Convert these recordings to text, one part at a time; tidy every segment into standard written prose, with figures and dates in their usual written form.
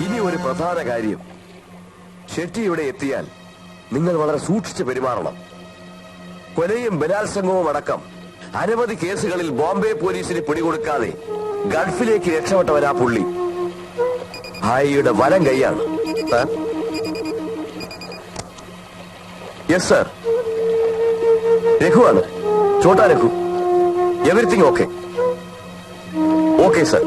ഇനി ഒരു പ്രധാന കാര്യം, ഷെട്ടി ഇവിടെ എത്തിയാൽ നിങ്ങൾ വളരെ സൂക്ഷിച്ച് പെരുമാറണം. കൊലയും ബലാത്സംഗവും അടക്കം അനവധി കേസുകളിൽ ബോംബെ പോലീസിന് പിടികൊടുക്കാതെ ഗൾഫിലേക്ക് രക്ഷപ്പെട്ടവനാ പുള്ളി. ഭായിയുടെ വലം കൈയാണ്. Yes sir. രഘുവാണ്, Chhota Raghu. Everything okay? Okay sir.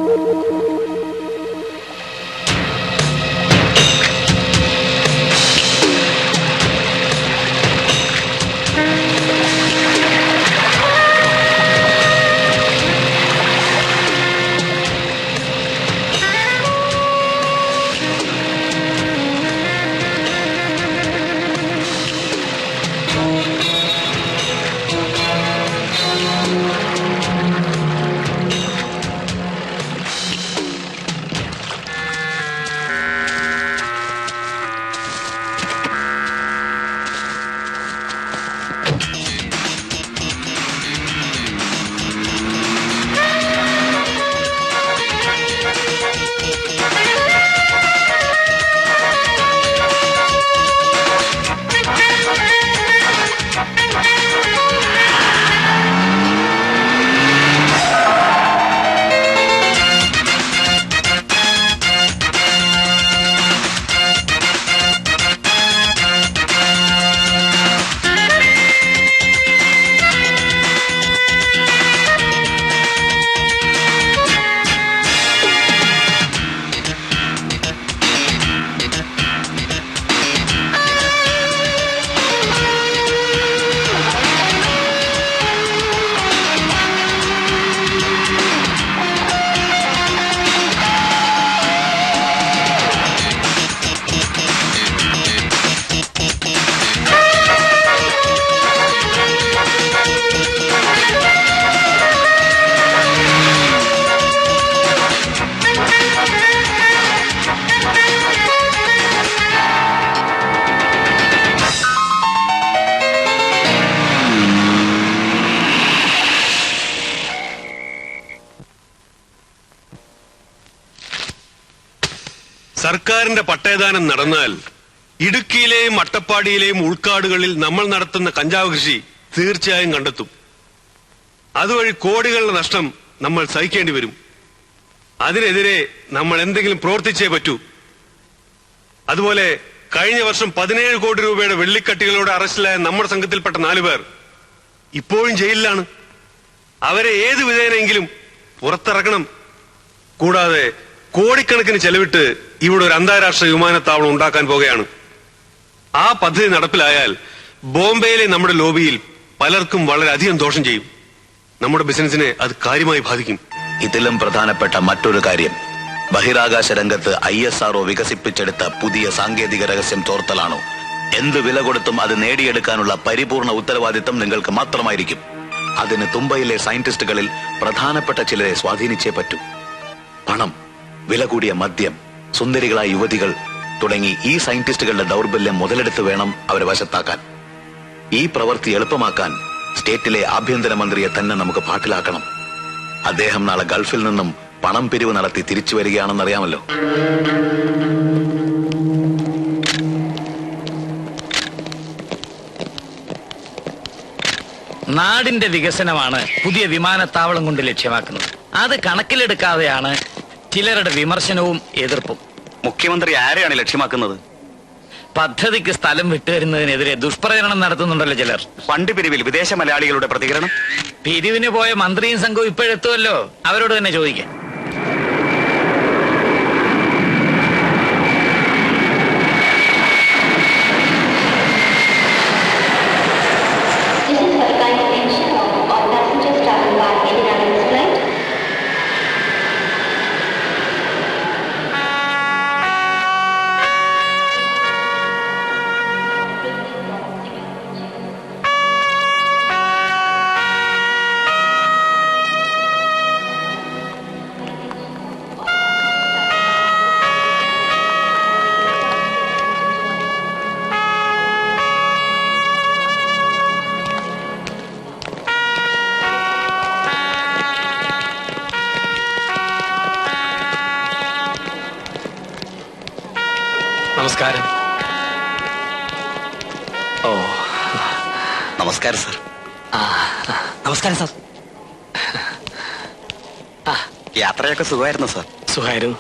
സർക്കാരിന്റെ പട്ടയദാനം നടന്നാൽ ഇടുക്കിയിലെയും അട്ടപ്പാടിയിലെയും ഉൾക്കാടുകളിൽ നമ്മൾ നടത്തുന്ന കഞ്ചാവ് കൃഷി തീർച്ചയായും കണ്ടെത്തും. അതുവഴി കോടികളുടെ നഷ്ടം നമ്മൾ സഹിക്കേണ്ടി വരും. അതിനെതിരെ നമ്മൾ എന്തെങ്കിലും പ്രവർത്തിച്ചേ പറ്റൂ. അതുപോലെ കഴിഞ്ഞ വർഷം 17 കോടി രൂപയുടെ വെള്ളിക്കട്ടികളോട് അറസ്റ്റിലായ നമ്മുടെ സംഘത്തിൽപ്പെട്ട 4 പേർ ഇപ്പോഴും ജയിലിലാണ്. അവരെ ഏതു വിധേനെങ്കിലും പുറത്തിറക്കണം. കൂടാതെ കോടിക്കണക്കിന് ചെലവിട്ട് ഇവിടെ ഒരു അന്താരാഷ്ട്ര വിമാനത്താവളം ഉണ്ടാക്കാൻ പോകുകയാണ്. ആ പദ്ധതി നടപ്പിലായാൽ ബോംബെയിലെ നമ്മുടെ ലോബിയിൽ പലർക്കും വളരെയധികം ദോഷം ചെയ്യും. നമ്മുടെ ബിസിനസിനെ അത് കാര്യമായി ബാധിക്കും. ഇതിലും പ്രധാനപ്പെട്ട മറ്റൊരു കാര്യം, ബഹിരാകാശ രംഗത്ത് ISRO വികസിപ്പിച്ചെടുത്ത പുതിയ സാങ്കേതിക രഹസ്യം ചോർത്തലാണോ? എന്ത് വില കൊടുത്തും അത് നേടിയെടുക്കാനുള്ള പരിപൂർണ ഉത്തരവാദിത്തം നിങ്ങൾക്ക് മാത്രമായിരിക്കും. അതിന് തുമ്പയിലെ സയന്റിസ്റ്റുകളിൽ പ്രധാനപ്പെട്ട ചിലരെ സ്വാധീനിച്ചേ പറ്റൂ. പണം, വില കൂടിയ മദ്യം, സുന്ദരികളായ യുവതികൾ തുടങ്ങി ഈ സയന്റിസ്റ്റുകളുടെ ദൗർബല്യം മുതലെടുത്ത് വേണം അവരെ വശത്താക്കാൻ. ഈ പ്രവൃത്തി എളുപ്പമാക്കാൻ സ്റ്റേറ്റിലെ ആഭ്യന്തരമന്ത്രിയെ തന്നെ നമുക്ക് പാട്ടിലാക്കണം. അദ്ദേഹം നാളെ ഗൾഫിൽ നിന്നും പണം പിരിവ് നടത്തി തിരിച്ചു വരികയാണെന്നറിയാമല്ലോ. നാടിന്റെ വികസനമാണ് പുതിയ വിമാനത്താവളം കൊണ്ട് ലക്ഷ്യമാക്കുന്നത്. അത് കണക്കിലെടുക്കാതെയാണ് ചിലരുടെ വിമർശനവും എതിർപ്പും. മുഖ്യമന്ത്രി ആരെയാണ് ലക്ഷ്യമാക്കുന്നത്? പദ്ധതിക്ക് സ്ഥലം വിട്ടുവരുന്നതിനെതിരെ ദുഷ്പ്രചരണം നടത്തുന്നുണ്ടല്ലോ ചിലർ. ഫണ്ട് പിരിവിൽ വിദേശ മലയാളികളുടെ പ്രതികരണം? പിരിവിന് പോയ മന്ത്രിയും സംഘവും ഇപ്പോഴെത്തുമല്ലോ, അവരോട് തന്നെ ചോദിക്കാം. നമസ്കാരം. ഓ, നമസ്കാരം സർ. നമസ്കാരം സാർ. യാത്രയൊക്കെ സുഖമായിരുന്നു സർ. സുഖായിരുന്നു.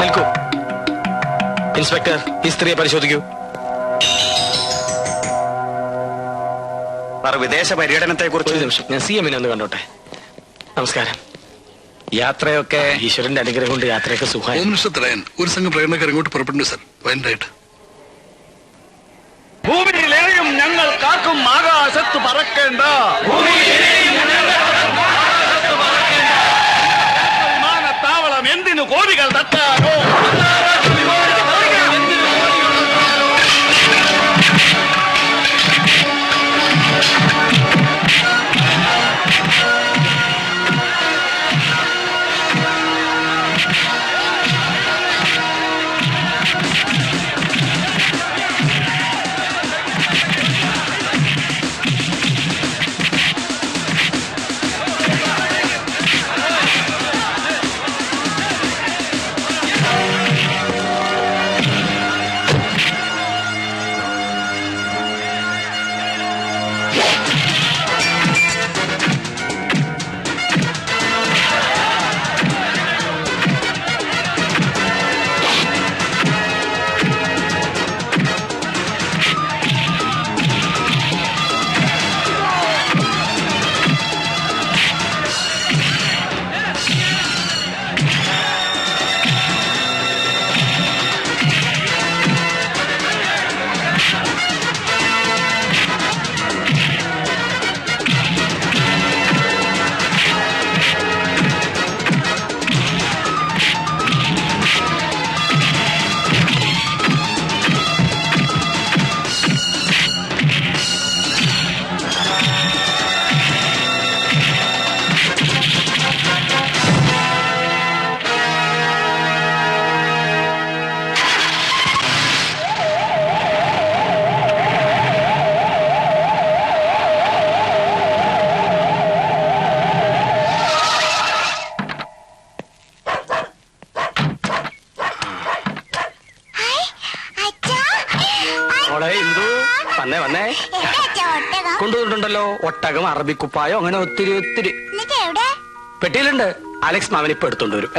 നിൽക്കൂ. ഇൻസ്പെക്ടർ, ഈ സ്ത്രീയെ പരിശോധിക്കൂ. സർ, വിദേശ പര്യടനത്തെ ഒരു കുറിച്ച് നിമിഷം, ഞാൻ CM ഒന്ന് കണ്ടോട്ടെ. നമസ്കാരം. യാത്രയൊക്കെ ഈശ്വരന്റെ അനുഗ്രഹം കൊണ്ട് യാത്രയൊക്കെ സുഖമായി. ഹോം മിനിസ്റ്റർ തടയാൻ ഒരു സംഘം പ്രകടനക്കാർ ഇങ്ങോട്ട് പുറപ്പെടുന്നു സർ. വൈൻഡായിട്ട് ഭൂമിയിലെയും ഞങ്ങൾ കാക്കും ആകാശത്ത് പറക്കേണ്ട വിമാനത്താവളം എന്തിനു കോടികൾ തട്ടാനോ? കൊണ്ടുവന്നിട്ടുണ്ടല്ലോ ഒട്ടകം, അറബിക്കുപ്പായോ, അങ്ങനെ ഒത്തിരി ഒത്തിരി. പെട്ടിയിലുണ്ട്. അലക്സ് മാമൻ ഇപ്പൊ എടുത്തോണ്ട് വരും.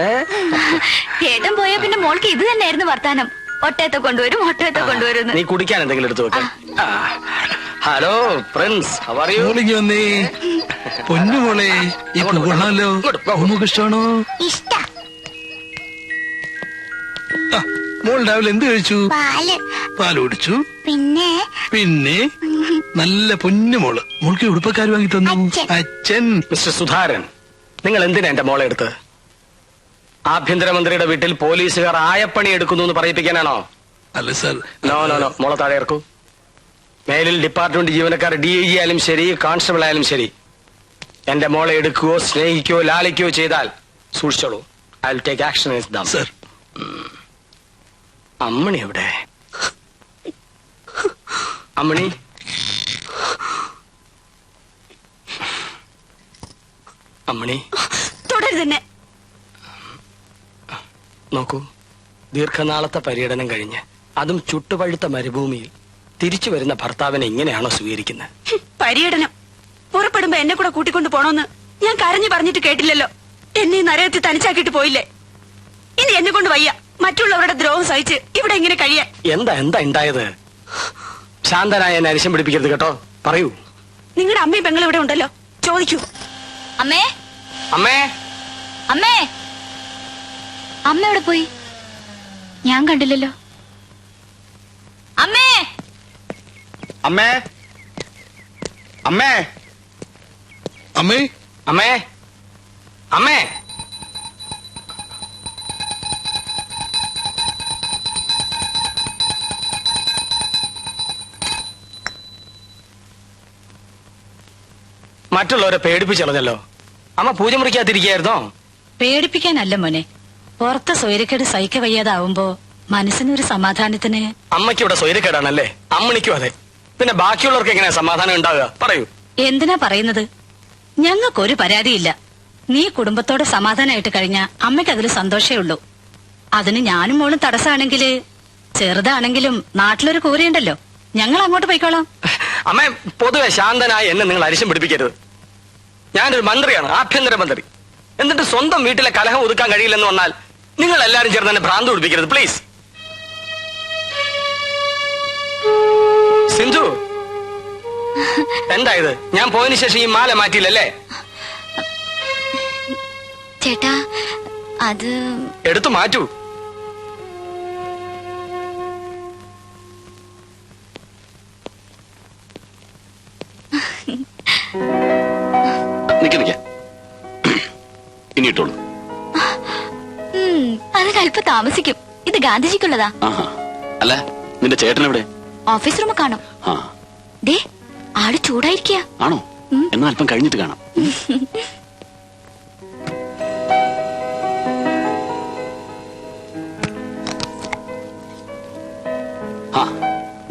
ഏട്ടൻ പോയാ പിന്നെ മോൾക്ക് ഇത് തന്നെയായിരുന്നു വർത്താനം. ഒട്ടയത്തെ കൊണ്ടുവരും, ഒട്ടയത്തെ കൊണ്ടുവരും. നീ കുടിക്കാൻ എന്തെങ്കിലും എടുത്തു വെക്കാം. ഹലോ പ്രിൻസ്, മോളിക്ക് വന്നേ. പൊന്നുമോളെ, ഈ കൊള്ളാലോ. നമുക്ക് ഇഷ്ടമാണോ? മോൾ രാവിലെ എന്ത് കഴിച്ചു? പാല് കുടിച്ചു. പിന്നെ നല്ല പൊന്നുമോള്. മോൾക്ക് ഉടുപ്പക്കാർ വാങ്ങി തന്നു അച്ഛൻ. മിസ്റ്റർ സുധാരൻ, നിങ്ങൾ എന്തിനാ എന്റെ മോളെ എടുത്തത്? ആഭ്യന്തരമന്ത്രിയുടെ വീട്ടിൽ പോലീസുകാർ ആയപ്പണി എടുക്കുന്നു എന്ന് പറയിപ്പിക്കാനാണോ? അല്ല സാർ. നോ നോ നോ, മോളെ താഴെ ഇറക്കൂ. മേലിൽ ഡിപ്പാർട്ട്മെന്റ് ജീവനക്കാർ DIG ആയാലും ശരി, കോൺസ്റ്റബിൾ ആയാലും ശരി, എന്റെ മോളെ എടുക്കുകയോ സ്നേഹിക്കുകയോ ലാളിക്കുകയോ ചെയ്താൽ സൂക്ഷിച്ചോളൂ. I will take action against them. Sir. അമ്മണി എവിടെ? അമ്മണി, അമ്മണി തുടരുതന്നെ. നോക്കൂ, ദീർഘനാളത്തെ പര്യടനം കഴിഞ്ഞ് അതും ചുട്ടുപഴുത്ത മരുഭൂമിയിൽ തിരിച്ചു വരുന്ന ഭർത്താവിനെ ഇങ്ങനെയാണോ സ്വീകരിക്കുന്നത്? പര്യടനം പുറപ്പെടുമ്പോ എന്നെ കൂടെ കൂട്ടിക്കൊണ്ട് പോണോന്ന് ഞാൻ കരഞ്ഞു പറഞ്ഞിട്ട് കേട്ടില്ലല്ലോ. എന്നെ ഈ നരകത്തിൽ തനിച്ചാക്കിയിട്ട് പോയില്ലേ? ഇനി എന്നെ കൊണ്ട് വയ്യ മറ്റുള്ളവരുടെ ദ്രോഹം സഹിച്ച് ഇവിടെ എങ്ങനെ കഴിയാൻ. എന്താ ഉണ്ടായത്? ശാന്തനായ എന്നെ അരിശം പിടിപ്പിക്കരുത് കേട്ടോ. പറയൂ. നിങ്ങളുടെ അമ്മയും പെങ്ങളും ഇവിടെ ഉണ്ടല്ലോ, ചോദിക്കൂ. അമ്മേ, അമ്മേ, അമ്മേ. അമ്മ എവിടെ പോയി? ഞാൻ കണ്ടില്ലല്ലോ. അമ്മേ, അമ്മേ, അമ്മേ, അമ്മേ, അമ്മേ, അമ്മേ. മറ്റുള്ളവരെ പേടിപ്പിച്ചളഞ്ഞല്ലോ. അമ്മ പൂജ മുറിക്കാതിരിക്കായിരുന്നോ? പേടിപ്പിക്കാനല്ല മോനെ, പുറത്തെ സ്വൈരക്കേട് സഹിക്ക വയ്യാതാവുമ്പോ മനസ്സിനൊരു സമാധാനത്തിന്. അമ്മയ്ക്ക് ഇവിടെ സ്വൈരക്കേടാണല്ലേ? അമ്മണിക്കും അതെ. പിന്നെ ബാക്കിയുള്ളവർക്ക് എങ്ങനെയാ സമാധാനം ഉണ്ടാവുക? പറയൂ. എന്തിനാ പറയുന്നത്? ഞങ്ങൾക്കൊരു പരാതിയില്ല. നീ കുടുംബത്തോടെ സമാധാനമായിട്ട് കഴിഞ്ഞ അമ്മയ്ക്ക് അതിൽ സന്തോഷേ ഉള്ളൂ. അതിന് ഞാനും മോളും തടസ്സമാണെങ്കില് ചെറുതാണെങ്കിലും നാട്ടിലൊരു കൂരയുണ്ടല്ലോ, ഞങ്ങൾ അങ്ങോട്ട് പോയിക്കോളാം. അമ്മ പൊതുവെ ശാന്തനായ എന്നെ നിങ്ങൾ അരിശം പിടിപ്പിക്കരുത്. ഞാനൊരു മന്ത്രിയാണ്, ആഭ്യന്തരമന്ത്രി. എന്നിട്ട് സ്വന്തം വീട്ടിലെ കലഹം ഒതുക്കാൻ കഴിയില്ലെന്ന് വന്നാൽ നിങ്ങൾ എല്ലാരും ചേർന്ന് എന്നെ ഭ്രാന്ത് പിടിപ്പിക്കരുത് പ്ലീസ്. സിന്ധു, എന്താ ഇത്? ഞാൻ പോയതിനു ശേഷം ഈ മാല മാറ്റിയില്ലല്ലേ? ചേട്ടാ അത് എടുത്തു മാറ്റൂ. നിക്ക ഇനിയിട്ടോളൂ. അത് അല്പം താമസിക്കും. ഇത് ഗാന്ധിജിക്കുള്ളതാ. അല്ല, നിന്റെ ചേട്ടൻ എവിടെ? ഓഫീസ് റൂം കാണും. ദേ ആള് ചൂടായിരിക്കുക. ആണോ? എന്നാ അല്പം കഴിഞ്ഞിട്ട് കാണാം.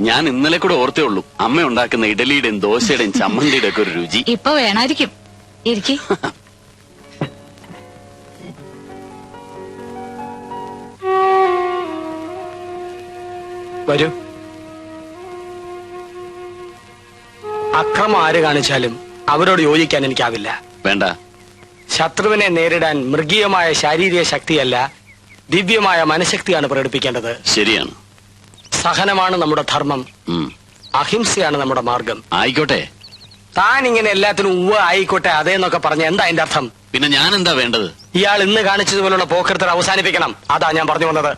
ഞാൻ ഇന്നലെ കൂടെ ഓർത്തേ ഉള്ളൂ അമ്മ ഉണ്ടാക്കുന്ന ഇഡലിയുടെയും ദോശയുടെയും ചമ്മന്തിയുടെ ഒക്കെ ഒരു രുചി. ഇപ്പൊ വേണമായിരിക്കും. ഇരിക്കി. വരൂ. അക്രമം ആര് കാണിച്ചാലും അവരോട് യോജിക്കാൻ എനിക്കാവില്ല. വേണ്ട. ശത്രുവിനെ നേരിടാൻ മൃഗീയമായ ശാരീരിക ശക്തിയല്ല, ദിവ്യമായ മനഃശക്തിയാണ് പ്രകടിപ്പിക്കേണ്ടത്. ശരിയാണ്. സഹനമാണ് നമ്മുടെ ധർമ്മം, അഹിംസയാണ് നമ്മുടെ മാർഗം. ആയിക്കോട്ടെ. താൻ ഇങ്ങനെ എല്ലാത്തിനും ഉവ്വ ആയിക്കോട്ടെ അതേന്നൊക്കെ പറഞ്ഞ എന്താ അതിന്റെ അർത്ഥം? പിന്നെ ഞാൻ എന്താ വേണ്ടത്? ഇയാൾ ഇന്ന് കാണിച്ചതുപോലുള്ള പോക്കർത്തർ അവസാനിപ്പിക്കണം. അതാ ഞാൻ പറഞ്ഞു വന്നത്.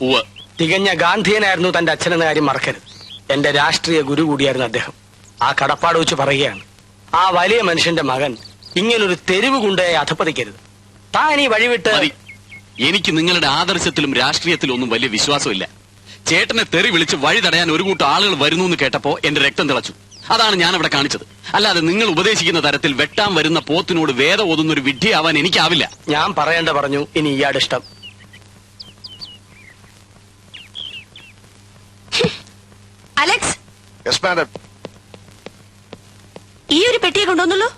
ഉവ്വ്. തികഞ്ഞ ഗാന്ധിയനായിരുന്നു തന്റെ അച്ഛനെന്ന കാര്യം മറക്കരുത്. എന്റെ രാഷ്ട്രീയ ഗുരു കൂടിയായിരുന്നു അദ്ദേഹം. ആ കടപ്പാട് വെച്ച് പറയുകയാണ്, ആ വലിയ മനുഷ്യന്റെ മകൻ ഇങ്ങനൊരു തെരുവ് കൊണ്ടേ അധപ്പതിക്കരുത്. താൻ ഈ വഴിവിട്ട്. എനിക്ക് നിങ്ങളുടെ ആദർശത്തിലും രാഷ്ട്രീയത്തിലും ഒന്നും വലിയ വിശ്വാസമില്ല. ചേട്ടനെ തെറി വിളിച്ച് വഴി തടയാൻ ഒരു കൂട്ടം ആളുകൾ വരുന്നു എന്ന് കേട്ടപ്പോ എന്റെ രക്തം തിളച്ചു. അതാണ് ഞാൻ അവിടെ കാണിച്ചത്. അല്ലാതെ നിങ്ങൾ ഉപദേശിക്കുന്ന തരത്തിൽ വെട്ടാൻ വരുന്ന പോത്തിനോട് വേദം ഓതുന്ന ഒരു വിഡ്ഢിയാവാൻ എനിക്കാവില്ല. ഞാൻ പറയേണ്ട പറഞ്ഞു. ഇനി ഇയാളുടെ ഇഷ്ടം. Alex, yes madam. ഈ ഒരു പെട്ടിയെ കൊണ്ടുവന്നുള്ളൂ?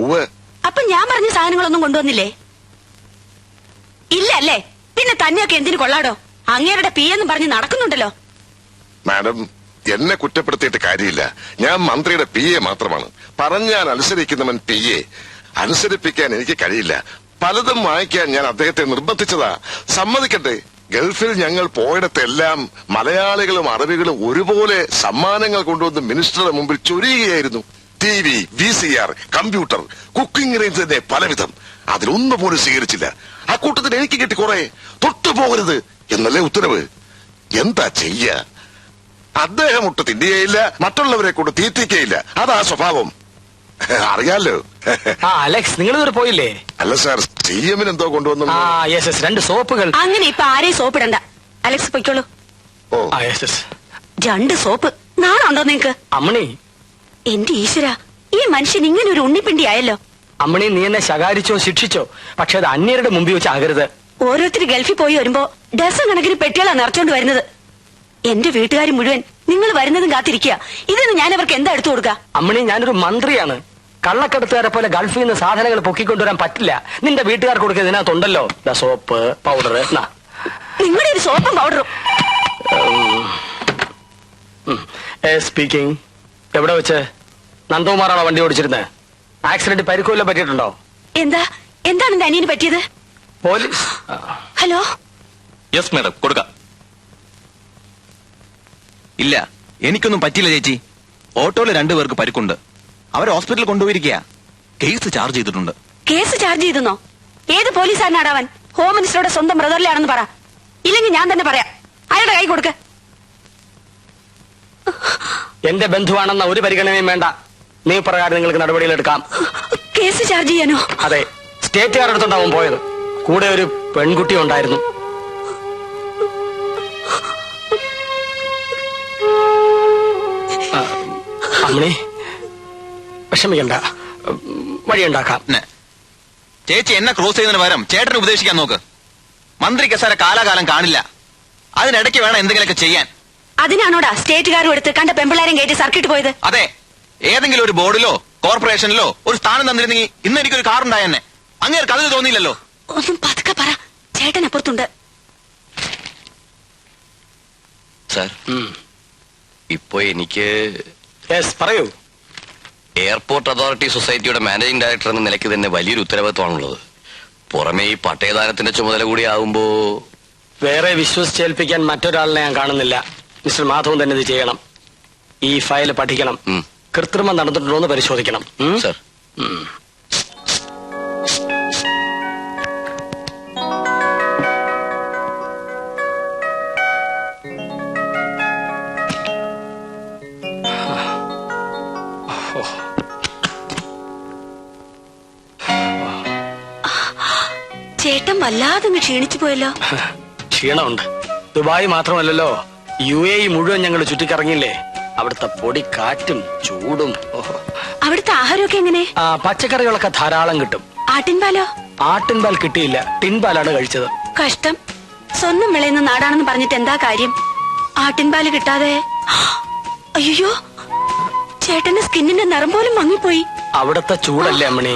ഉവ്വ്. അപ്പൊ ഞാൻ പറഞ്ഞ സാധനങ്ങളൊന്നും കൊണ്ടുവന്നില്ലേ? ഇല്ല അല്ലേ? പിന്നെ തന്നെയൊക്കെ എന്തിനു കൊള്ളാടോ? അങ്ങേരുടെ പി എന്ന് പറഞ്ഞ് നടക്കുന്നുണ്ടല്ലോ. മാഡം, എന്നെ കുറ്റപ്പെടുത്തിയിട്ട് കാര്യമില്ല. ഞാൻ മന്ത്രിയുടെ പി എ മാത്രമാണ്. പറഞ്ഞാൽ അനുസരിക്കുന്നവൻ പി എ. അനുസരിപ്പിക്കാൻ എനിക്ക് കഴിയില്ല. പലതും വായിക്കാൻ ഞാൻ അദ്ദേഹത്തെ നിർബന്ധിച്ചതാ. സമ്മതിക്കട്ടെ, ഗൾഫിൽ ഞങ്ങൾ പോയിടത്തെല്ലാം മലയാളികളും അറബികളും ഒരുപോലെ സമ്മാനങ്ങൾ കൊണ്ടുവന്ന് മിനിസ്റ്ററുടെ മുമ്പിൽ ചൊരിയുകയായിരുന്നു. TV, VCR, computer, cooking range തന്നെ പലവിധം. അതിലൊന്നും പോലും സ്വീകരിച്ചില്ല. ആ കൂട്ടത്തിൽ എനിക്ക് കിട്ടി കുറെ. തൊട്ടുപോകരുത് എന്നല്ലേ ഉത്തരവ്. എന്താ ചെയ്യ? അദ്ദേഹം ഒട്ട് തിന്നുകയില്ല, മറ്റുള്ളവരെ കൊണ്ട് തീറ്റിക്കയില്ല. അതാ സ്വഭാവം. അറിയാലോ. അലക്സ്, നിങ്ങൾ ഇതുവരെ പോയില്ലേ? അല്ല സാർ, CM എന്തോ കൊണ്ടുവന്നു. 2 സോപ്പുകൾ. അങ്ങനെ ഇപ്പൊ ആരെയും സോപ്പിടണ്ട. അലക്സ് പൊയ്ക്കോളൂ. 2 സോപ്പ്. നാണുണ്ടോ നിങ്ങക്ക്? അമ്മണി, എന്റെ ഈശ്വര, ഈ മനുഷ്യൻ ഇങ്ങനെ ഒരു ഉണ്ണിപ്പിണ്ടി ആയല്ലോ. അമ്മണി, നീ എന്നെ ശകാരിച്ചോ ശിക്ഷിച്ചോ, പക്ഷെ അത് അന്യരുടെ മുമ്പിൽ വെച്ചാകരുത്. ഓരോരുത്തർ ഗൾഫിൽ പോയി വരുമ്പോ ഡസൻ കണക്കിന് പെട്ടികളാണ് നിറച്ചോണ്ട് വരുന്നത്. എന്റെ വീട്ടുകാർ മുഴുവൻ നിങ്ങൾ വരുന്നതും കാത്തിരിക്കുക. ഇതിന് ഞാൻ അവർക്ക് എന്താ എടുത്തു കൊടുക്ക? അമ്മണി, ഞാനൊരു മന്ത്രിയാണ്. കള്ളക്കടത്തുകാരെ പോലെ ഗൾഫിൽ നിന്ന് സാധനങ്ങൾ പൊക്കിക്കൊണ്ടുവരാൻ പറ്റില്ല. നിന്റെ വീട്ടുകാർക്ക് കൊടുക്കുക ഇതിനകത്തുണ്ടല്ലോ സോപ്പ്, പൗഡർ. നിങ്ങളുടെ ഒരു സോപ്പും പൗഡറും. സ്പീക്കിംഗ്. എവിടെ വെച്ച്? നന്ദകുമാറാണോ വണ്ടി ഓടിച്ചിരുന്നത്? ആക്സിഡന്റ് പരിക്കുവല്ലോ പറ്റിയിട്ടുണ്ടോ? എന്താണ് എന്റെ അനിയന് പറ്റിയത്? പോലീസ്. ഹലോ. യെസ് മാഡം, കൊടുക്കാം. ഇല്ല, എനിക്കൊന്നും പറ്റില്ല ചേച്ചി. ഓട്ടോയിൽ 2 പേർക്ക് പരിക്കുണ്ട്. അവരെ ഹോസ്പിറ്റലിൽ കൊണ്ടുപോയിരിക്കുക. കേസ് ചാർജ് ചെയ്തിട്ടുണ്ട്. കേസ് ചാർജ് ചെയ്തെന്നോ? ഏത് പോലീസുകാരനാടാവൻ? ഹോം മിനിസ്റ്ററുടെ സ്വന്തം ബ്രദറിലാണെന്ന് പറ. ഇല്ലെങ്കിൽ ഞാൻ തന്നെ പറയാം. അയാളുടെ കൈ കൊടുക്ക. എന്റെ ബന്ധുവാണെന്ന ഒരു പരിഗണനയും വേണ്ട. നിയമപ്രകാരം നിങ്ങൾക്ക് നടപടികളെടുക്കാം. കേസ് ചാർജ് ചെയ്യാനോ? അതെ. സ്റ്റേറ്റുകാരടുത്തോണ്ടാവും പോയത്. കൂടെ ഒരു പെൺകുട്ടി ഉണ്ടായിരുന്നു. അമ്മണി, വിഷമിക്കണ്ട, വഴിയുണ്ടാക്കാം. ചേച്ചി എന്നെ ക്രോസ് ചെയ്യുന്നതിന് പകരം ചേട്ടനെ ഉപദേശിക്കാൻ നോക്ക്. മന്ത്രി കസാര കാലാകാലം കാണില്ല. അതിനിടയ്ക്ക് വേണം എന്തെങ്കിലുമൊക്കെ ചെയ്യാൻ. അതിനാണോടാ സ്റ്റേറ്റുകാരും എടുത്ത് കണ്ട പെമ്പിള്ളാരും കയറ്റി സർക്കിട്ട് പോയത്? അതെ, ഏതെങ്കിലും ഒരു ബോർഡിലോ കോർപ്പറേഷനിലോ ഒരു സ്ഥാനം തന്നിരുന്നെങ്കിൽ ഇന്ന് എനിക്കൊരു കാറുണ്ടായെന്നെ. അങ്ങേർക്ക് അതിന് തോന്നിയില്ലല്ലോ. ഒന്നും പതുക്കെ പറ, ചേട്ടൻ അപ്പുറത്തുണ്ട്. സാർ, ഇപ്പൊ എനിക്ക് പറയൂ. എയർപോർട്ട് അതോറിറ്റി സൊസൈറ്റിയുടെ മാനേജിംഗ് ഡയറക്ടർ എന്ന നിലയ്ക്ക് തന്നെ വലിയൊരു ഉത്തരവാദിത്വമാണുള്ളത്. പുറമെ ഈ പട്ടയദാനത്തിന്റെ ചുമതല കൂടി ആവുമ്പോ വേറെ വിശ്വസിച്ചേൽപ്പിക്കാൻ മറ്റൊരാളിനെ ഞാൻ കാണുന്നില്ല. മിസ്റ്റർ മാധവൻ തന്നെ ഇത് ചെയ്യണം. ഈ ഫയൽ പഠിക്കണം, കൃത്രിമം നടന്നിട്ടുണ്ടോ എന്ന് പരിശോധിക്കണം. സർ. ചേട്ടൻ വല്ലാതെ ക്ഷീണിച്ചു പോയല്ലോ. ക്ഷീണമുണ്ട്. ദുബായ് മാത്രമല്ലല്ലോ, UAE മുഴുവൻ ഞങ്ങൾ ചുറ്റിക്കറങ്ങില്ലേ. അവിടുത്തെ പൊടി കാറ്റും ചൂടും. അവിടുത്തെ ആഹാരമൊക്കെ എങ്ങനെ? പച്ചക്കറികളൊക്കെ ധാരാളം കിട്ടും. ആട്ടിൻപാലോ? ആട്ടിൻപാൽ കിട്ടിയില്ല, ടിൻപാലാണ് കഴിച്ചത്. കഷ്ടം. സ്വന്തം വിളയുന്ന നാടാണെന്ന് പറഞ്ഞിട്ട് എന്താ കാര്യം? ആട്ടിൻപാല് കിട്ടാതെ. അയ്യോ, ചേട്ടന്റെ സ്കിന്നിന്റെ നിറം പോലും മങ്ങിപ്പോയി. അവിടുത്തെ ചൂടല്ലേ അമ്മണി.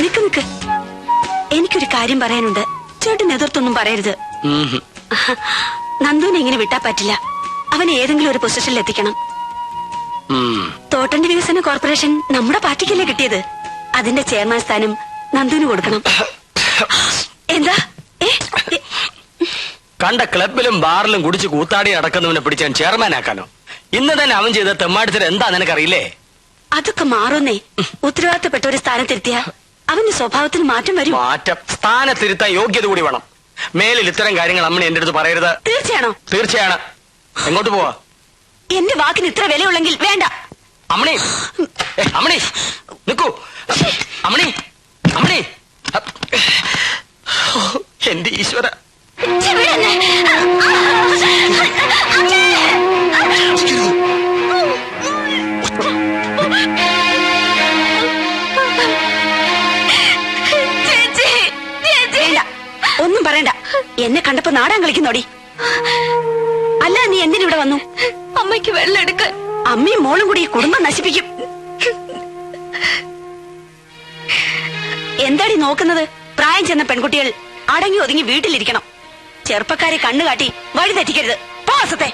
നിക്ക്, എനിക്കൊരു കാര്യം പറയാനുണ്ട്. ചേട്ടൻ എതിർത്തൊന്നും പറയരുത്. നന്ദുവിനെ ഇങ്ങനെ വിട്ടാ പറ്റില്ല. അവനെ ഏതെങ്കിലും ഒരു പൊസിഷനിൽ എത്തിക്കണം. തോട്ടണ്ടി വികസന കോർപ്പറേഷൻ നമ്മുടെ പാർട്ടിക്കല്ലേ കിട്ടിയത്. അതിന്റെ ചെയർമാൻ സ്ഥാനം നന്ദുവിന് കൊടുക്കണം. എന്താ? കണ്ട ക്ലബിലും ബാറിലും കുടിച്ച് കൂത്താടി നടക്കുന്നവനെ പിടിച്ചാൻ ചെയർമാനാക്കാനോ? ഇന്ന് തന്നെ അവൻ ചെയ്ത തെമ്മാടിത്തരം എന്താ നിനക്കറിയില്ലേ? അതൊക്കെ മാറുന്നേ. ഉത്തരവാദിത്തപ്പെട്ട ഒരു സ്ഥാനത്തിരുത്തിയ അവന്റെ സ്വഭാവത്തിന് മാറ്റം വരും. മാറ്റം? സ്ഥാനത്തിരുത്താൻ യോഗ്യത കൂടി വേണം. മേലിൽ ഇത്തരം കാര്യങ്ങൾ അമ്മണി എന്റെ അടുത്ത് പറയരുത്. തീർച്ചയാണോ? തീർച്ചയാണ്. എങ്ങോട്ട് പോവാ? എന്റെ വാക്കിന് ഇത്ര വിലയുള്ളെങ്കിൽ വേണ്ട. അമ്മണി, അമ്മണി നിക്കൂ. അമ്മണി, അമ്മണി, എന്റെ ഈശ്വര. ഒന്നും പറയണ്ട. എന്നെ കണ്ടപ്പോ നാടാൻ കളിക്കുന്നോടി. അല്ല, നീ എന്തിനിവിടെ വന്നു? അമ്മയ്ക്ക് വെള്ളം എടുക്കാൻ. അമ്മയും മോളും കൂടി ഈ കുടുംബം നശിപ്പിക്കും. എന്താടി നോക്കുന്നത്? പ്രായം ചെന്ന പെൺകുട്ടികൾ അടങ്ങി ഒതുങ്ങി വീട്ടിലിരിക്കണം. ചെറുപ്പക്കാരെ കണ്ണുകാട്ടി വഴി തെറ്റിക്കരുത്. പോസത്തെ.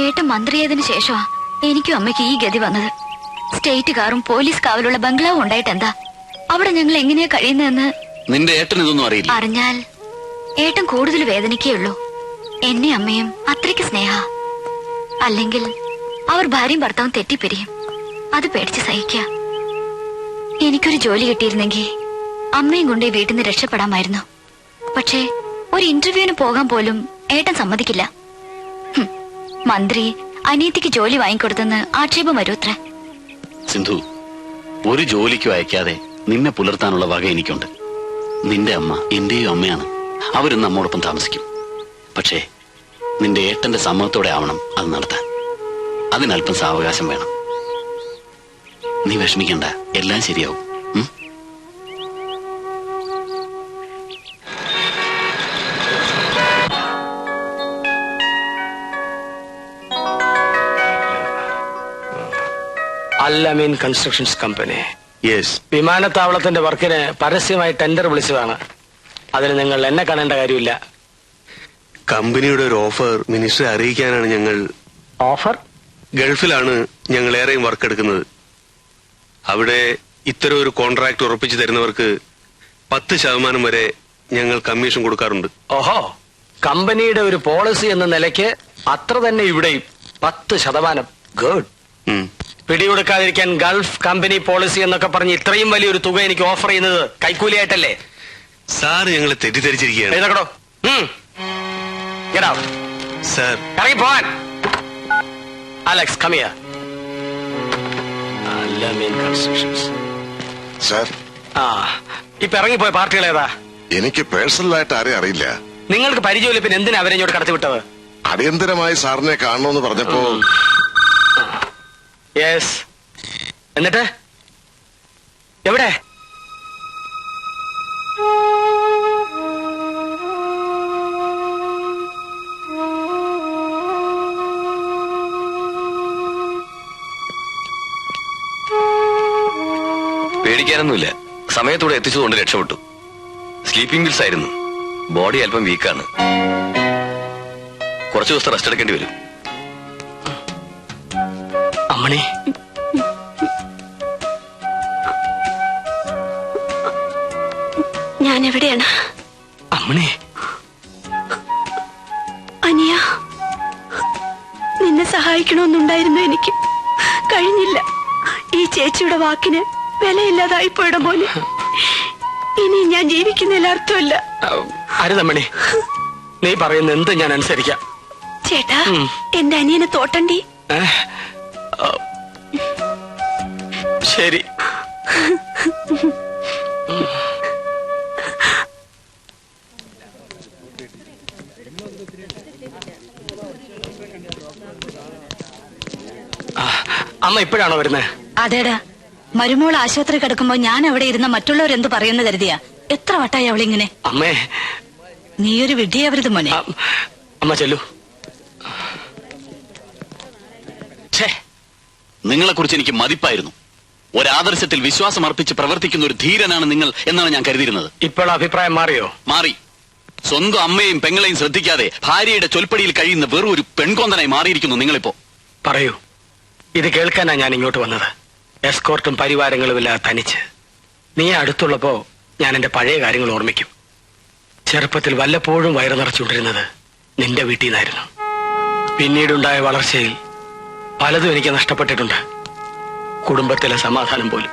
ഏട്ടൻ മന്ത്രിയായതിനു ശേഷമാ എനിക്കും അമ്മയ്ക്ക് ഈ ഗതി വന്നത്. സ്റ്റേറ്റ് കാറും പോലീസ് കാവലുള്ള ബംഗ്ലാവും ഉണ്ടായിട്ട് എന്താ? അവിടെ ഞങ്ങൾ എങ്ങനെയാ കഴിയുന്നതെന്ന് നിന്റെ ഏട്ടൻ ഇതൊന്നും അറിയില്ല. അറിഞ്ഞാൽ ഏട്ടൻ കൂടുതൽ വേദനിക്കുകയുള്ളൂ. എന്നെ അമ്മയും അത്രയ്ക്ക് സ്നേഹ. അല്ലെങ്കിൽ അവർ ഭാര്യയും ഭർത്താവും തെറ്റിപ്പിരിയും. അത് പേടിച്ച് സഹിക്ക. എനിക്കൊരു ജോലി കിട്ടിയിരുന്നെങ്കിൽ അമ്മയും കൊണ്ട് ഈ വീട്ടിൽ നിന്ന് രക്ഷപ്പെടാമായിരുന്നു. പക്ഷേ ഒരു ഇന്റർവ്യൂവിന് പോകാൻ പോലും ഏട്ടൻ സമ്മതിക്കില്ല. മന്ത്രി അനിയത്തിക്ക് ജോലി വാങ്ങിക്കൊടുത്തെന്ന് ആക്ഷേപം വരൂത്രേ. സിന്ധു, ഒരു ജോലിക്കും അയക്കാതെ നിന്നെ പുലർത്താനുള്ള വക എനിക്കുണ്ട്. നിന്റെ അമ്മ എന്റെയും അമ്മയാണ്. അവരും നമ്മോടൊപ്പം താമസിക്കും. പക്ഷേ നിന്റെ ഏട്ടന്റെ സമ്മതത്തോടെ ആവണം അത് നടത്താൻ. അതിനല്പം സാവകാശം വേണം. നീ വിഷമിക്കണ്ട, എല്ലാം ശരിയാവും. Al Ameen constructions company. യെസ്. വിമാനത്താവളത്തിന്റെ വർക്കിന് പരസ്യമായി ടെൻഡർ വിളിച്ചതാണ്. അതിന് നിങ്ങൾ എന്നെ കാണേണ്ട കാര്യമില്ല. കമ്പനിയുടെ ഒരു ഓഫർ മിനിസ്റ്ററെ അറിയിക്കാനാണ് ഞങ്ങൾ. ഓഫർ? ഗൾഫിലാണ് ഞങ്ങൾ ഏറെയും വർക്ക് എടുക്കുന്നത്. അവിടെ ഇത്തരം ഒരു കോൺട്രാക്ട് ഉറപ്പിച്ചു തരുന്നവർക്ക് 10% വരെ ഞങ്ങൾ കമ്മീഷൻ കൊടുക്കാറുണ്ട്. ഓഹോ, കമ്പനിയുടെ ഒരു പോളിസി എന്ന നിലയ്ക്ക് അത്ര തന്നെ ഇവിടെയും 10%. ഗുഡ്. പിടികൊടുക്കാതിരിക്കാൻ ഗൾഫ് കമ്പനി പോളിസി എന്നൊക്കെ പറഞ്ഞ് ഇത്രയും വലിയൊരു തുക എനിക്ക് ഓഫർ ചെയ്യുന്നത് കൈക്കൂലിയായിട്ടല്ലേ? സാർ ഞങ്ങളെ തെറ്റിദ്ധരിച്ചിരിക്കുകയാണ്. എഴുതക്കടോ. സാർ ഇറങ്ങി പോവാൻ. Alex, come here. Al-Amin Constructions. Sir, ഇപ്പൊ ഇറങ്ങിപ്പോയ പാർട്ടികൾ ഏതാ? എനിക്ക് പേഴ്സണലായിട്ട് ആരെയും അറിയില്ല. നിങ്ങൾക്ക് പരിചയമില്ല, പിന്നെ എന്തിനാ അവരെ ഇങ്ങോട്ട് കടത്തിവിട്ടത്? അടിയന്തരമായി സാറിനെ കാണണമെന്ന് പറഞ്ഞപ്പോ. യെസ്. എന്നിട്ട് എവിടെ? പേടിക്കാനൊന്നുമില്ല. സമയത്തൂടെ എത്തിച്ചതുകൊണ്ട് രക്ഷപ്പെട്ടു. സ്ലീപ്പിംഗ് പിൽസ് ആയിരുന്നു. ബോഡി അല്പം വീക്കാണ്. കുറച്ചു ദിവസത്തെ റെസ്റ്റ് എടുക്കേണ്ടി വരും. അമ്മണി, ഞാൻ എവിടെയാണ്? അമ്മണി, അനിയ, നിന്നെ സഹായിക്കണമെന്നുണ്ടായിരുന്നു എനിക്ക്. കഴിഞ്ഞില്ല. ഈ ചേച്ചിയുടെ വാക്കിന് വിലയില്ലാതായിപ്പോയിട പോലെ. ഇനി ഞാൻ ജീവിക്കുന്നതിൽ അർത്ഥമില്ല. അരുതമ്മണി, നീ പറയുന്ന എന്ത് ഞാൻ അനുസരിക്കാം. ചേട്ടാ, എന്റെ അനിയനെ തോട്ടണ്ടി. ശരി. അമ്മ ഇപ്പോഴാണോ വരുന്നത്? അതേടാ, മരുമോൾ ആശുപത്രി കിടക്കുമ്പോ ഞാൻ അവിടെ ഇരുന്ന മറ്റുള്ളവരെന്ത് പറയുന്നു കരുതിയാ? എത്ര വട്ടായി അവളിങ്ങനെ? അമ്മേ, നീയൊരു വിഡ്ഢിയാവരുത് മോനെ. അമ്മ ചെല്ലു. നിങ്ങളെ കുറിച്ച് എനിക്ക് മതിപ്പായിരുന്നു. ഒരാദർശത്തിൽ വിശ്വാസം അർപ്പിച്ച് പ്രവർത്തിക്കുന്ന ഒരു ധീരനാണ് നിങ്ങൾ എന്നാണ് ഞാൻ കരുതിയിരുന്നത്. ഇപ്പോൾ അഭിപ്രായം മാറിയോ? മാറി. സ്വന്തം അമ്മയും പെങ്ങളെയും ശ്രദ്ധിക്കാതെ ഭാര്യയുടെ ചൊൽപ്പടിയിൽ കഴിയുന്ന വെറും ഒരു പെൺകൊന്തനായി മാറിയിരിക്കുന്നു നിങ്ങളിപ്പോ. പറയൂ. ഇത് കേൾക്കാനാ ഞാൻ ഇങ്ങോട്ട് വന്നത്. എസ്കോർട്ടും പരിവാരങ്ങളും ഇല്ലാതെ തനിച്ച്. നീ അടുത്തുള്ളപ്പോ ഞാൻ എന്റെ പഴയ കാര്യങ്ങൾ ഓർമ്മിക്കും. ചെറുപ്പത്തിൽ വല്ലപ്പോഴും വയറു നിറച്ചുകൊണ്ടിരുന്നത് നിന്റെ വീട്ടിൽ നിന്നായിരുന്നു. പിന്നീടുണ്ടായ വളർച്ചയിൽ പലതും എനിക്ക് നഷ്ടപ്പെട്ടിട്ടുണ്ട്. കുടുംബത്തിലെ സമാധാനം പോലും.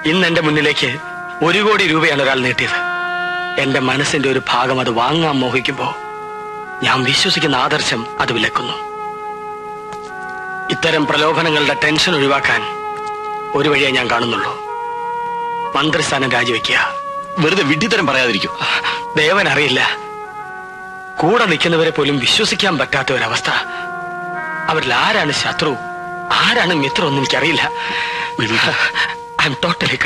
ഇന്ന് എന്റെ മുന്നിലേക്ക് 1 കോടി രൂപയാണ് ഒരാൾ നീട്ടിയത്. എന്റെ മനസ്സിന്റെ ഒരു ഭാഗം അത് വാങ്ങാൻ മോഹിക്കുമ്പോ ഞാൻ വിശ്വസിക്കുന്ന ആദർശം അത് വിലക്കുന്നു. ഇത്തരം പ്രലോഭനങ്ങളുടെ ടെൻഷൻ ഒഴിവാക്കാൻ ഒരു വഴിയെ ഞാൻ കാണുന്നുള്ളൂ. മന്ത്രിസ്ഥാനം രാജിവെക്കുക. വെറുതെ വിഡ്ഢിത്തരം പറയാതിരിക്കും. ദേവൻ അറിയില്ല, കൂടെ നിൽക്കുന്നവരെ പോലും വിശ്വസിക്കാൻ പറ്റാത്ത ഒരവസ്ഥ. അവരിൽ ആരാണ് ശത്രു, ആരാണ് മിത്രം ഒന്നും എനിക്കറിയില്ല. I am totally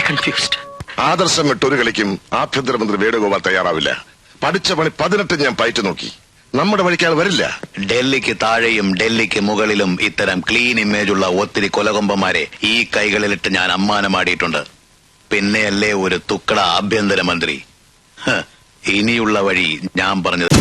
confused. ആദർശം വിട്ടൊരു കളിക്കും ആഭ്യന്തരമന്ത്രി വേണുഗോപാൽ തയ്യാറാവില്ല. പഠിച്ച പണി 18 ഞാൻ പയറ്റു നോക്കി. നമ്മുടെ വഴിക്കാൾ വരില്ല. ഡൽഹിക്ക് താഴെയും ഡൽഹിക്ക് മുകളിലും ഇത്തരം ക്ലീൻ ഇമേജുള്ള ഒത്തിരി കൊലകൊമ്പന്മാരെ ഈ കൈകളിലിട്ട് ഞാൻ അമ്മാനമാടിയിട്ടുണ്ട്. പിന്നെയല്ലേ ഒരു തുക്കട ആഭ്യന്തരമന്ത്രി. ഇനിയുള്ള വഴി ഞാൻ പറഞ്ഞത്.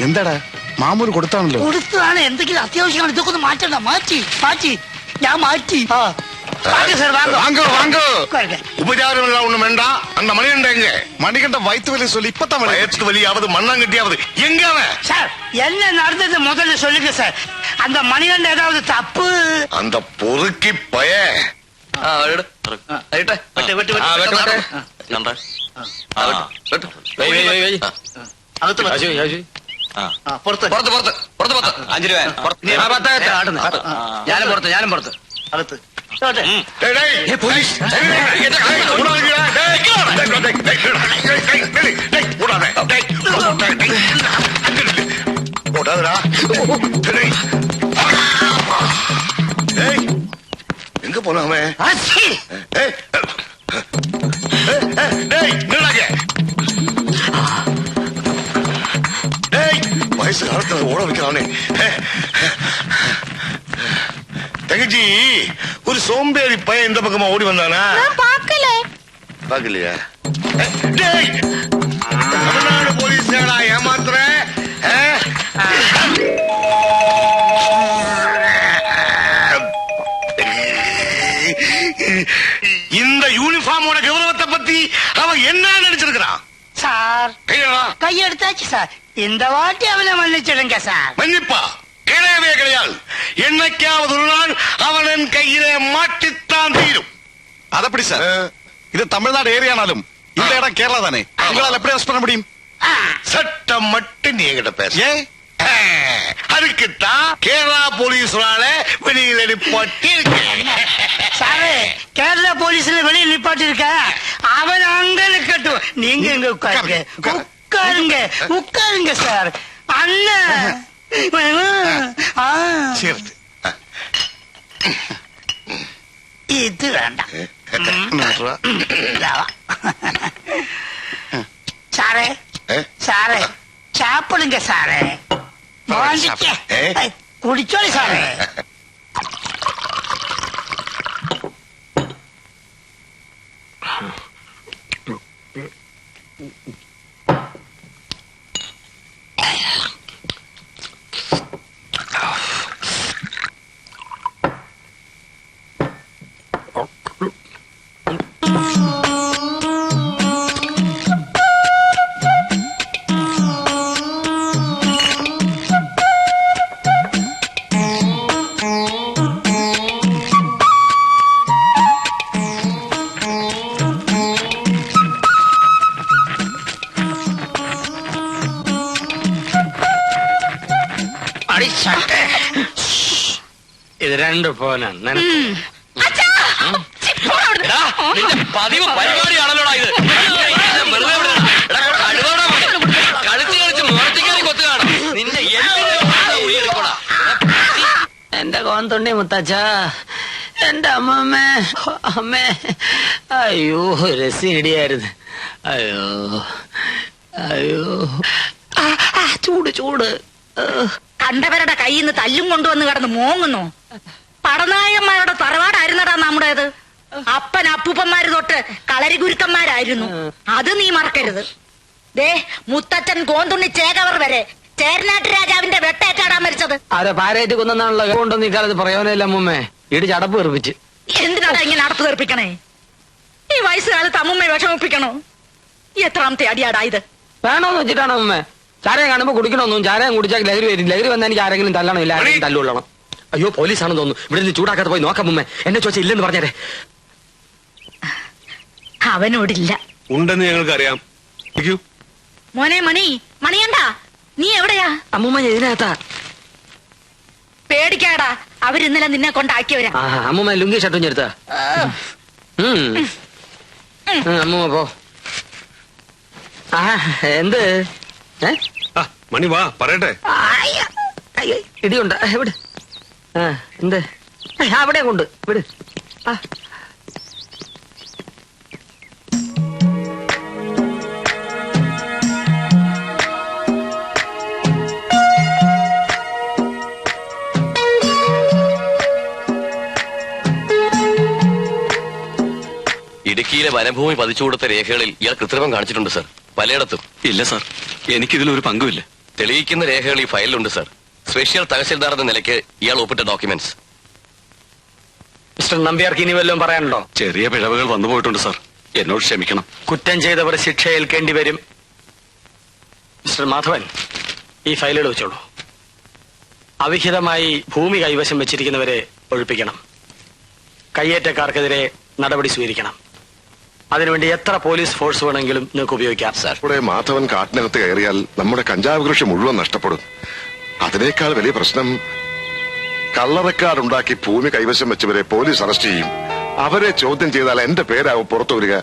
എന്താടാ മാമൂല് കൊടുത്താണല്ലോ? കൊടുത്തതാണ്. എന്തെങ്കിലും അത്യാവശ്യമാണ്. ഇതൊക്കെ ഒന്ന് മാറ്റണ്ട. മാറ്റി ഞാൻ മാറ്റി. உபச்சாரம் எல்லாம் ஒண்ணு வேண்டாம். அந்த மணிகண்ட எங்க? மணிகண்ட வயிற்று வலி சொல்லி இப்பதான் வயிற்று வலியாவது மண்ணாங்கட்டியாவது எங்க அவன்? சார் என்ன நடந்தது முதல்ல சொல்லுங்க சார். அந்த மணிகண்ட ஏதாவது தப்பு? அந்த பொறுக்கி பய ഞാനും പുറത്ത് അകത്ത് எங்க போனாமே? வயசு காலத்துல ஓட வைக்கிறானே. தங்கச்சி, ஒரு சோம்பேறி பையன் இந்த பக்கமா ஓடி வந்தானா? பாக்கலையா? தமிழ்நாடு போலீஸ் ஏமாத்துற? இந்த யூனிஃபார்மோட கௌரவத்தை பத்தி அவன் என்ன நினைச்சிருக்கிறான்? Sir கையெடுத்தாச்சு sir. இந்த வாட்டி அவனை மன்னிச்சிடுங்க சார். மன்னிப்பா? கிடையவே கிடையாது. என்னைக்காவது ஒரு நாள் அவன் கையிலே மாட்டித்தான் தீரும். அதப்படி சார், இது தமிழ்நாடு ஏரியானாலும் இந்த இடம் கேரளா தானே, உங்களால் எப்படி அரெஸ்ட் பண்ண முடியும்? சட்டம் மட்டும் நீ என்கிட்ட பேச. அதுக்குத்தான் கேரளா போலீஸ்னால வெளியில நிப்பாட்டி இருக்கேன். சாரு, கேரளா போலீஸ்ல வெளியே நிப்பாட்டி இருக்க. அவன் அங்க நிக்கட்டும், நீங்க இங்க உட்காருங்க. உட்காருங்க உட்காருங்க சார். அண்ணன் இது வேண்டாம். சாரே சாரே சாப்பிடுங்க சாரே. குடிச்சோடி சாரே. ഇത് രണ്ട് ഫോനാണ്. പതിവ് പരിപാടിയാണല്ലോടാ ഇത്. കളിച്ച് കളിച്ച് മുഖത്തേക്കാരി കൊത്തു കാണും. നിന്റെ എന്റെ കോന്തുണ്ണി മുത്തച്ഛ, എന്റെ അമ്മമ്മേ, അമ്മേ, അയ്യോ രസിടിയായിരുന്നു. അയ്യോ അയ്യോ ചൂട് ചൂട്. കണ്ടവരുടെ കയ്യിൽ നിന്ന് തല്ലും കൊണ്ടുവന്ന് കിടന്ന് മോങ്ങുന്നു. പടനായന്മാരുടെ തറവാടായിരുന്നടാ നമ്മുടേത്. അപ്പൻ അപ്പൂപ്പന്മാര് തൊട്ട് കളരി ഗുരുക്കന്മാരായിരുന്നു. അത് നീ മറക്കരുത്. ദേ, മുത്തച്ഛൻ കോന്തുണ്ണി ചേകവർ വരെ ചേരനാട്ട് രാജാവിന്റെ വെട്ടേറ്റാടാൻ മരിച്ചത്. ആരെ പാരേറ്റ് കൊന്നാണല്ലോ കൊണ്ടൊന്നും ഇക്കാലത്ത് പറയാനില്ല അമ്മൂമ്മേ. ഇടി ചടപ്പ് തെറിപ്പിച്ച്. എന്തിനാടാ ഇങ്ങനെ അടപ്പ് തെറിപ്പിക്കണേ? ഈ വയസ്സുകാലത്ത് അമ്മുമ്മയെ വിഷമിപ്പിക്കണോ? എത്രാമത്തെ അടിയാടാ ഇത്? വേണോന്ന് വെച്ചിട്ടാണ് അമ്മൂമ്മേ. ചാരയം കാണുമ്പോ കുടിക്കണമെന്നും ചാരയം കുടിച്ചാൽ ലഹരി വരും. ലഹരി വന്നാൽ എനിക്ക് ആരെങ്കിലും തല്ലണം, ഇല്ല ആരെങ്കിലും തല്ലുകൊള്ളണം. അയ്യോ പോലീസാണെന്ന് തോന്നുന്നു. ഇവിടെ നിന്ന് ചൂടാക്കാതെ പോയി നോക്കാം അമ്മൂമ്മേ. എന്നെ ചോദിച്ചാൽ ഇല്ലെന്ന് പറഞ്ഞേരെ. അവനോടില്ല. ഉണ്ടെന്ന് ഞങ്ങൾക്ക് അറിയാം. മോനെ മണി, മണിയണ്ടാ, നീ എവിടെയാ? അമ്മൂമ്മ ഇതിനകത്താ. പേടിക്കാടാ, അവരിന്നലെ നിന്നെ കൊണ്ടാക്കിയവരാ. അമ്മൂമ്മ ലുങ്കി ഷർട്ടും ചെറുത്ത. അമ്മൂമ്മ പോ. എന്ത് മണി വാ പറയട്ടെ. ഇടിയുണ്ട വിട്. എന്ത് അവിടെ കൊണ്ട് വിട്. ഇടുക്കിയിലെ വനഭൂമി പതിച്ചു കൊടുത്ത രേഖകളിൽ ഇയാൾ കൃത്രിമം കാണിച്ചിട്ടുണ്ട് സർ, പലയിടത്തും. ഇല്ല സർ, എനിക്കിതിലൊരു പങ്കുമില്ല. തെളിയിക്കുന്ന രേഖകൾ ഈ ഫയലിലുണ്ട് സർ. സ്പെഷ്യൽ തഹസിൽദാർ എന്ന നിലയ്ക്ക് ഇയാൾ ഒപ്പിട്ട ഡോക്യുമെന്റ്സ്. മിസ്റ്റർ നമ്പ്യാർക്ക് ഇനി വല്ലതും പറയാനുണ്ടോ? ചെറിയ പിഴവുകൾ വന്നു പോയിട്ടുണ്ട് സർ. എന്നോട് ക്ഷമിക്കണം. കുറ്റം ചെയ്തവർ ശിക്ഷ ഏൽക്കേണ്ടി വരും. മിസ്റ്റർ മാധവൻ, ഈ ഫയലുകൾ വെച്ചോളൂ. അവിഹിതമായി ഭൂമി കൈവശം വെച്ചിരിക്കുന്നവരെ ഒഴിപ്പിക്കണം. കയ്യേറ്റക്കാർക്കെതിരെ നടപടി സ്വീകരിക്കണം. അതിനുവേണ്ടി എത്ര പോലീസ് ഫോഴ്സ് വേണമെങ്കിലും നിങ്ങൾക്ക് ഉപയോഗിക്കാം. ഇവിടെ മാധവൻ കാട്ടിനകത്ത് കയറിയാൽ നമ്മുടെ കഞ്ചാവ് കൃഷി മുഴുവൻ നഷ്ടപ്പെടും. അതിനേക്കാൾ വലിയ പ്രശ്നം, കള്ളറക്കാടുണ്ടാക്കി ഭൂമി കൈവശം വെച്ചവരെ പോലീസ് അറസ്റ്റ് ചെയ്യും. അവരെ ചോദ്യം ചെയ്താൽ എന്റെ പേരാവും പുറത്തു വരിക.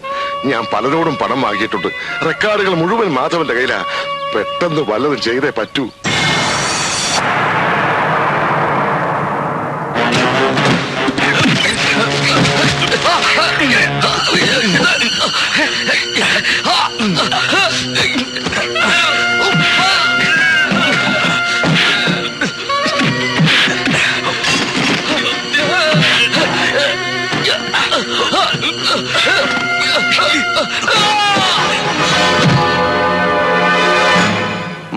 ഞാൻ പലരോടും പണം വാങ്ങിയിട്ടുണ്ട്. റെക്കോർഡുകൾ മുഴുവൻ മാധവന്റെ കയ്യിലാ. പെട്ടെന്ന് വല്ലതും ചെയ്തേ പറ്റൂ.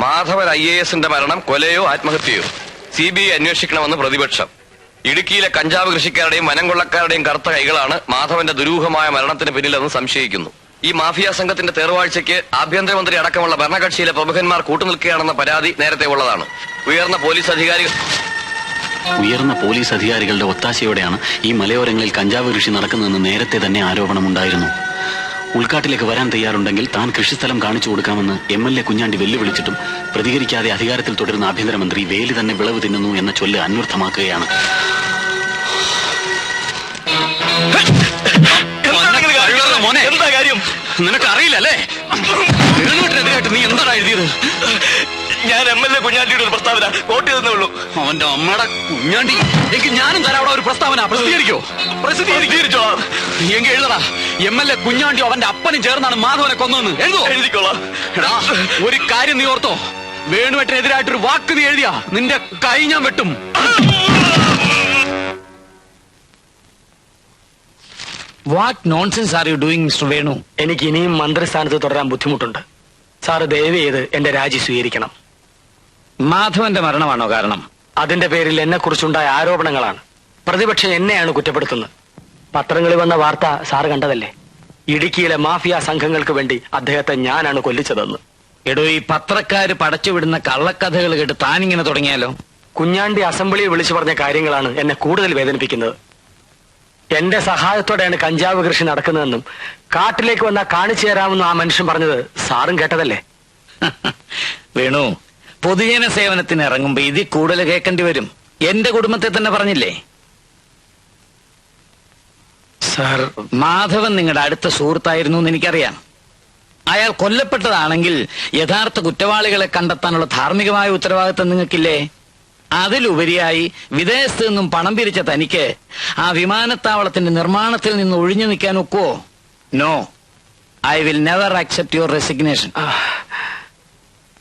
മാധവൻ IASന്റെ മരണം കൊലയോ ആത്മഹത്യയോ CBI അന്വേഷിക്കണമെന്ന് പ്രതിപക്ഷം. ഇടുക്കിയിലെ കഞ്ചാവ് കൃഷിക്കാരുടെയും വനം കൊള്ളക്കാരുടെയും കറുത്ത കൈകളാണ് മാധവന്റെ ദുരൂഹമായ മരണത്തിന് പിന്നിലെന്ന് സംശയിക്കുന്നു. ഈ മാഫിയ സംഘത്തിന്റെ തേർവാഴ്ചയ്ക്ക് ആഭ്യന്തരമന്ത്രി അടക്കമുള്ള ഭരണകക്ഷിയിലെ പ്രമുഖന്മാർ കൂട്ടുനിൽക്കുകയാണെന്ന പരാതി നേരത്തെ ഉള്ളതാണ്. ഉയർന്ന പോലീസ് അധികാരികളുടെ ഒത്താശയോടെയാണ് ഈ മലയോരങ്ങളിൽ കഞ്ചാവ് കൃഷി നടക്കുന്നതെന്ന് നേരത്തെ തന്നെ ആരോപണമുണ്ടായിരുന്നു. ഉൾക്കാട്ടിലേക്ക് വരാൻ തയ്യാറുണ്ടെങ്കിൽ താൻ കൃഷിസ്ഥലം കാണിച്ചു കൊടുക്കാമെന്ന് MLA കുഞ്ഞാണ്ടി വെല്ലുവിളിച്ചിട്ടും പ്രതികരിക്കാതെ അധികാരത്തിൽ തുടരുന്ന ആഭ്യന്തരമന്ത്രി വേലി തന്നെ വിളവ് തിന്നുന്നു എന്ന ചൊല്ല് അന്വർത്ഥമാക്കുകയാണ്. എന്താ കാര്യം? നിനക്കറിയില്ലല്ലേ? എതിരായിട്ട് നീ എന്താണ് എഴുതിയത്? ഞാൻ MLA കുഞ്ഞാണ്ടിയുടെ ഒരു പ്രസ്താവന കോട്ട് ചെയ്തേ ഉള്ളൂ. അവന്റെ അമ്മയുടെ കുഞ്ഞാണ്ടി. എങ്കിൽ ഞാനും തരാം അവിടെ ഒരു പ്രസ്താവന. പ്രസിദ്ധീകരിച്ചോ? എങ്കിൽ എഴുതടാ, MLA കുഞ്ഞാണ്ടി അവന്റെ അപ്പനും ചേർന്നാണ് മാധവനെ കൊന്നതെന്ന് എഴുതിക്കോളാം. എടാ, ഒരു കാര്യം നീ ഓർത്തോ, വേണുവെട്ടിനെതിരായിട്ടൊരു വാക്ക് നീ എഴുതിയാ നിന്റെ കൈ ഞാൻ വെട്ടും. What nonsense are you doing mister Venu? എനിക്ക് ഇനിയും മന്ത്രിസ്ഥാനത്ത് തുടരാൻ ബുദ്ധിമുട്ടുണ്ട്. സാറ് ദയവ് ചെയ്ത് എന്റെ രാജി സ്വീകരിക്കണം. മാധവന്റെ മരണമാണോ കാരണം? അതിന്റെ പേരിൽ എന്നെ കുറിച്ചുണ്ടായ ആരോപണങ്ങളാണ്. പ്രതിപക്ഷം എന്നെയാണ് കുറ്റപ്പെടുത്തുന്നത്. പത്രങ്ങളിൽ വന്ന വാർത്ത സാറ് കണ്ടതല്ലേ? ഇടുക്കിയിലെ മാഫിയ സംഘങ്ങൾക്ക് വേണ്ടി അദ്ദേഹത്തെ ഞാനാണ് കൊല്ലിച്ചതെന്ന്. എടോ, ഈ പത്രക്കാര് പടച്ചുവിടുന്ന കള്ളക്കഥകൾ കേട്ട് താനിങ്ങനെ തുടങ്ങിയാലോ? കുഞ്ഞാണ്ടി അസംബ്ലിയിൽ വിളിച്ചു പറഞ്ഞ കാര്യങ്ങളാണ് എന്നെ കൂടുതൽ വേദനിപ്പിക്കുന്നത്. എന്റെ സഹായത്തോടെയാണ് കഞ്ചാവ് കൃഷി നടക്കുന്നതെന്നും കാട്ടിലേക്ക് വന്നാൽ കാണിച്ചു തരാമെന്നും ആ മനുഷ്യൻ പറഞ്ഞത് സാറും കേട്ടതല്ലേ? വേണു, പൊതുജന സേവനത്തിന് ഇറങ്ങുമ്പോ ഇതിൽ കൂടുതൽ കേൾക്കേണ്ടി വരും. എന്റെ കുടുംബത്തെ തന്നെ പറഞ്ഞില്ലേ സാർ? മാധവൻ നിങ്ങളുടെ അടുത്ത സുഹൃത്തായിരുന്നു എന്ന് എനിക്കറിയാം. അയാൾ കൊല്ലപ്പെട്ടതാണെങ്കിൽ യഥാർത്ഥ കുറ്റവാളികളെ കണ്ടെത്താനുള്ള ധാർമ്മികമായ ഉത്തരവാദിത്തം നിങ്ങൾക്കില്ലേ? അതിലുപരിയായി വിദേശത്ത് നിന്നും പണം പിരിച്ച തനിക്ക് ആ വിമാനത്താവളത്തിന്റെ നിർമ്മാണത്തിൽ നിന്ന് ഒഴിഞ്ഞു നിൽക്കാൻ ഒക്കുവോ? No, I will never accept your resignation.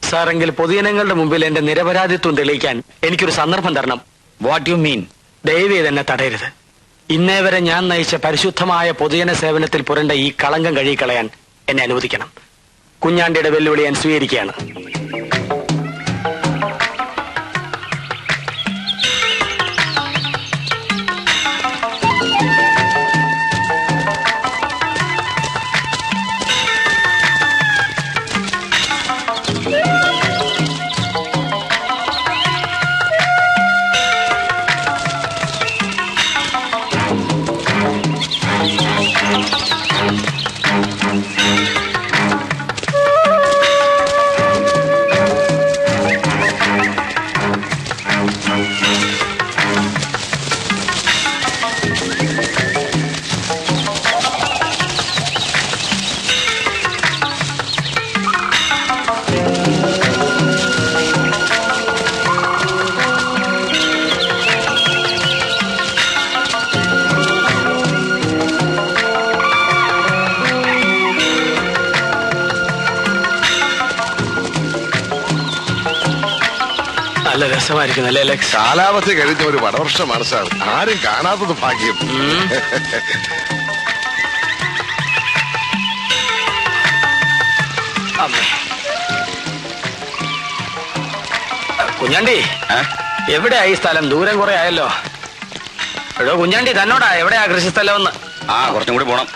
സാറെങ്കിൽ പൊതുജനങ്ങളുടെ മുമ്പിൽ എന്റെ നിരപരാധിത്വം തെളിയിക്കാൻ എനിക്കൊരു സന്ദർഭം തരണം. What you mean? ദയവ് ചെയ്ത് എന്നെ തടയരുത്. ഇന്നേ വരെ ഞാൻ നയിച്ച പരിശുദ്ധമായ പൊതുജന സേവനത്തിൽ പുരണ്ട ഈ കളങ്കം കഴുകിക്കളയാൻ എന്നെ അനുവദിക്കണം. കുഞ്ഞാണ്ടിയുടെ വെല്ലുവിളി ഞാൻ സ്വീകരിക്കുകയാണ്. നല്ല രസമായിരിക്കും അല്ലേ അലക്സ്? കാലാവധി കഴിഞ്ഞ ഒരു വടവർഷമാണ് സാർ. ആരും കാണാത്തത് ഭാഗ്യം. കുഞ്ഞാണ്ടി, എവിടെയാ ഈ സ്ഥലം? ദൂരം കുറെ ആയല്ലോ. എടോ കുഞ്ഞാണ്ടി, തന്നോടാ എവിടെയാ കൃഷിസ്ഥലം? ഒന്ന് കുറച്ചും കൂടി പോണം.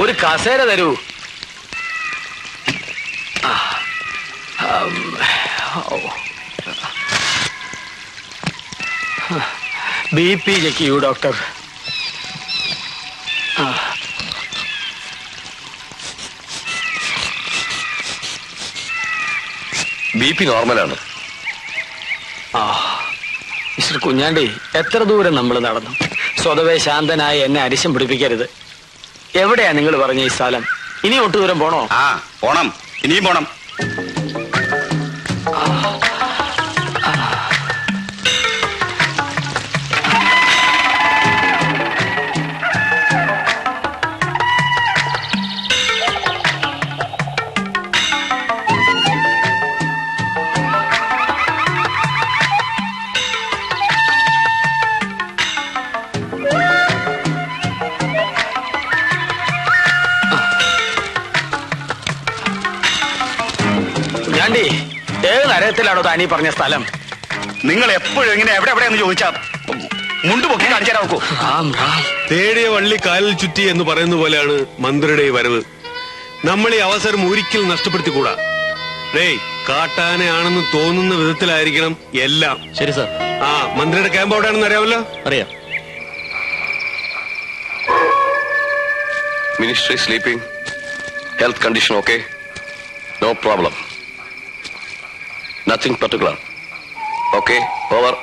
ഒരു കസേര തരൂ. BP ചെക്ക് ചെയ്യൂ ഡോക്ടർ. BP നോർമലാണ്. മിസ്റ്റർ കുഞ്ഞാണ്ടി, എത്ര ദൂരം നമ്മൾ നടന്നു? സ്വതവേ ശാന്തനായി എന്നെ അരിശം പിടിപ്പിക്കരുത്. എവിടെയാ നിങ്ങൾ പറഞ്ഞ ഈ സ്ഥലം? ഇനി ഒട്ടു ദൂരം പോണോ? പോണം, ഇനിയും പോണം. കുഞ്ഞാണ്ടി, ഏത് നരകത്തിലാണോ താനീ പറഞ്ഞ സ്ഥലം? നിങ്ങൾ എപ്പോഴും ഇങ്ങനെ എവിടെയാന്ന് ചോദിച്ചാ മുണ്ടുപൊക്കി കാണിച്ചാൽ നോക്കൂ. തേടിയ വള്ളി കാലിൽ ചുറ്റി എന്ന് പറയുന്ന പോലെയാണ് മന്ത്രിയുടെ ഈ വരവ്. നമ്മൾ ഈ അവസരം ഒരിക്കലും നഷ്ടപ്പെടുത്തിക്കൂടാ. കാട്ടാനയാണെന്ന് തോന്നുന്ന വിധത്തിലായിരിക്കണം എല്ലാം. ശരി സാർ. മന്ത്രിയുടെ ക്യാമ്പ് എവിടെയാണെന്ന് അറിയാമല്ലോ? അറിയാം. Ministry sleeping. Health condition okay? No problem. Nothing particular. Okay? Over.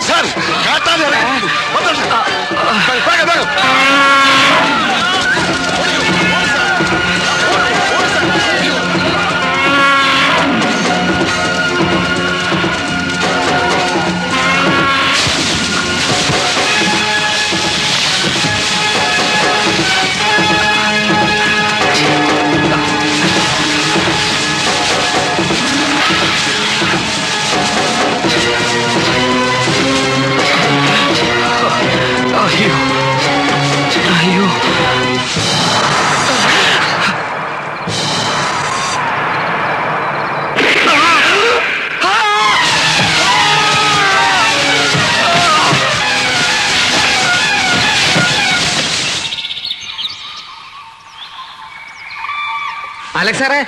Sir, അലക്സാറേ,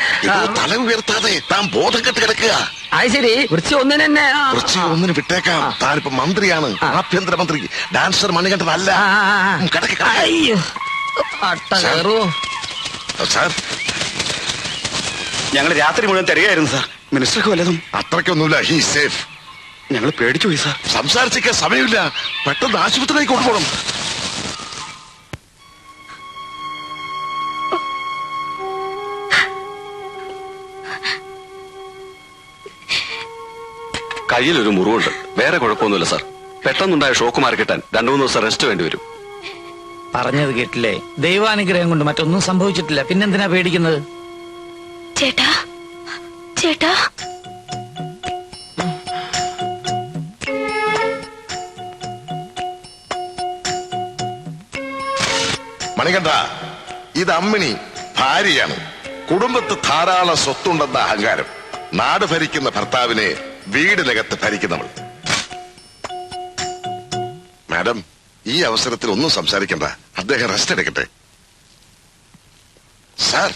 തല ഉയർത്താതെ താൻ ബോധം കെട്ട് കിടക്കുക. അത് ശരി, വൃശ്ചി ഒന്നിന് വിട്ടേക്കാം. താനിപ്പോ മന്ത്രിയാണ്, ആഭ്യന്തരമന്ത്രി. ഡാൻസർ മണികണ്ഠനല്ല. സാർ, ഞങ്ങൾ രാത്രി മുഴുവൻ തരികയായിരുന്നു സാർ. മിനിസ്റ്റർക്ക് വല്ലതും? അത്രയ്ക്കൊന്നുമില്ല. He safe. ഞങ്ങൾ പേടിച്ചു പോയി സാർ. സംസാരിച്ചിരിക്കാൻ സമയമില്ല. പെട്ടെന്ന് ആശുപത്രിയിലേക്ക് കൊണ്ടുപോകണം. കയ്യിലൊരു മുറിവുണ്ട്. വേറെ കുഴപ്പമൊന്നുമില്ല സാർ. പെട്ടെന്നുണ്ടായ ഷോക്ക് മാറി കിട്ടാൻ 2-3 ദിവസം റെസ്റ്റ് വേണ്ടിവരും. പറഞ്ഞത് കേട്ടില്ലേ? ദൈവാനുഗ്രഹം കൊണ്ട് മറ്റൊന്നും സംഭവിച്ചിട്ടില്ല. പിന്നെന്തിനാ പേടിക്കുന്നത്? ചേട്ടാ, ചേട്ടാ, മണികണ്ഠ, ഇത് അമ്മിണി ഭാര്യയാണ്. കുടുംബത്ത് ധാരാളം സ്വത്തുണ്ടെന്ന അഹങ്കാരം. നാട് ഭരിക്കുന്ന ഭർത്താവിനെ വീടിനകത്ത് ഭരിക്കുന്നവൾ. മാഡം, ഈ അവസരത്തിൽ ഒന്നും സംസാരിക്കണ്ട. അദ്ദേഹം റെസ്റ്റ് എടുക്കട്ടെ. സാർ,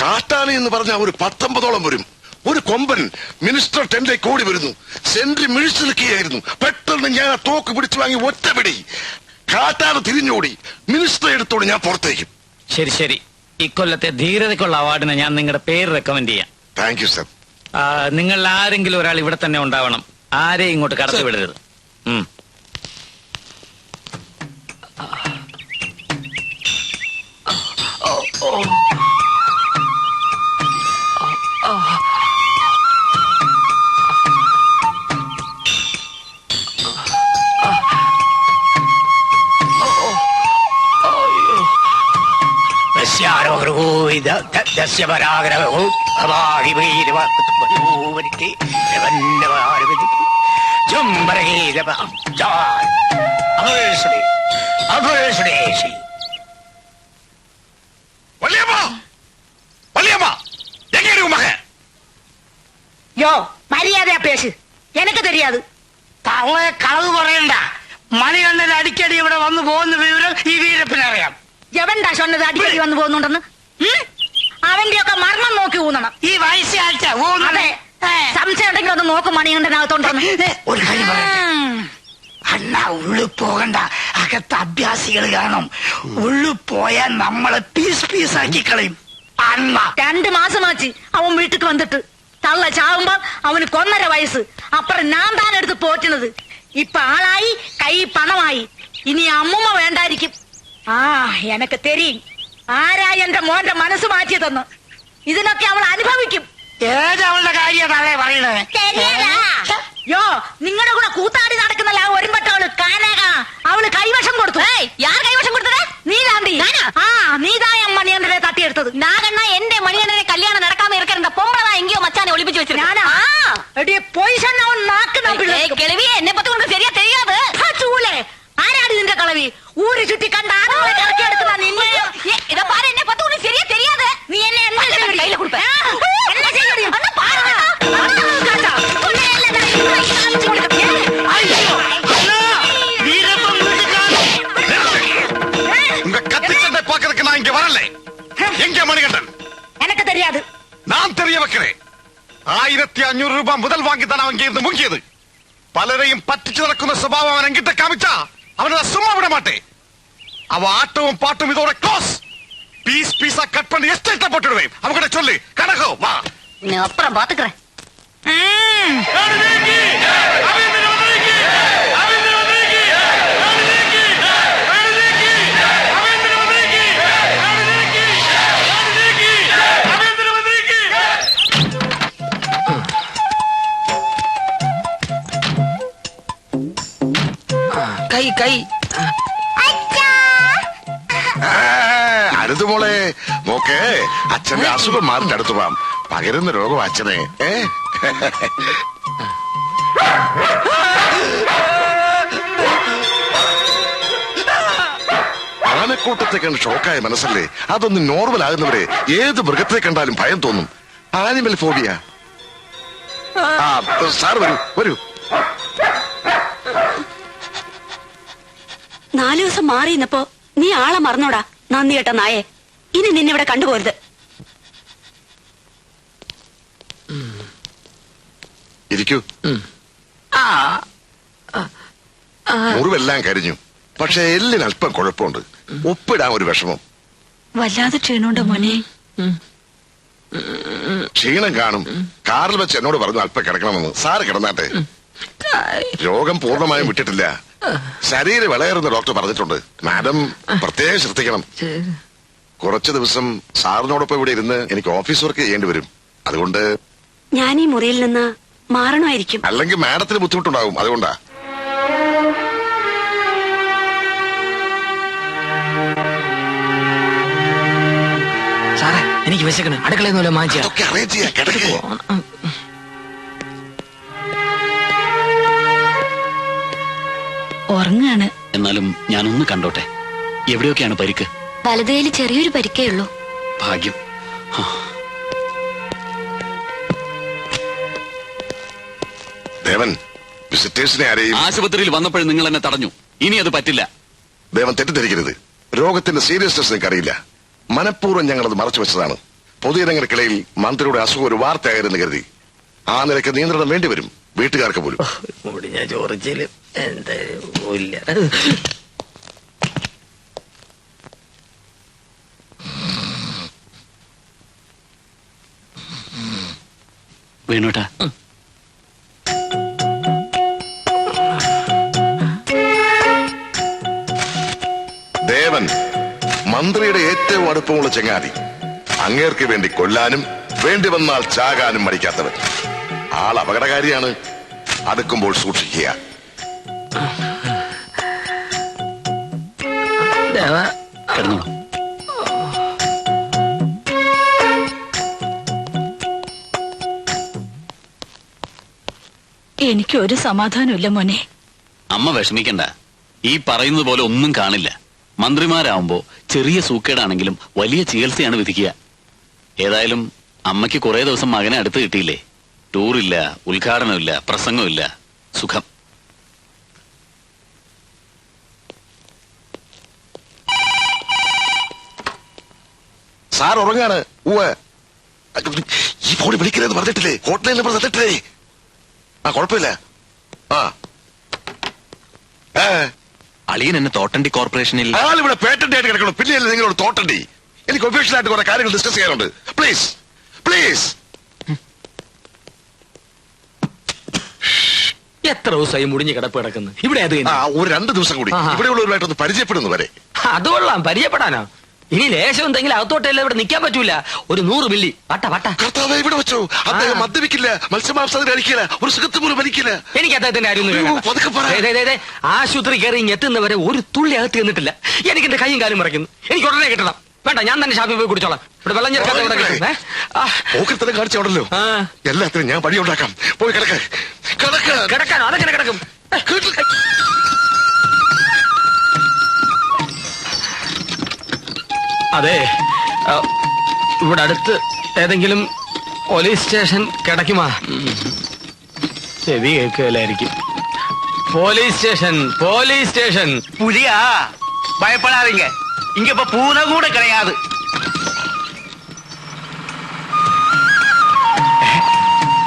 കാട്ടാന എന്ന് പറഞ്ഞ ഒരു 19ഓളം വരും. ഒരു കൊമ്പൻ മിനിസ്റ്റർ ടെന്റിലേക്ക് ഓടി വരുന്നു. സെന്റി മിഴിച്ചു നിൽക്കുകയായിരുന്നു. പെട്ടെന്ന് ഞാൻ ആ തോക്ക് പിടിച്ചു വാങ്ങി ഒറ്റപിടി. കാട്ടാന തിരിഞ്ഞോടി. മിനിസ്റ്റർ എടുത്തോടി ഞാൻ പുറത്തേക്കും. ശരി ശരി, ഇക്കൊല്ലത്തെ ധീരതയ്ക്കുള്ള അവാർഡിന് ഞാൻ നിങ്ങളുടെ പേര് റെക്കമെൻഡ് ചെയ്യാം. Thank you sir. നിങ്ങൾ ആരെങ്കിലും ഒരാൾ ഇവിടെ തന്നെ ഉണ്ടാവണം. ആരെയും ഇങ്ങോട്ട് കടത്തി വിടരുത്. யோ மரியாதையா பேசு, எனக்கு தெரியாது. തവളെ കളവ് പറയണ്ട. മണികണ്ഠൻ അടിക്കടി ഇവിടെ വന്നു പോകുന്ന വിവരം ഈ വീരപ്പനറിയാം. എവൻടാ சொன்னது അടിക്കടി വന്നു പോകുന്നുണ്ടെന്ന്? അവന്റെയൊക്കെ മർമ്മം നോക്കി ഊന്നണം. ഈ വയസ്സാഴ്ച ഊന്നണേ. സംശയം ഉണ്ടെങ്കിൽ ഒന്ന് നോക്കും മണികണ്ഠനകത്തോണ്ടെന്ന്. ഒരു കാര്യം പറയട്ടെ, അണ്ണാ ഉള്ളു പോകണ്ട, അകത്ത് അഭ്യാസികൾ കാണും. ഉള്ളു പോയാൽ നമ്മളെ പീസ് പീസാക്കി കളയും. അണ്ണ 2 മാസമാச்சு അവൻ വീട്ടിക്ക് വന്നിട്ട്. തള്ള ചാവുമ്പോ അവന് 1.5 വയസ്സ്. അപ്പുറം ഞാൻ താൻ എടുത്ത് പോറ്റുന്നത്. ഇപ്പൊ ആളായി, കൈ പണമായി. ഇനി അമ്മുമ്മ വേണ്ടായിരിക്കും. ആ എനക്ക് തെരീം ആരാ എന്റെ മോന്റെ മനസ്സ് മാറ്റിയതെന്ന്. ഇതിനൊക്കെ അവൾ അനുഭവിക്കും. ഏതവളുടെ കാര്യമാണല്ലേ പറയണേ? യോ നിങ്ങളുടെ കൂടെ കൂത്താടി നടക്കുന്നല്ല ഒരുമ്പട്ടവള് കാനക. അവള് കൈവശം കൊടുത്തു. യാർ കൈവശം കൊടുത്തത്? നീ താണ്ടി. ആ നീതായ മണിയണ്ണനെ തട്ടിയെടുത്തത്. നാഗണ്ണ എന്റെ മണിയണ്ണനെ കല്യാണം നടക്കാതെ ഇറക്കരുന്ന പൊമ്പളതാ എങ്കിയോ മച്ചാനെ ഒളിപ്പിച്ചു വെച്ചിരുന്നു. എന്നെ പറ്റി കൊണ്ട് ശരിയാ தெரியாது. ചൂലേ ആരാടി നിന്റെ കളവി? ഊരി ചുറ്റി കണ്ട ആളുകളെ ഇറക്കിയെടുക്കുന്ന നിന്നെ ഇതാ പാര. എന്നെ പറ്റി കൊണ്ട് ശരിയാ தெரியாது. നീ എന്നെ എന്താ കയ്യില് കൊടുപ്പ? എന്നാ ചെയ്യടി? ഒന്ന് പാര. எனக்கு தெரியாது. நான் தெரிய வைக்கிறேன். 1500 രൂപ മുതൽ വാങ്ങിത്താണ് അവൻ ഇന്ന് മുങ്ങിയത്. പലരെയും പറ്റിച്ചു നടക്കുന്ന സ്വഭാവം അവൻ എങ്കിട്ട് കാമിച്ചാ അവനെ സുമ്മാ വിട മാട്ടേ. അവ ആട്ടവും പാട്ടും ഇതോടെ ക്ലോസ്. പീസ് പീസാ കട്ട് பண்ணி எஸ்டேட்ட போட்டுடுவேன். அவங்கட சொல்லு கணக்கோ வா. நீ அப்புறம் பாத்துக்கறேன். കൈ കൈ അരുത് മോളെ, നോക്കേ അച്ഛന്റെ അസുഖം മാറിന്റെ അടുത്ത് പോവാം. പകരുന്ന രോഗം അച്ഛനെ. ആനക്കൂട്ടത്തെ കണ്ട് ഷോക്കായ മനസ്സല്ലേ, അതൊന്ന് നോർമൽ ആകുന്നവരെ ഏത് മൃഗത്തെ കണ്ടാലും ഭയം തോന്നും. Animal phobia. ആ സാർ വരൂ വരൂ. 4 ദിവസം മാറി നിന്നപ്പോ നീ ആളെ മറന്നോടാ നന്ദി കേട്ട നായെ. ഇനി നിന്നിവിടെ കണ്ടുപോരുത്. ഇരിക്കൂ. മുറിവെല്ലാം കരിഞ്ഞു, പക്ഷെ എല്ലിന് അല്പം കുഴപ്പമുണ്ട്. ഒപ്പിടാൻ ഒരു വിഷമം. വല്ലാതെ ക്ഷീണുണ്ടോ മോനെ? ക്ഷീണം കാണും. കാറിൽ വെച്ച് എന്നോട് പറഞ്ഞു അല്പം കിടക്കണമെന്ന്. സാറ് കിടന്നാട്ടെ. രോഗം പൂർണ്ണമായും വിട്ടിട്ടില്ല. ശരീരം വിളയേറുന്ന ഡോക്ടർ പറഞ്ഞിട്ടുണ്ട്. മാഡം പ്രത്യേകം ശ്രദ്ധിക്കണം. കുറച്ചു ദിവസം സാറിനോടൊപ്പം ഇവിടെ ഇരുന്ന് എനിക്ക് ഓഫീസ് വർക്ക് ചെയ്യേണ്ടി വരും. അതുകൊണ്ട് ഞാൻ ഈ മുറിയിൽ നിന്ന് മാറണമായിരിക്കും. അല്ലെങ്കിൽ മാഡത്തിന് ബുദ്ധിമുട്ടുണ്ടാകും. അതുകൊണ്ടാ. സാറേ എനിക്ക് വിശക്കണം. അടുക്കളയൊന്നുമല്ലോ മാറ്റിയാ. അതൊക്കെ അറേഞ്ച് ചെയ്യാം. കിടക്കോ. ഉറങ്ങാണ്. എന്നാലും ഞാനൊന്ന് കണ്ടോട്ടെ. എവിടെയൊക്കെയാണ് പരിക്ക്? വലതുകയിൽ ചെറിയൊരു പരിക്കേ ഉള്ളൂ. ഭാഗ്യം. ദേവൻ, വിസിറ്റേഴ്സിനെ ആരെയും ആശുപത്രിയിൽ വന്നപ്പോൾ നിങ്ങൾ എന്നെ തടഞ്ഞു. ഇനി അത് പറ്റില്ല. ദേവൻ തെറ്റിദ്ധരിക്കരുത്. രോഗത്തിന്റെ സീരിയസ്നെസ് നിങ്ങൾക്കറിയില്ല. മനഃപൂർവ്വം ഞങ്ങളത് മറച്ചു വെച്ചതാണ്. പൊതുജനങ്ങൾക്കിടയിൽ മന്ത്രിയുടെ അസുഖം ഒരു വാർത്തയായിരുന്നു കരുതി. ആ നിലയ്ക്ക് നിയന്ത്രണം വേണ്ടിവരും വീട്ടുകാർക്ക് പോലും. ഞാൻ ചോറിച്ചില്ല എന്തായാലും ഇല്ല. വേണോട്ടാ, ദേവൻ മന്ത്രിയുടെ ഏറ്റവും അടുപ്പമുള്ള ചങ്ങാതി. അങ്ങേർക്ക് വേണ്ടി കൊല്ലാനും വേണ്ടി വന്നാൽ ചാകാനും മടിക്കാത്തവൻ. ആൾ അപകടകാരിയാണ്. അടുക്കുമ്പോൾ സൂക്ഷിക്കുക. കിടന്നോളൂ. എനിക്കൊരു സമാധാനമില്ല മോനെ. അമ്മ വിഷമിക്കണ്ട. ഈ പറയുന്നത് പോലെ ഒന്നും കാണില്ല. മന്ത്രിമാരാവുമ്പോ ചെറിയ സൂക്കേടാണെങ്കിലും വലിയ ചികിത്സയാണ് വിധിക്കുക. ഏതായാലും അമ്മയ്ക്ക് കുറെ ദിവസം മകനെ അടുത്ത് കിട്ടിയില്ലേ. ടൂറില്ല, ഉദ്ഘാടനമില്ല, പ്രസംഗമില്ല, സുഖം. സാർ ഉറങ്ങാണ്. ഈ ഫോണിൽ വിളിക്കരുത് പറഞ്ഞിട്ടില്ലേ? ഹോട്ട്ലൈൻ നമ്പർ തന്നിട്ടില്ലേ? ആ കുഴപ്പമില്ല. ആ അളിയൻ എന്നെ തോട്ടണ്ടി കോർപ്പറേഷനിൽ ആളിവിടെ പേറ്റന്റ് ആയിട്ട് കിടക്കണം. പിന്നെയല്ലേ നിങ്ങളോട് തോട്ടണ്ടി? എനിക്ക് ഒഫീഷ്യൽ ആയിട്ട് കുറെ കാര്യങ്ങൾ ഡിസ്കസ് ചെയ്യാനുണ്ട്. Please please. എത്ര ദിവസമായി മുടിഞ്ഞ് കിടപ്പ് കിടക്കുന്നു ഇവിടെ? അത് ഒരു 2 ദിവസം കൂടി ഇവിടെയുള്ളവരുമായിട്ടൊന്ന് പരിചയപ്പെടുന്നു വരെ. അത് കൊള്ളാം, പരിചയപ്പെടാനോ? ഇനി ലേശം എന്തെങ്കിലും അകത്തോട്ടല്ല ഇവിടെ നിൽക്കാൻ പറ്റൂല. ഒരു 100 മില്ലി വട്ട വട്ട. കർത്താവേ, ഇവിടെ വെച്ചോ. അദ്ദേഹം മദ്യപിക്കില്ല, മത്സ്യമാംസം കഴിക്കില്ല, ഒരു സുഖത്ത് പോലും വലിക്കില്ല. എനിക്ക് അദ്ദേഹത്തിന്റെ കാര്യം ആശുപത്രി കയറി എത്തുന്നവരെ ഒരു തുള്ളി അകത്ത് ചെന്നിട്ടില്ല. എനിക്ക് എന്റെ കൈയും കാലും മറക്കുന്നു. എനിക്ക് ഉടനെ കിട്ടണം. വേണ്ട, ഞാൻ തന്നെ ഷാപ്പിൽ പോയി കുടിച്ചോളാം. ഇവിടെ വെള്ളം ചേർക്കാത്ത കാണിച്ചോടല്ലോ. എല്ലാത്തിനും ഞാൻ വഴി ഉണ്ടാക്കാം. പോയി കിടക്കാനോ? അതെങ്ങനെ കിടക്കും? അതെ, ഇവിടെ അടുത്ത് ഏതെങ്കിലും പോലീസ് സ്റ്റേഷൻ കിടക്കുമാ? ചെവി കേൾക്കലായിരിക്കും. Police station, police station. പുലിയാ, ഭയപ്പെടാതിങ്ക. ഇങ്ങ ഇപ്പൊ പൂന കൂടെ കിടയാത്.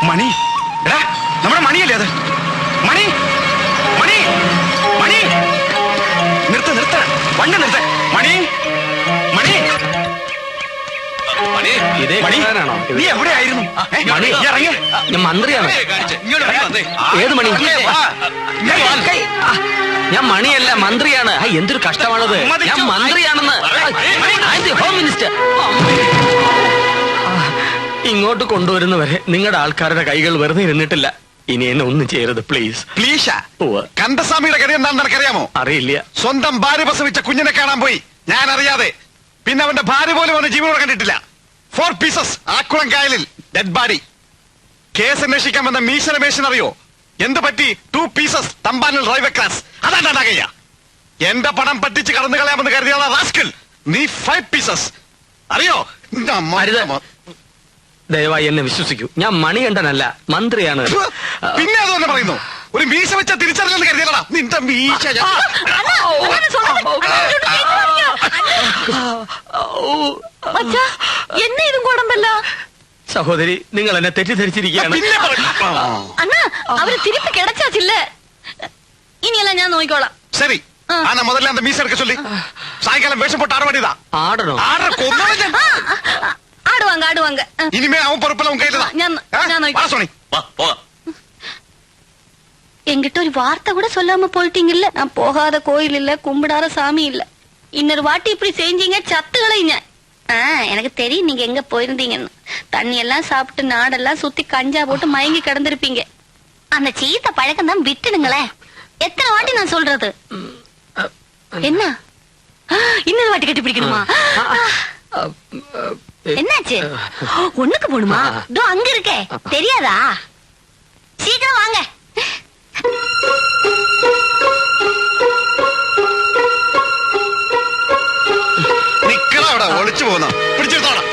മണി, എടാ നമ്മുടെ മണിയല്ലേ അത്? മണി, മണി, മണി, നിർത്ത നിർത്ത, വണ്ടി നിർത്ത. മണി, മണി, ഇതേ കാണാനാണോ? നീ എവിടെയായിരുന്നു? മണി ഇറങ്ങി. ഞാൻ മന്ത്രിയാണ്. ഏത് മണി? ഞാൻ മണിയല്ല, മന്ത്രിയാണ്. എന്തൊരു കഷ്ടമാണത്. ഞാൻ മന്ത്രിയാണെന്ന്. Home minister. ഇങ്ങോട്ട് കൊണ്ടുവരുന്നവരെ നിങ്ങളുടെ ആൾക്കാരുടെ കൈകൾ വെറുതെ ഇരുന്നിട്ടില്ല. ഇനി എന്നെ ഒന്നും ചെയ്യരുത് പ്ലീസ്. പ്ലീഷാ? കണ്ടസ്വാമിയുടെ കാര്യം എന്താണെന്ന് നിനക്കറിയാമോ? അറിയില്ല. സ്വന്തം ഭാര്യ പ്രസവിച്ച കുഞ്ഞിനെ കാണാൻ പോയി, ഞാൻ അറിയാതെ. പിന്നെ അവന്റെ ഭാര്യ പോലും അവന്റെ ജീവനോടെ കണ്ടിട്ടില്ല. 4 പീസസ് ആക്കുളം കായലിൽ ഡെഡ് ബോഡി. കേസ് അന്വേഷിക്കാൻ വന്ന മീശ രമേശൻ അറിയോ എന്ത് പറ്റി? 2 പീസസ് തമ്പാനിൽ റൈവേ ക്രാസ്. അതാണ്ടാകയ്യ. എന്റെ പണം പറ്റിച്ച് കടന്നു കളയാമെന്ന് കരുതിയാണ് റാസ്കൽ. നീ 5 പീസസ് അറിയോ? ദയവായി എന്നെ വിശ്വസിക്കൂ. ഞാൻ മണികണ്ഠനല്ല, മന്ത്രിയാണ്. പിന്നെ അതുതന്നെ പറയുന്നു. ഒരു മീശ വെച്ച തിരിച്ചറിഞ്ഞെന്ന് കരുതിയല്ലടാ നിന്റെ മീശ. എന്നെ ഇതും കുടമ്പല്ല. സഹോദരി, നിങ്ങൾ എന്നെ തെറ്റിദ്ധരിച്ചിരിക്കുകയാണ്. അണ്ണാ, അവര് തിരുപ്പി കിടച്ചാച്ചില്ലേ? ഇനിയെല്ലാം ഞാൻ നോക്കിക്കോളാം. ശരി, ആന മുതലേ അന്ത മീശ എടുക്ക ചൊല്ലി സായങ്കാലം വേഷം പോട്ട് ആടുവാടിതാ. ആടണോ? ആടുവാങ്ക ആടുവാങ്ക. ഇനിമേ അവൻ പൊറപ്പല്ല ഉൻ കയ്യിലതാ. என்கிட்ட ஒரு வார்த்தை கூட சொல்லாம போயிட்டீங்கல்ல. நான் போகாத கோயில் இல்ல, கும்பிடாத சாமி இல்ல. இன்னொரு வாட்டி இப்படி செஞ்சீங்க சத்துக்களைங்க. எனக்கு தெரியும் நீங்க எங்க போயிருந்தீங்கன்னு. தண்ணி எல்லாம் சாப்பிட்டு நாடெல்லாம் சுத்தி கஞ்சா போட்டு மயங்கி கிடந்திருப்பீங்க. அந்த சீத்த பழக்கம் தான் விட்டுடுங்களேன். எத்தனை வாட்டி நான் சொல்றது? என்ன இன்னொரு வாட்டி கட்டி பிடிக்கணுமா? என்னாச்சு? ஒண்ணுக்கு போணுமா? அங்க இருக்கே, தெரியாதா? சீக்கிரம் வாங்க. നിക്കടാ, ഒളിച്ചു പോന്ന പിടിച്ചെടുത്തോളാം.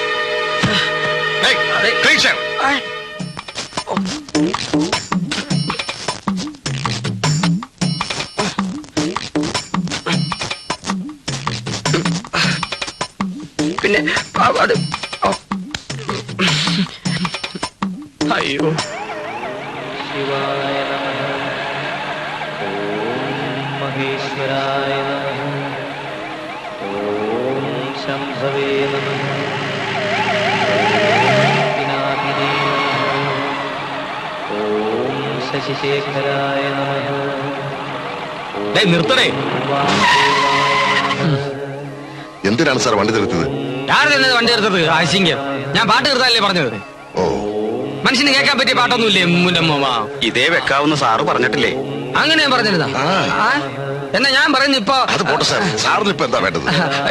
പിന്നെ അയ്യോ, ശിവായ നമഃ. ഓം മഹേശ്വരായ നമഃ. ഓം ശംഭവേ നമഃ. ഓം പിനാകിനേ നമഃ. ഓം ശശിശേഖരായ നമഃ. നിർത്തണേ. എന്തിനാണ് സാർ വണ്ടി നിർത്തിയത്? ആരെന്നെ വണ്ടി നിർത്തത്? ആശിങ്കം. ഞാൻ പാട്ട് നിർത്താനല്ലേ പറഞ്ഞത്? മനുഷ്യന് കേൾക്കാൻ പറ്റിയ പാട്ടൊന്നുമില്ലേ? ഇതേ വെക്കാവുന്ന സാറ് പറഞ്ഞിട്ടില്ലേ? അങ്ങനെ ഞാൻ പറഞ്ഞിരുന്നാ? എന്നാ ഞാൻ പറയുന്നു ഇപ്പൊ. അത് പോട്ടെ സാർ, സാറിന് ഇപ്പൊ എന്താ വേണ്ടത്?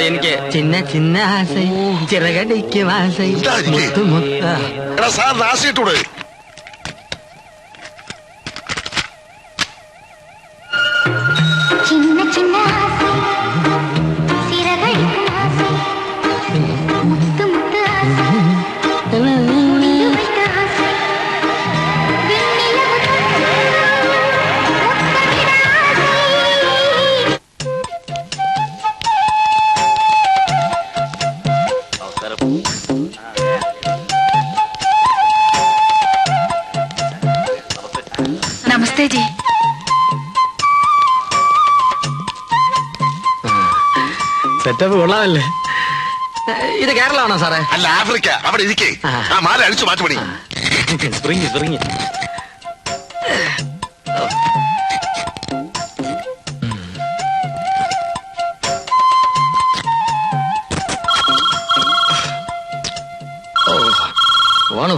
എനിക്ക് ചിന്ന ചിന്ന ആസൈ ചിറകടിക്കും ആസൈ എടാ സാറിന് ആശയിട്ടൂടെ? ചിന്ന ചിന്ന നമസ്തേ ജി. സെറ്റപ്പ് കൊള്ളാമല്ലേ? ഇത് കേരളമാണോ സാറേ? അല്ല, ആഫ്രിക്ക. അവിടെ ഇരിക്കേ. ആ മാല അഴിച്ചു മാറ്റുപടി. സ്പ്രിങ്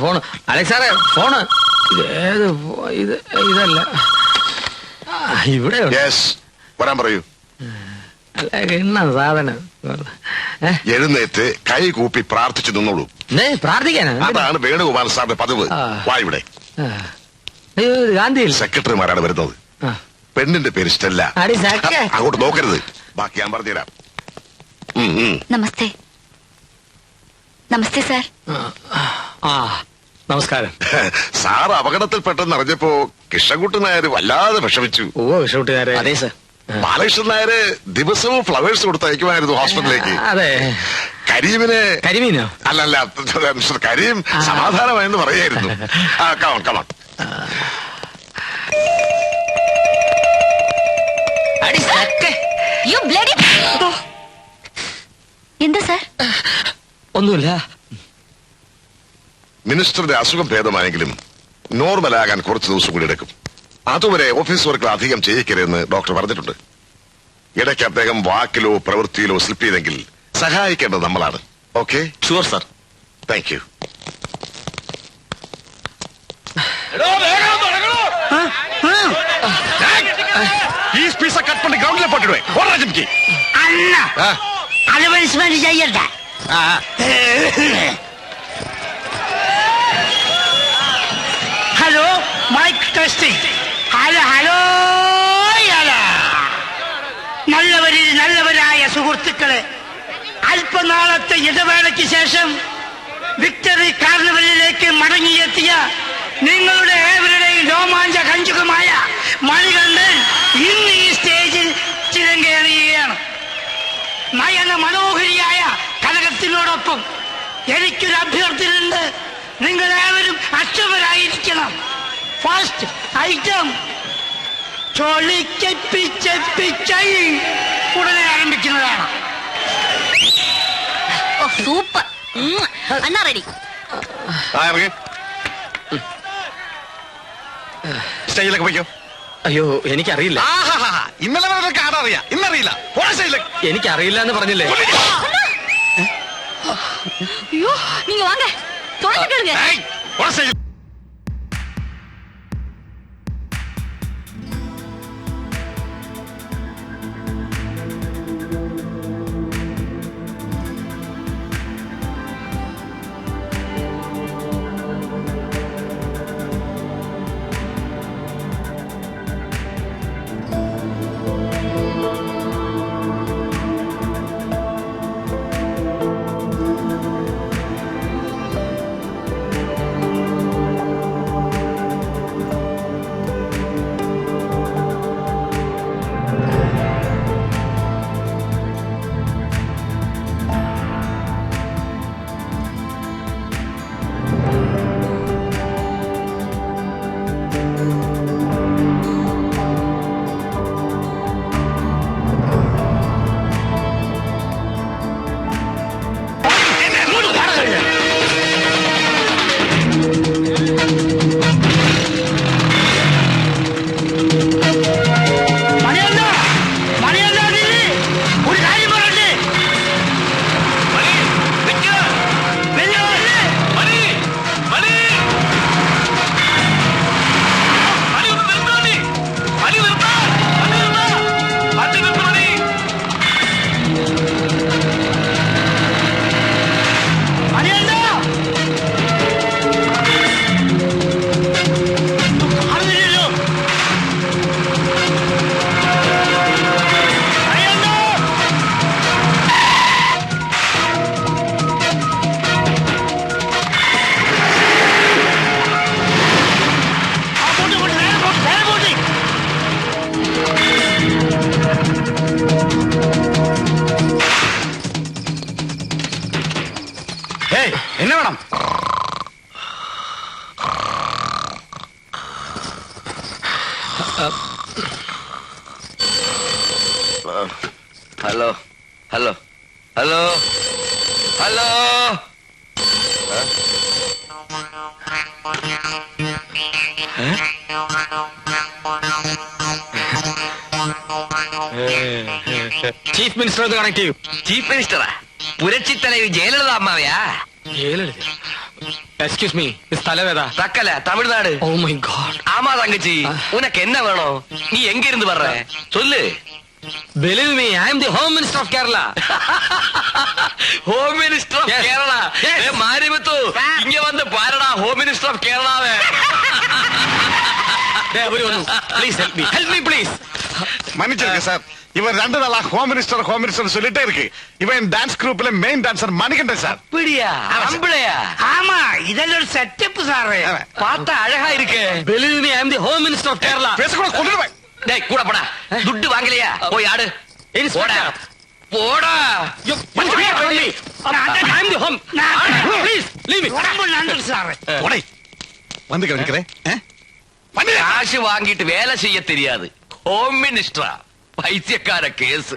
ഫോണ് അലക്സ് സാറേ, ഫോണ് ഇതല്ല, ഇവിടെ വരാൻ പറയൂ. എന്നാ സാധനം? എഴുന്നേറ്റ് കൈ കൂപ്പി പ്രാർത്ഥിച്ചു നിന്നോളൂ. പ്രാർത്ഥിക്കാനാ? അതാണ് വേണുഗോപാൽ സാറിന്റെ പതിവ്. വാ ഇവിടെ. ഗാന്ധിയിൽ സെക്രട്ടറിമാരാണ് വരുന്നത്. പെണ്ണിന്റെ പേര് സ്റ്റെല്ല. അങ്ങോട്ട് നോക്കരുത്. ബാക്കി ഞാൻ പറഞ്ഞുതരാം. നമസ്തേ. നമസ്തേ സാർ. നമസ്കാരം. സാർ അപകടത്തിൽപ്പെട്ടെന്ന് അറിഞ്ഞപ്പോ കൃഷ്ണൻകുട്ടൻ നായർ വല്ലാതെ വിഷമിച്ചു. കൃഷ്ണൻകുട്ടി നായർ. അതെ സാർ. ബാലകൃഷ്ണൻ നായര് ദിവസവും ഫ്ലവേഴ്സ് കൊടുത്തയക്കുമായിരുന്നു ഹോസ്പിറ്റലിലേക്ക്. അതെ. കരീമിനോ? അല്ലല്ല, മിസ്റ്റർ കരീം സമാധാനമായെന്ന് പറയായിരുന്നു. Come on come on. എന്താ സാർ? ഒന്നുമില്ല. മിനിസ്റ്ററുടെ അസുഖം ഭേദമായെങ്കിലും നോർമലാകാൻ കുറച്ച് ദിവസം കൂടി എടുക്കും. അതുവരെ ഓഫീസ് വർക്കുകൾ അധികം ചെയ്യിക്കരുതെന്ന് ഡോക്ടർ പറഞ്ഞിട്ടുണ്ട്. ഇടയ്ക്ക് അദ്ദേഹം വാക്കിലോ പ്രവൃത്തിയിലോ സ്ലിപ്പ് ചെയ്തെങ്കിൽ സഹായിക്കേണ്ടത് നമ്മളാണ്. Okay? Sure sir. Thank you. ഈ പീസ കട്ട് പണി ഗ്രൗണ്ടിലെ പോട്ടിടുവേ. അണ്ണ അലവൻസ്മെന്റ് ചെയ്യണ്ട. Hello, mic testing. ഹലോ. നല്ലവരായ സുഹൃത്തുക്കളെ, അല്പനാളത്തെ ഇടവേളയ്ക്ക് ശേഷം വിക്ടറി കാർണിവലിലേക്ക് മടങ്ങിയെത്തിയ നിങ്ങളുടെ ഏവരുടെയും രോമാഞ്ച കഞ്ചുകമായ മണികണ്ഠൻ ഇന്ന് ഈ സ്റ്റേജിൽ ചിരങ്കേറിയുകയാണ്. നയന മനോഹരിയായ കനകത്തിനോടൊപ്പം എനിക്കൊരു അഭ്യർത്ഥനയുണ്ട്. നിങ്ങളേവരും അക്ഷമരായിരിക്കണം. ഫസ്റ്റ് ഐറ്റം ചൊളിക്കപ്പിച്ചപ്പിച്ചൈ ഉടനെ ആരംഭിക്കുന്നതാണ്. സൂപ്പർ. അണ്ണാ റെഡി. സ്റ്റേജിലേക്ക് പോയിക്കോ. അയ്യോ, എനിക്കറിയില്ല. ഇന്നലെ ആടറിയാം, ഇന്നറിയില്ല. എനിക്കറിയില്ല എന്ന് പറഞ്ഞില്ലേ? ஐயோ, நீங்க வாங்க, தொடர்ந்துடுங்க. Hello hello hello hello chief minister ഒന്ന് കണക്ട് ചെയ്യൂ. ചീഫ് മിനിസ്റ്ററാ? പുരച്ചിത്തലവി ജയലളിത അമ്മാവയാ? ജയലളിത? എക്സ്ക്യൂസ് മീ, സ്ഥലവേദാ? Thuckalay, Tamil Nadu. Oh my God. ஆமா தங்கச்சி, உனக்கு என்ன வேணும்? நீ எங்க இருந்து வர்ற சொல்லு. Believe me, I am the Home Minister of Kerala. Home minister of Kerala? Marimuthu, இங்க வந்து பாருடா ஹோம் மினிஸ்டர் ஆஃப் கேரளாவே. Please help me. Help me, please. மன்னிச்சிருங்க சார், இவன் 2 நாளா ஹோம் மினிஸ்டர் சொல்லிட்டே இருக்கு. இவன் டான்ஸ் குரூப்ல மெயின் டான்சர் மணிகண்டன் சார். அப்படியா? அம்பளையா? ஆமா, இதெல்லாம் ஒரு செட்டப் சார். பார்த்தா அழகா இருக்கு. Believe me, I am the Home Minister of Kerala. பேசக்கூட கொண்டுடுவேன். டேய் கூட போடா. துட்டு வாங்கலையா? போய் ஆடு. போடா போடா. I am the Home. Please leave me. ரொம்ப நன்றி சார். போடே வந்து கிடக்கிறேன். காசு வாங்கிட்டு வேலை செய்ய தெரியாது. ஹோம் மினிஸ்டரா? பைத்தியக்கார கேஸ்.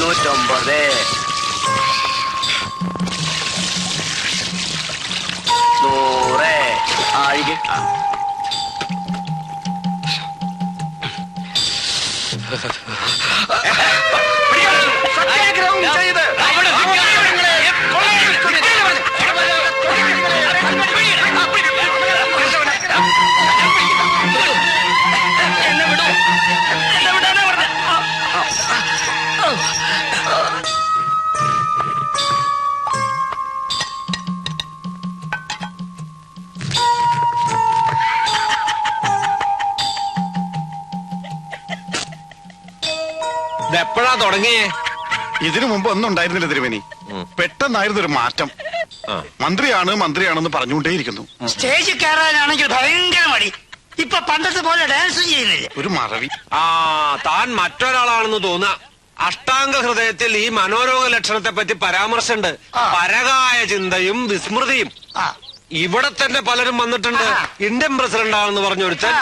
150 100 ஆயிங்க. എപ്പോഴാ തുടങ്ങിയേ? ഇതിനു മുമ്പ് ഒന്നും ഉണ്ടായിരുന്നില്ല തിരുവേനി. പെട്ടെന്നായിരുന്നു ഒരു മാറ്റം. മന്ത്രിയാണെന്ന് പറഞ്ഞുകൊണ്ടേയിരിക്കുന്നു. സ്റ്റേജിൽ കയറാനാണെങ്കിൽ ഭയങ്കര മടി. ഇപ്പൊ പണ്ടത്തെ പോലെ ഡാൻസും ചെയ്യുന്നില്ല. ഒരു മറവി. താൻ മറ്റൊരാളാണെന്ന് തോന്നുക. അഷ്ടാംഗ ഹൃദയത്തിൽ ഈ മനോരോഗ ലക്ഷണത്തെ പറ്റി പരാമർശമുണ്ട്. പരകായ ചിന്തയും വിസ്മൃതിയും. ഇവിടെ തന്നെ പലരും വന്നിട്ടുണ്ട്. ഇന്ത്യൻ പ്രസിഡന്റ് ആണെന്ന് പറഞ്ഞൊരുത്തൻ,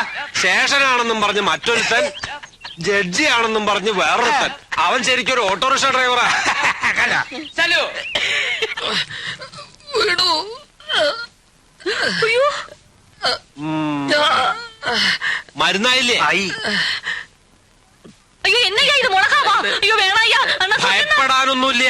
ശേഷനാണെന്നും പറഞ്ഞ് മറ്റൊരുത്തൻ, ജഡ്ജിയാണെന്നും പറഞ്ഞ് വേറൊരുത്തൻ. അവൻ ശരിക്കും ഒരു ഓട്ടോറിക്ഷ ഡ്രൈവറാ. മരുന്നായില്ലേ? അയ്യോ എന്നയ്യാ ഇത് മുളകാവാ? അയ്യോ വേണയ്യാ. ഭയപ്പെടാനൊന്നുമില്ല.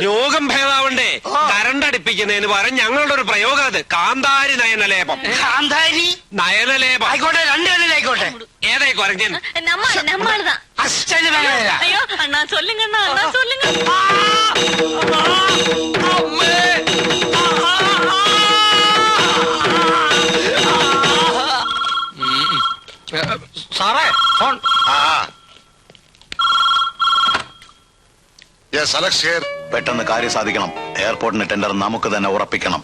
രോഗം ഭേദാവണ്ടേ? കരണ്ടടിപ്പിക്കുന്നതിന് പകരം ഞങ്ങളുടെ ഒരു പ്രയോഗം അത്. കാന്താരി നയനലേപം. കാന്താരി നയനലേപം ആയിക്കോട്ടെ, 2 ആയിക്കോട്ടെ. ഏതായി കുരങ്ങൻ? நம்மாளுதான். ஐயோ அண்ணா சொல்லுங்க அண்ணா, அண்ணா சொல்லுங்க. സാറേ ഫോൺ. പെട്ടെന്ന് കാര്യം സാധിക്കണം. എയർപോർട്ടിന് ടെൻഡർ നമുക്ക് തന്നെ ഉറപ്പിക്കണം.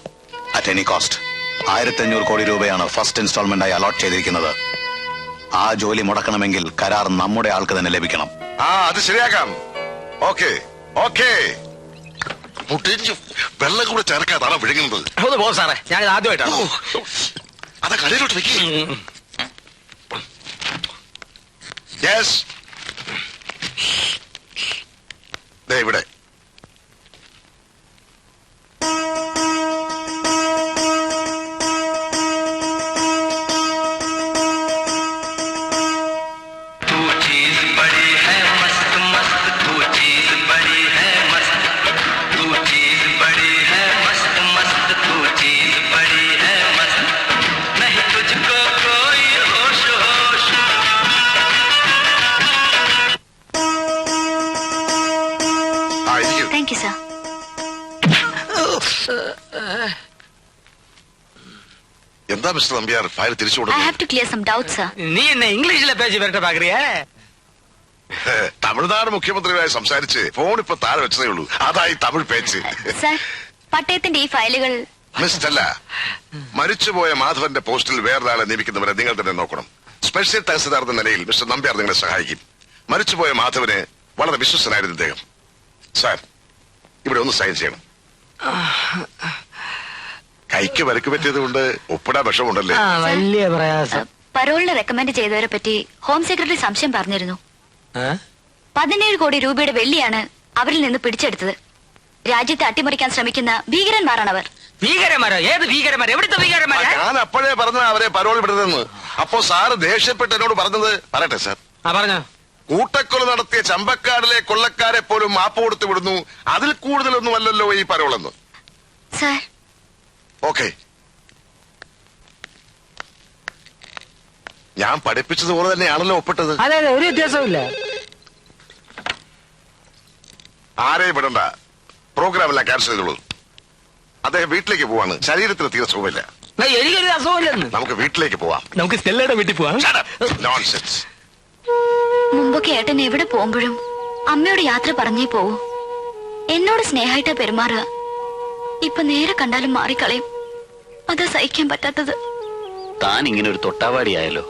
At any cost. 1500 കോടി രൂപയാണ് ഫസ്റ്റ് ഇൻസ്റ്റാൾമെന്റ് ആയി അലോട്ട് ചെയ്തിരിക്കുന്നത്. ആ ജോലി മുടക്കണമെങ്കിൽ കരാർ നമ്മുടെ ആൾക്ക് തന്നെ ലഭിക്കണം. അത് ശരിയാക്കാം. Okay okay. വെള്ളം കൂടെ ചേർക്കാതാണ് വിഴുങ്ങുന്നത്. ഒന്ന് പോ സാറേ, ഞാനിത് ആദ്യമായിട്ടാണ്. അതാ കടയിലോട്ട് വെക്കേ. യെസ്, ഇവിടെ എന്താ മിസ്റ്റർ നമ്പ്യാർ ഫയൽ തിരിച്ചു കൊടുക്കും? നീ എന്നെ ഇംഗ്ലീഷിലെ പേജ് വരട്ടെ പാക്രിയേ. തമിഴ്നാട് മുഖ്യമന്ത്രിയുമായി സംസാരിച്ച് ഫോൺ ഇപ്പൊ താഴെ വെച്ചതേ ഉള്ളൂ. അതായി തമിഴ് പേജ്. പട്ടയത്തിന്റെ ഈ ഫയലുകൾ മിസ്റ്റല്ല, മരിച്ചുപോയ മാധവന്റെ പോസ്റ്റിൽ വേറൊരാളെ നിയമിക്കുന്നവരെ നിങ്ങൾ തന്നെ നോക്കണം. സ്പെഷ്യൽ തഹസിൽദാർ എന്ന നിലയിൽ മിസ്റ്റർ നമ്പ്യാർ നിങ്ങളെ സഹായിക്കും. മരിച്ചുപോയ മാധവന് വളരെ വിശ്വസ്തനായിരുന്നു ഇദ്ദേഹം. സാർ, ഇവിടെ ഒന്ന് സൈൻ ചെയ്യണം. കൈക്ക് വരക്ക് പറ്റിയത് കൊണ്ട് ഒപ്പിടാൻ വിഷമുണ്ടല്ലേ? വലിയ പ്രയാസം. പരോളിന് റെക്കമെൻഡ് ചെയ്തവരെ പറ്റി ഹോം സെക്രട്ടറി സംശയം പറഞ്ഞിരുന്നു. 17 കോടി രൂപയുടെ വെള്ളിയാണ് അവരിൽ നിന്ന് പിടിച്ചെടുത്തത്. രാജ്യത്തെ അട്ടിമറിക്കാൻ ശ്രമിക്കുന്ന ഭീകരന്മാരാണവർ. ഭീകരന്മാരോ? ഏത് ഭീകരന്മാർ? എവിടുത്തെ ഭീകരന്മാരാ? ഞാൻ അപ്പോഴേ പറഞ്ഞ അവരെ പരോൾ വിടുന്നതെന്ന്. അപ്പോ സാറ് ദേഷ്യപ്പെട്ട് എന്നോട് പറഞ്ഞത് പറയട്ടെ സാർ. പറഞ്ഞോ. കൂട്ടക്കൊല നടത്തിയ ചമ്പക്കാടിലെ കൊള്ളക്കാരെ പോലും മാപ്പ് കൊടുത്തു വിടുന്നു, അതിൽ കൂടുതലൊന്നുമല്ലല്ലോ ഈ പരോളെന്ന്. സാർ ഓക്കെ, ഞാൻ പഠിപ്പിച്ചതുപോലെ തന്നെയാണല്ലോ ഒപ്പിട്ടത്. അതെ അതെ, ഒരു വ്യത്യാസമില്ല. ആരെയും വിടണ്ട, പ്രോഗ്രാം എല്ലാം ക്യാൻസൽ ചെയ്തോളൂ. അദ്ദേഹം വീട്ടിലേക്ക് പോവാണ്, ശരീരത്തിന് തീരെ സുഖമില്ല. എനിക്കൊരു അസുഖമില്ലെന്ന്. നമുക്ക് വീട്ടിലേക്ക് പോവാം. നമുക്ക് സ്റ്റെല്ലയുടെ വീട്ടിൽ പോവാം. നോൺസെൻസ്. മുമ്പൊക്കെ ഏട്ടൻ എവിടെ പോകുമ്പോഴും അമ്മയോട് യാത്ര പറഞ്ഞേ പോവൂ. എന്നോട് സ്നേഹമായിട്ടാ പെരുമാറുക. ഇപ്പൊ നേരെ കണ്ടാലും മാറിക്കളയും. അതാ സഹിക്കാൻ പറ്റാത്തത്. താൻ ഇങ്ങനെ ഒരു തൊട്ടാവാടിയായല്ലോ.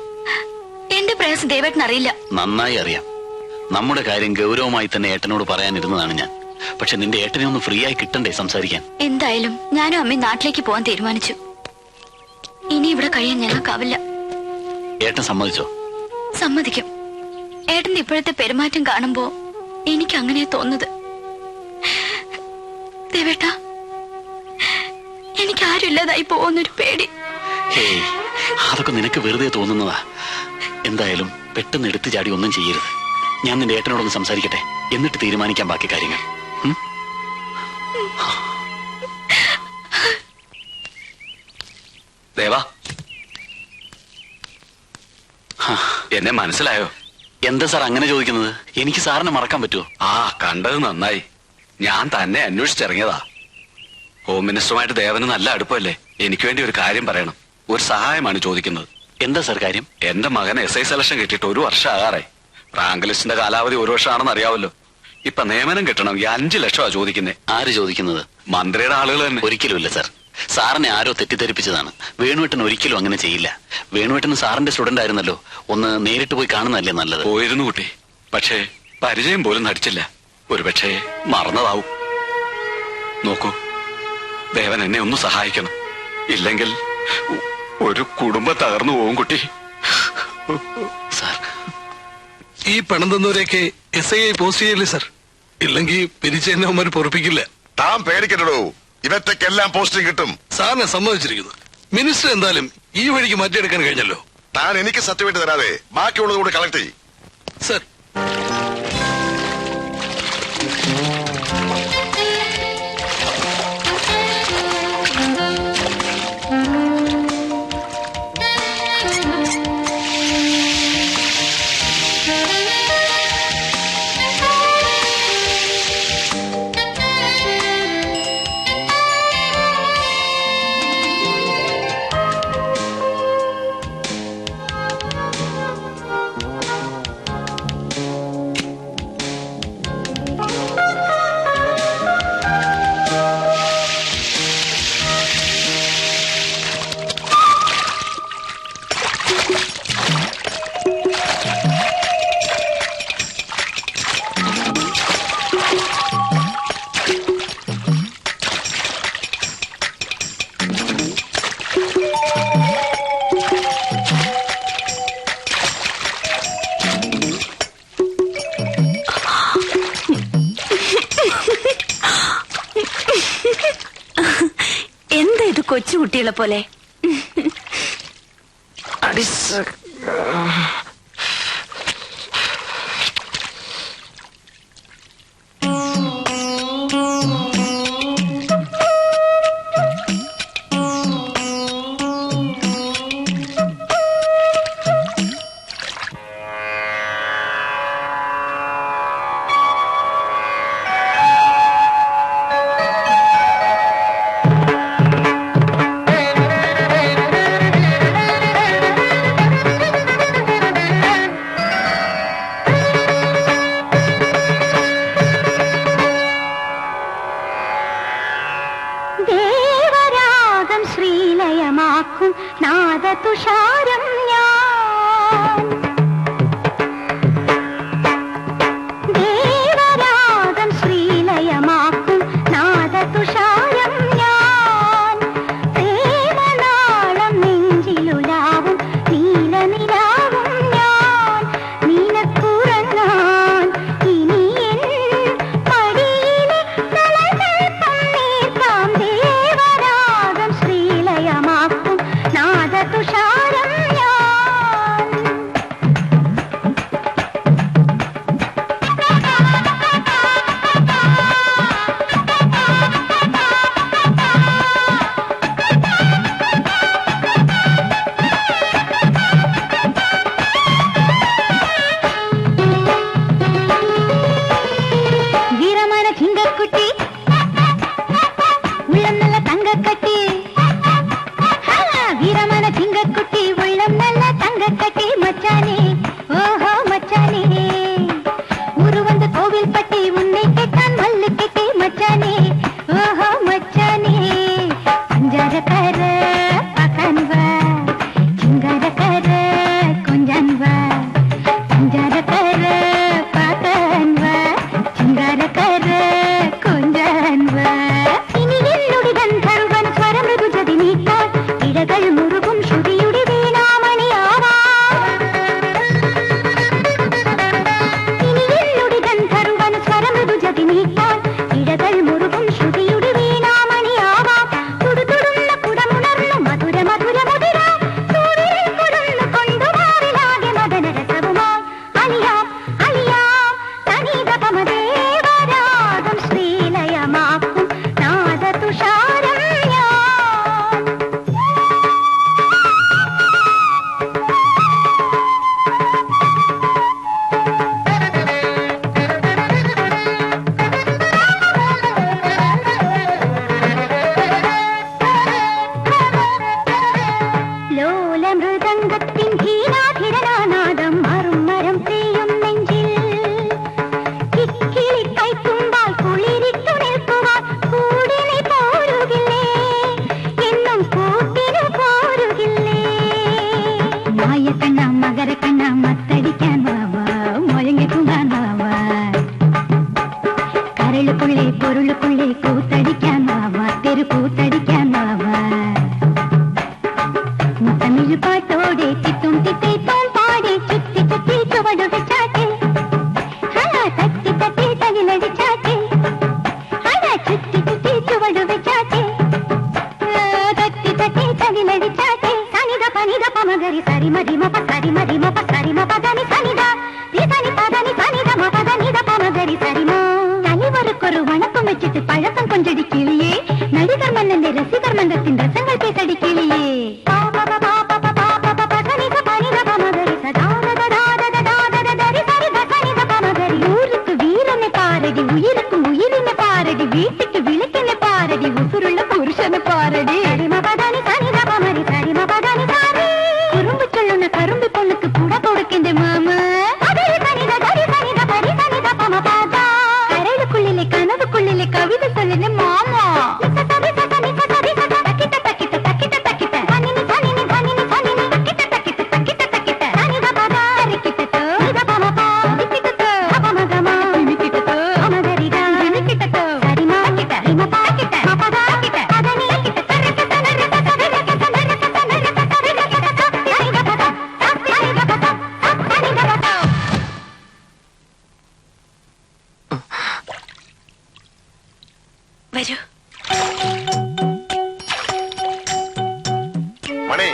എന്റെ പ്രയാസം ദേവേട്ടൻ അറിയില്ല. നന്നായി അറിയാം. നമ്മുടെ കാര്യം ഗൗരവമായി തന്നെ ഏട്ടനോട് പറയാനിരുന്നതാണ് ഞാൻ. പക്ഷെ നിന്റെ ഏട്ടനെ ഒന്ന് ഫ്രീ ആയി കിട്ടണ്ടേ സംസാരിക്കാൻ? എന്തായാലും ഞാനും അമ്മയും നാട്ടിലേക്ക് പോകാൻ തീരുമാനിച്ചു. ഇനി ഇവിടെ കഴിയാൻ ഞങ്ങൾക്കാവില്ല. ഏട്ടൻ സമ്മതിച്ചോ? സമ്മതിക്കും. ഏട്ടന്റെ ഇപ്പോഴത്തെ പെരുമാറ്റം കാണുമ്പോ എനിക്ക് അങ്ങനെ തോന്നുന്നത്. ദേവേട്ടാ, എനിക്ക് ആരും ഇല്ലാതായി പോകുന്നൊരു പേടി. ഹേയ്, അതൊക്കെ നിനക്ക് വെറുതെ തോന്നുന്നതാ. എന്തായാലും പെട്ടെന്ന് എടുത്തു ചാടി ഒന്നും ചെയ്യരുത്. ഞാൻ നിന്റെ ഏട്ടനോടൊന്ന് സംസാരിക്കട്ടെ, എന്നിട്ട് തീരുമാനിക്കാൻ ബാക്കി കാര്യങ്ങൾ. ദേവാ, എന്നെ മനസ്സിലായോ? എന്താ സാർ അങ്ങനെ ചോദിക്കുന്നത്? എനിക്ക് സാറിനെ മറക്കാൻ പറ്റുമോ? കണ്ടത് നന്നായി. ഞാൻ തന്നെ അന്വേഷിച്ചിറങ്ങിയതാ. ഹോം മിനിസ്റ്ററുമായിട്ട് ദേവന് നല്ല അടുപ്പമല്ലേ? എനിക്ക് വേണ്ടി ഒരു കാര്യം പറയണം. ഒരു സഹായമാണ് ചോദിക്കുന്നത്. എന്താ സാർ കാര്യം? എന്റെ മകൻ SI സെലക്ഷൻ കിട്ടിയിട്ട് 1 വർഷം ആകാറായി. റാങ്ക് ലിസ്റ്റിന്റെ കാലാവധി 1 വർഷമാണെന്ന് അറിയാവല്ലോ. ഇപ്പൊ നിയമനം കിട്ടണമെങ്കിൽ 5 ലക്ഷമാ ചോദിക്കുന്നേ. ആര് ചോദിക്കുന്നത്? മന്ത്രിയുടെ ആളുകൾ തന്നെ. ഒരിക്കലുമില്ല സാർ. സാറിനെ ആരോ തെറ്റിദ്ധരിപ്പിച്ചതാണ്. വേണുവേട്ടൻ ഒരിക്കലും അങ്ങനെ ചെയ്യില്ല. വേണുവേട്ടൻ സാറിന്റെ സ്റ്റുഡന്റ് ആയിരുന്നല്ലോ. ഒന്ന് നേരിട്ട് പോയി കാണുന്നതല്ലേ നല്ലത്? പോയിരുന്നു കുട്ടി, പക്ഷേ പരിചയം പോലും നടിച്ചില്ല. ഒരുപക്ഷെ മറന്നതാവും. നോക്കൂ, ദേവൻ എന്നെ ഒന്ന് സഹായിക്കണം. ഇല്ലെങ്കിൽ ഒരു കുടുംബം തകർന്നു പോകും കുട്ടി. സാർ, ഈ പണം തന്നവരെയൊക്കെ SI പോസ്റ്റ് ചെയ്യല്ലേ സാർ? ഇല്ലെങ്കിൽ പിരിച്ച് എന്നെ അവന്മാർ പൊറപ്പിക്കില്ല. താൻ പേടിക്കട്ടോ, ഇവറ്റക്കെല്ലാം പോസ്റ്റിംഗ് കിട്ടും. സാറിനെ സമ്മതിച്ചിരിക്കുന്നു. മിനിസ്റ്റർ എന്തായാലും ഈ വഴിക്ക് മാറ്റിയെടുക്കാൻ കഴിഞ്ഞല്ലോ. താൻ എനിക്ക് സർട്ടിഫിക്കറ്റ് തരാതെ ബാക്കിയുള്ളത് കൂടി കളക്ട് ചെയ്യും. സാർ, എന്താ ഇത് കൊച്ചുകുട്ടികളെ പോലെ? നാദതുഷാരം ഞാൻ ദേവരാഗം ശ്രീലയമാക്കും നാദതുഷാരം ഞാൻ പ്രേമനാളം നെഞ്ചിലുലാവും നീലനീ മൃദംഗത്തിൻ ധീരാധിരനാദം മറും മരം പെയ്യും നെഞ്ചിൽ കിക്കിളി കൈത്തുമ്പാൽ കുളിരിട്ടു നിൽക്കുവാൻ കൂടിനെ പോരുകില്ലേ എന്നും കൂട്ടിനു പോരുകില്ലേ മായക്കണ്ണ മകരക്കണ്ണ മത്തടിക്കാൻ വാവാ മുഴങ്ങി തൂങ്ങാൻ വാവാ കരളുക്കുള്ളേ പൊരുളുക്കുള്ളേ കൂത്തടിക്കാൻ വാവാ തെരു കൂത്തടിക്കാൻ വാവാ മുത്തമിഴ് പാട്ടോടെ ചിത്തും തിത്തേത്തോം പാടി ചുറ്റി ചുറ്റി ചുവടുക ചാട്ടി തട്ടി തട്ടി തകിലടി ചാട്ടി ചുറ്റി ചുറ്റി ചുവടുക ചാട്ടി തട്ടി തട്ടി തകിലടി ചാട്ടി സനിത പനിത പമഗരി സരി മരി മപ സരി മരി മപ സരി മപ ധനി സനിത സനി പദനി സനിത മപ ധനിത പമഗരി സരിമോ തനിവറുക്കൊരു വണക്കം വെച്ചിട്ട് പഴക്കം കൊണ്ടടിക്കിളിയേ നടികർ മന്നന്റെ രസികർ മന്നത്തിൻ രസങ്ങൾ പേസടിക്കിളിയേ ഉയർക്കും ഉയിരിനെ പാരടി വീട്ടിക്ക് വിളിക്കിനെ പാരടി ഉസുരുള്ള പുരുഷനെ പാരടി അടിമപദാനി സനിത പമരി സരിമപദാനി സാരി കുറുമ്പ് ചൊല്ലുന്ന കറുമ്പി പൊണ്ണുക്ക് കൂട കൊടുക്കിന്റെ മാമ കരടുക്കുള്ളിലെ കനവുക്കുള്ളിലെ കവിത ചൊല്ലിന്റെ മാമ വരൂ. മണി,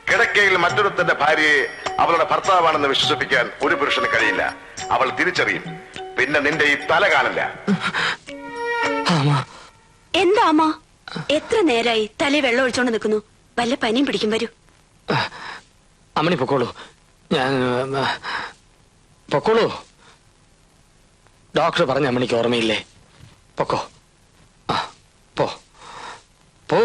കിടക്കയിൽ മറ്റൊരുത്തന്റെ ഭാര്യയെ അവളുടെ ഭർത്താവാണെന്ന് വിശ്വസിപ്പിക്കാൻ ഒരു പുരുഷന് കഴിയില്ല. അവൾ തിരിച്ചറിയും. പിന്നെ നിന്റെ ഈ തല കാണില്ല. എന്താ അമ്മ, എത്ര നേരായി തലേ വെള്ളം ഒഴിച്ചോണ്ട് നിൽക്കുന്നു? വല്ല പനിയും പിടിക്കും. വരൂ. അമ്മണി പൊക്കോളൂ. ഞാൻ പൊക്കോളൂ. ഡോക്ടർ പറഞ്ഞ അമ്മണിക്ക് ഓർമ്മയില്ലേ? പൊക്കോ. പോ പോ.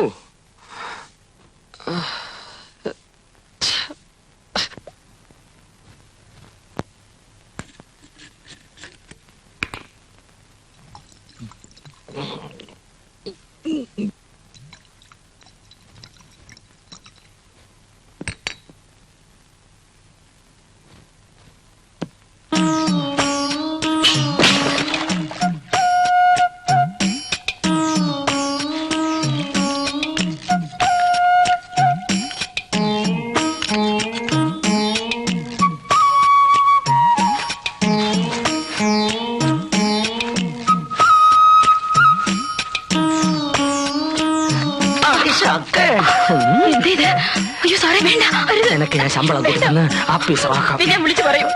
അയ്യോ സാറേ, വേണ്ട. നിനക്ക് ഞാൻ ശമ്പളം കൊടുക്കുന്ന ആഫീസറാക്കാം. പിന്നെ വിളിച്ചു പറയും.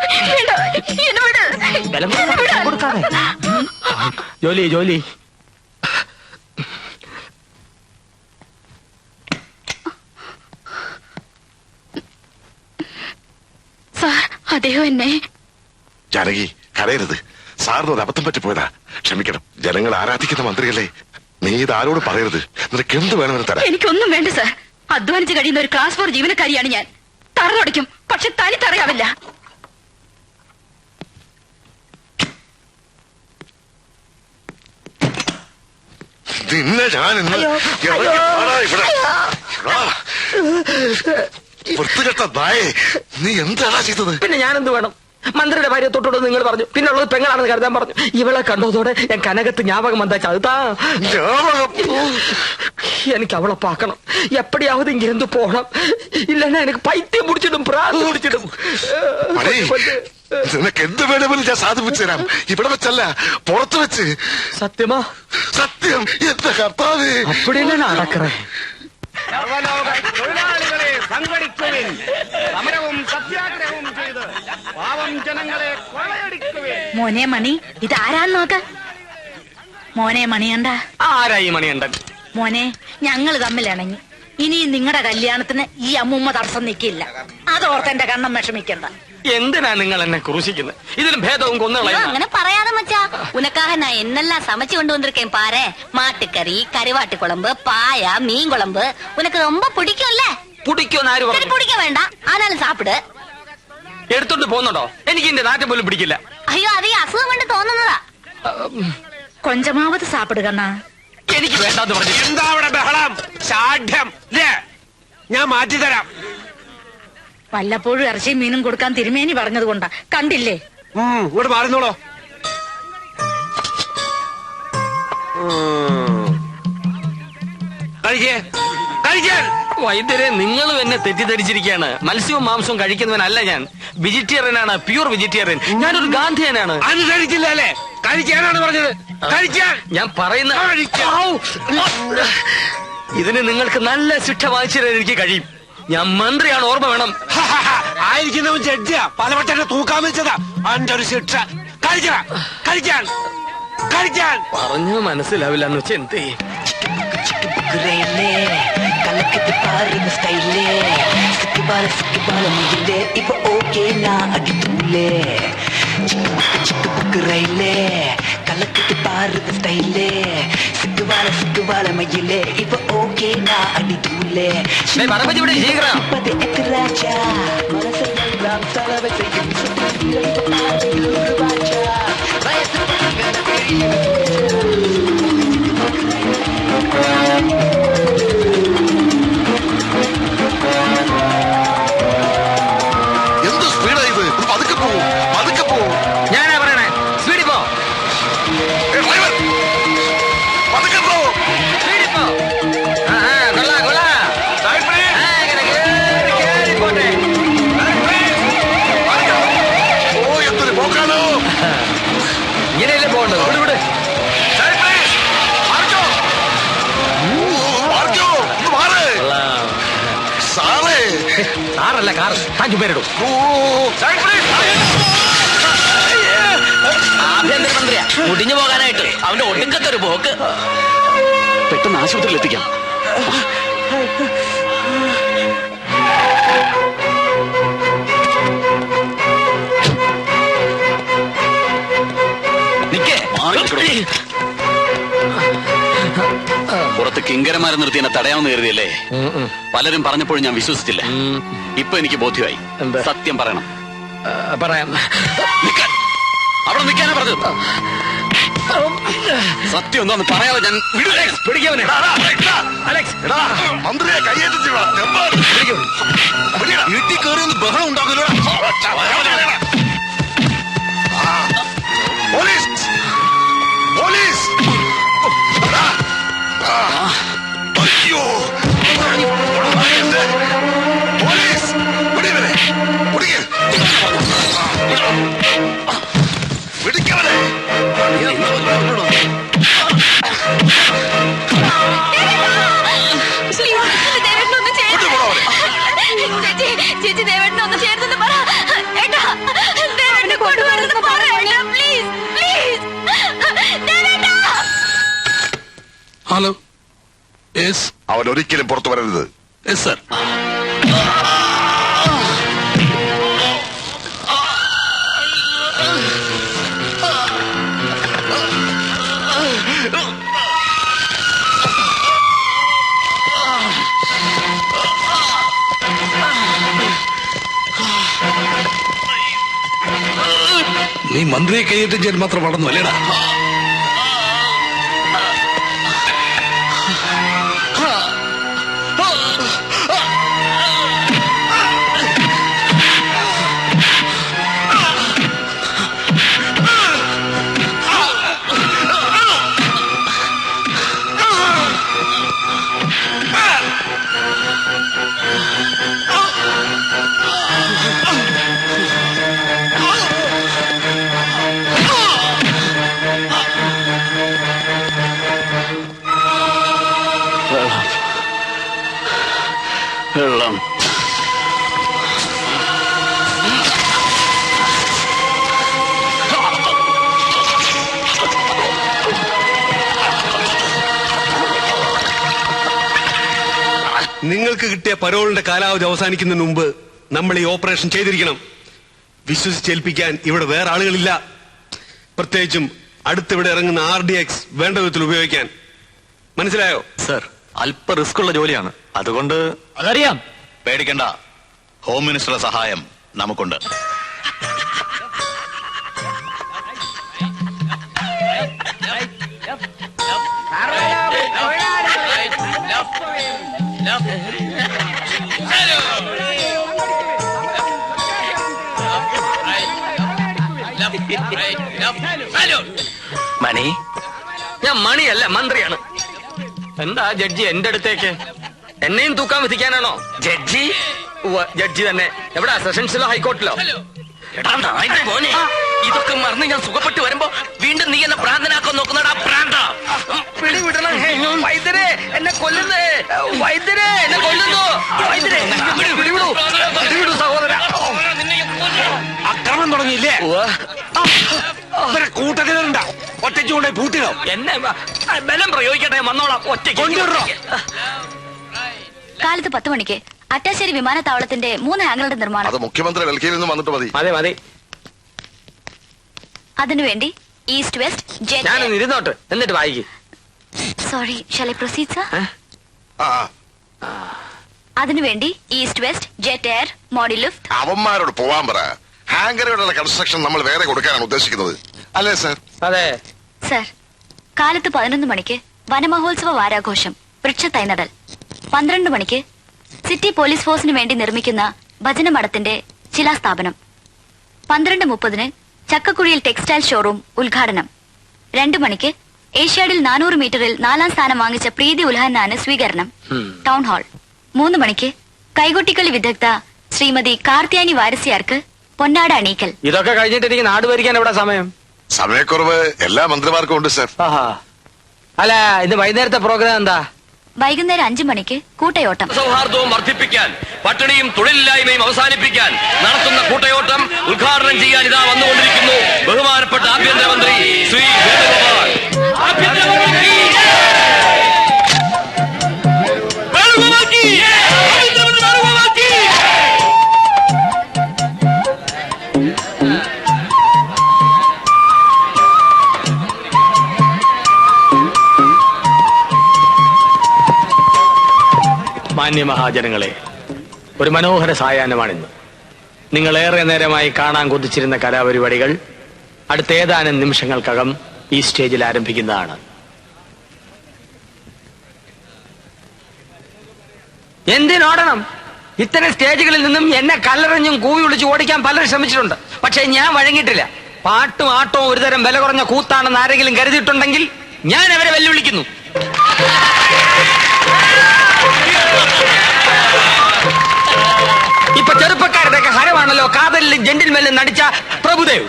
കൊടുക്കാതെ ജോലി ജോലി. സാർ, അദ്ദേഹം എന്നെ. ജാനകി, കരയരുത്. സാറിന് ഒരു അബദ്ധം പറ്റിപ്പോയതാ. ക്ഷമിക്കണം. ജനങ്ങൾ ആരാധിക്കുന്ന മന്ത്രിയല്ലേ. നീ ഇത് ആരോട് പറയരുത്. നിനക്ക് എന്ത് വേണമെന്ന് തരാം. എനിക്കൊന്നും വേണ്ട സാർ. അധ്വാനിച്ച് കഴിയുന്ന ഒരു ക്ലാസ് 4 ജീവനക്കാരിയാണ് ഞാൻ. തറന്നടിക്കും, പക്ഷെ തനി തറയാവില്ല. നിന്നെ ഞാൻ വൃത്തികെട്ട നായേ, നീ എന്താണ് ചെയ്തത്? പിന്നെ ഞാനെന്ത് വേണം? മന്ത്രിയുടെ ഭാര്യ തൊട്ടോട് നിങ്ങൾ പറഞ്ഞു. പിന്നെ ഉള്ളത് പെങ്ങളാണെന്ന് കരുതാൻ പറഞ്ഞു. ഇവളെ കണ്ടതോടെ ഞാൻ കനകത്ത് ജ്ഞാപകം വന്നാ ചതുത്താ. എനിക്ക് അവളെ പാക്കണം. എപ്പടിയാവത് ഇങ്ങിരുന്ന് പോകണം. ഇല്ലെന്നാ എനിക്ക് പൈത്യം പിടിച്ചിടും, പ്രാന്ത് പിടിച്ചിടും. നിനക്ക് എന്ത് വേണമെങ്കിലും ഞാൻ സാധിപ്പിച്ചു തരാം. ഇവിടെ വെച്ചല്ല, പുറത്ത് വെച്ച്. സത്യമാ? സത്യം. എന്റെ കർത്താവേ, അപ്പടിയല്ലേ നടക്കറേ. തൊഴിലാളികളെ സംഘടിക്കുവിൻ. സമരവും സത്യാഗ്രഹവും ചെയ്ത് പാവം ജനങ്ങളെ കൊള്ളയടിക്കുവിൻ. മോനെ മണി, ഇതാരാന്ന് നോക്ക. മോനെ മണിയണ്ട. ആരായി മണിയണ്ടൻ? മോനെ, ഞങ്ങൾ തമ്മിലിണങ്ങി. ഇനിയും നിങ്ങളുടെ കല്യാണത്തിന് ഈ അമ്മൂമ്മ തടസ്സം നിൽക്കില്ല. അതോർത്ത് എന്റെ കണ്ണം വിഷമിക്കണ്ട. എന്തിനാ നിങ്ങൾ എന്നെ ക്രൂശിക്കുന്നത്? ഇതിലും ഭേദവും കൊന്നുകളയാ. അങ്ങനെ പറയാതെ മച്ചാ. ഉനക്കാக நான் என்னெல்லாம் சமைச்சு கொண்டு வந்திருக்கேன் பாரு. மாட்டுக்கறி, கருவாட்டு குழம்பு, பாயா, மீன் குழம்பு. உனக்கு ரொம்ப பிடிக்கும்ல? പുടിക്കോന്ന് ആര് പറഞ്ഞു? പിടിക്കാൻ വേണ്ട, ആനാലും സാപ്പിട്. എടുത്തോണ്ട് പോകുന്നുണ്ടോ? എനിക്ക് എന്റെ നാറ്റം പോലും പിടിക്കില്ല. അയ്യോ, അത് ഈ അസുഖം കൊണ്ട് തോന്നുന്നതാ. കൊഞ്ചമാവത് സാപ്പിടുക. എനിക്ക് വേണ്ടെന്ന് പറഞ്ഞു. എന്താ അവിടെ ബഹളം? ശാഠ്യം ഇല്ലേ? ഞാൻ മാറ്റിത്തരാം. വല്ലപ്പോഴും ഇറച്ചിയും മീനും കൊടുക്കാൻ തിരുമേനി പറഞ്ഞത് കൊണ്ടാ. കണ്ടില്ലേ? ഇങ്ങോട്ട് മാറുന്നോളോ. വൈദ്യരെ, നിങ്ങളും എന്നെ തെറ്റിദ്ധരിച്ചിരിക്കുകയാണ്. മത്സ്യവും മാംസവും കഴിക്കുന്നവനല്ല ഞാൻ. വെജിറ്റേറിയനാണ്, പ്യൂർ വെജിറ്റേറിയൻ. ഞാനൊരു ഗാന്ധിയനാണ്. അനുസരിച്ചില്ല അല്ലേ? കഴിക്കാനാണ് പറഞ്ഞത്. കഴിക്കാൻ ഞാൻ പറയുന്ന ഇതിന് നിങ്ങൾക്ക് നല്ല ശിക്ഷ വാങ്ങിച്ചു തരാൻ എനിക്ക് കഴിയും. ഞാൻ മന്ത്രിയാണ്, ഓർമ്മ വേണം. ആയിരിക്കുന്നവൻ ജഡ്ജിയാ, പലവട്ടനെ തൂക്കാൻ വെച്ചതാ. അവന്റെ ഒരു ശിക്ഷ. കഴിക്കാൻ കഴിക്കാൻ കഴിക്കാൻ പറഞ്ഞു മനസ്സിലാവില്ല എന്ന് വെച്ചാൽ എന്ത് ചെയ്യും? ഇപ്പൊ ഓക്കേ നാ അടിത്തൂലേ ചിട്ടുപുക്കുറയിലേ കലക്കിട്ട് പാറുന്ന സ്റ്റൈലേ സിക്കുവാല മയിലേ ഇപ്പൊ ഓക്കേ നാ അടിത്തൂലേ രാജാ മനസ്സെല്ലാം തലവ ചെയ്യും എന്ത് സ്പീഡാ ഇത്? പതുക്കെ പോവും, പതുക്കെ പോവും. ഞാനാ പറയണേ, സ്പീഡിൽ പോ. പതുക്കെ പോ. സ്പീഡിൽ പോ. കൊള്ളാ കൊള്ളാ. പോട്ടെ. ഓ, എന്തൊരു പോക്കാണോ. ഇങ്ങനെയല്ലേ പോകണ്ടത്? വിട് വിട്. സാറല്ല കാർ. താങ്ക് പേരിടും. ആഭ്യന്തരമന്ത്രിയാ മുടിഞ്ഞു പോകാനായിട്ട് അവന്റെ ഒടുക്കത്തെ ഒരു പോക്ക്. പെട്ടെന്ന് ആശുപത്രിയിൽ എത്തിക്കാം. പുറത്ത് കിങ്കരന്മാരെ നിർത്തി എന്നെ തടയാമെന്ന് കരുതിയല്ലേ? പലരും പറഞ്ഞപ്പോഴും ഞാൻ വിശ്വസിച്ചില്ല. ഇപ്പൊ എനിക്ക് ബോധ്യമായി. സത്യം പറയണം. പറയാം. അവിടെ നിൽക്കാനാ പറഞ്ഞത്. സത്യം എന്താന്ന് പറയാതെ ഞാൻ പിടിക്കവനെ. മന്ത്രിയെ കയ്യേറ്റി വീട്ടിൽ കയറി ഒന്ന് ബഹളം ഉണ്ടാകുമല്ലോ. Police police. അയ്യോ പോലീസ് പിടിക്കവനെ പിടിക്കവനെ. ചേച്ചി ദേവേട്ടനൊന്ന് ചേർത്തെന്ന് പറ. ഏട്ടാ, ദേവേട്ടനെ കൊണ്ടുവരുന്നത് പറ. Please please. ഹലോ. യെസ്. അവൻ ഒരിക്കലും പുറത്തു വരരുത്. Yes sir. നീ മന്ത്രിയെ കൈയേറ്റം ചെയ്യാൻ മാത്രം വളർന്നു അല്ലേടാ? വെള്ളം. നിങ്ങൾക്ക് കിട്ടിയ പരോളിന്റെ കാലാവധി അവസാനിക്കുന്നതിന് മുമ്പ് നമ്മൾ ഈ ഓപ്പറേഷൻ ചെയ്തിരിക്കണം. വിശ്വസിച്ചേൽപ്പിക്കാൻ ഇവിടെ വേറെ ആളുകളില്ല. പ്രത്യേകിച്ചും അടുത്തിവിടെ ഇറങ്ങുന്ന RDX വേണ്ട വിധത്തിൽ ഉപയോഗിക്കാൻ. മനസ്സിലായോ? സർ, അല്പ റിസ്ക് ഉള്ള ജോലിയാണ്. അതുകൊണ്ട് അതറിയാം. പേടിക്കണ്ട, ഹോം മിനിസ്റ്ററുടെ സഹായം നമുക്കുണ്ട്. മണി, ഞാൻ മണിയല്ല മന്ത്രിയാണ്. എന്താ ജഡ്ജി എന്റെ അടുത്തേക്ക്? എന്നെയും തൂക്കാൻ വിധിക്കാനാണോ? ജഡ്ജി? ജഡ്ജി തന്നെ. എവിടാ, സെഷൻസിലോ ഹൈക്കോർട്ടിലോ? മോനെ, ഇതൊക്കെ മറന്ന് ഞാൻ സുഖപ്പെട്ട് വരുമ്പോ വീണ്ടും നീ എന്നെ പ്രാന്തനാക്കാൻ നോക്കുന്നടാ പ്രാന്ത. പിടിവിടണം. വൈദ്യരെ, എന്നെ കൊല്ലുന്നേ. വൈദ്യരെ, എന്നെ കൊല്ലുന്നു. വൈദ്യരെ, പിടിവിടൂ. പിടിവിടൂ സഹോദര. അക്രമം തുടങ്ങിയില്ലേ? കൂട്ടത്തിലുണ്ട ഒറ്റയ്ക്ക് കൊണ്ടുപോയി പൂട്ടിടോ. എന്നെ ബലം പ്രയോഗിക്കട്ടെ, വന്നോളാം. ഒറ്റയ്ക്ക് കൊണ്ടുവിടോ. കാലത്ത് 10 മണിക്ക് അട്ടാശ്ശേരി വിമാനത്താവളത്തിന്റെ 3 ഹാങ്ങറുടെ നിർമ്മാണം. അത് മുഖ്യമന്ത്രി ഡൽഹിയിൽ നിന്ന് വന്നിട്ട് മതി. അതെ മതി. അതിനുവേണ്ടി ഈസ്റ്റ് വെസ്റ്റ് ജെറ്റ്. ഞാനൊന്ന് ഇരുന്നോട്ട്, എന്നിട്ട് വായിക്കും. Sorry, shall I proceed sir? അതിനുവേണ്ടി East West Jet Air Modiluft. അവന്മാരോട് പോവാൻ പറ. ഹാങ്കറുകളുടെ കൺസ്ട്രക്ഷൻ നമ്മൾ വേറെ കൊടുക്കാനാണ് ഉദ്ദേശിക്കുന്നത്, അല്ലേ സർ? അതെ സർ. കാലത്ത് 11 മണിക്ക് വനമഹോത്സവ വാരാഘോഷം, വൃക്ഷത്തൈ നടൽ. 12 മണിക്ക് സിറ്റി പോലീസ് ഫോഴ്സിന് വേണ്ടി നിർമ്മിക്കുന്ന ഭജനമഠത്തിന്റെ ശിലാസ്ഥാപനം. 12:30 ചക്കക്കുഴിയിൽ ടെക്സ്റ്റൈൽ ഷോറൂം ഉദ്ഘാടനം. 2 മണിക്ക് ഏഷ്യാഡിൽ 400 മീറ്ററിൽ 4ാം സ്ഥാനം വാങ്ങിച്ച പ്രീതി ഉൽഹന്നാന് സ്വീകരണം, ടൗൺ ഹാൾ. 3 മണിക്ക് കൈകൊട്ടിക്കളി വിദഗ്ധ ശ്രീമതി കാർത്തിയാനി വാരസ്യാർക്ക് പൊന്നാട അണീക്കൽ. ഇതൊക്കെ കഴിഞ്ഞിട്ട് എനിക്ക് നാട് ഭരിക്കാൻ എവിടെ സമയം? സമയക്കുറവ് എല്ലാ മന്ത്രിമാർക്കും ഉണ്ട് സർ. അല്ല, ഇത് വൈകുന്നേരത്തെ പ്രോഗ്രാം എന്താ? വൈകുന്നേരം 5 മണിക്ക് കൂട്ടയോട്ടം. സൗഹാർദ്ദവും വർദ്ധിപ്പിക്കാൻ, പട്ടിണിയും തൊഴിലില്ലായ്മയും അവസാനിപ്പിക്കാൻ നടത്തുന്ന കൂട്ടയോട്ടം ഉദ്ഘാടനം ചെയ്യാൻ ഇതാ വന്നുകൊണ്ടിരിക്കുന്നു ബഹുമാനപ്പെട്ട ആഭ്യന്തരമന്ത്രി ശ്രീ വേണുഗോപാൽ. മാന്യമഹാജനങ്ങളെ, ഒരു മനോഹര സായാഹ്നമാണിന്ന്. നിങ്ങളേറെ നേരമായി കാണാൻ കൊതിച്ചിരുന്ന കലാപരിപാടികൾ അടുത്ത ഏതാനും നിമിഷങ്ങൾക്കകം ഈ സ്റ്റേജിൽ ആരംഭിക്കുന്നതാണ്. എന്തിനോടണം? ഇത്തരം സ്റ്റേജുകളിൽ നിന്നും എന്നെ കല്ലെറിഞ്ഞും കൂവി വിളിച്ച് ഓടിക്കാൻ പലരും ശ്രമിച്ചിട്ടുണ്ട്. പക്ഷേ ഞാൻ വഴങ്ങിയിട്ടില്ല. പാട്ടും ആട്ടവും ഒരുതരം വില കുറഞ്ഞ കൂത്താണെന്ന് ആരെങ്കിലും കരുതിയിട്ടുണ്ടെങ്കിൽ ഞാൻ അവരെ വെല്ലുവിളിക്കുന്നു. ഇപ്പൊ ചെറുപ്പക്കാരുടെയൊക്കെ ഹരമാണല്ലോ കാതലിലും ജെന്റിൽമെല്ലും നടിച്ച പ്രഭുദേവ്.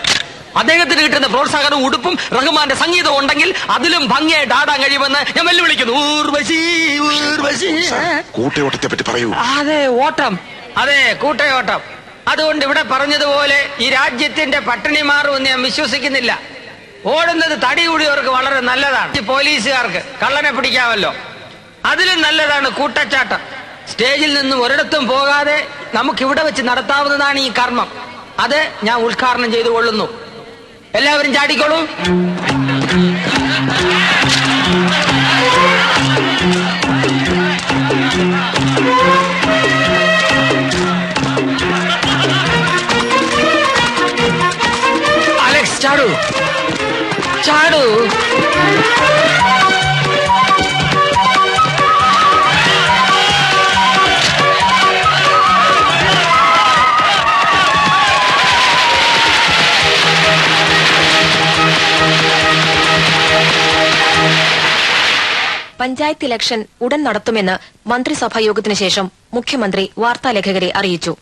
അദ്ദേഹത്തിന് കിട്ടുന്ന പ്രോത്സാഹനവും ഉടുപ്പും റഹ്മാന്റെ സംഗീതവും ഉണ്ടെങ്കിൽ അതിലും ഭംഗിയായിട്ട് ആടാൻ കഴിയുമെന്ന് ഞാൻ വെല്ലുവിളിക്കുന്നു. ഊർവശി, ഊർവശി. കൂട്ടയോട്ടത്തെ പറ്റി പറയൂ. അതെ, ഓട്ടം. അതെ, കൂട്ടയോട്ടം. അതുകൊണ്ട് ഇവിടെ പറഞ്ഞതുപോലെ ഈ രാജ്യത്തിന്റെ പട്ടിണി മാറുമെന്ന് ഞാൻ വിശ്വസിക്കുന്നില്ല. ഓടുന്നത് തടി കൂടിയവർക്ക് വളരെ നല്ലതാണ്. പോലീസുകാർക്ക് കള്ളനെ പിടിക്കാമല്ലോ. അതിലും നല്ലതാണ് കൂട്ടച്ചാട്ടം. സ്റ്റേജിൽ നിന്നും ഒരിടത്തും പോകാതെ നമുക്കിവിടെ വെച്ച് നടത്താവുന്നതാണ് ഈ കർമ്മം. അത് ഞാൻ ഉദ്ഘാടനം ചെയ്തു കൊള്ളുന്നു. എല്ലാവരും ചാടിക്കോളൂ. അലക്സ്, ചാടൂ ചാടൂ. പഞ്ചായത്ത് ഇലക്ഷൻ ഉടൻ നടത്തുമെന്ന് മന്ത്രിസഭാ യോഗത്തിനു ശേഷം മുഖ്യമന്ത്രി വാർത്താലേഖകരെ അറിയിച്ചു.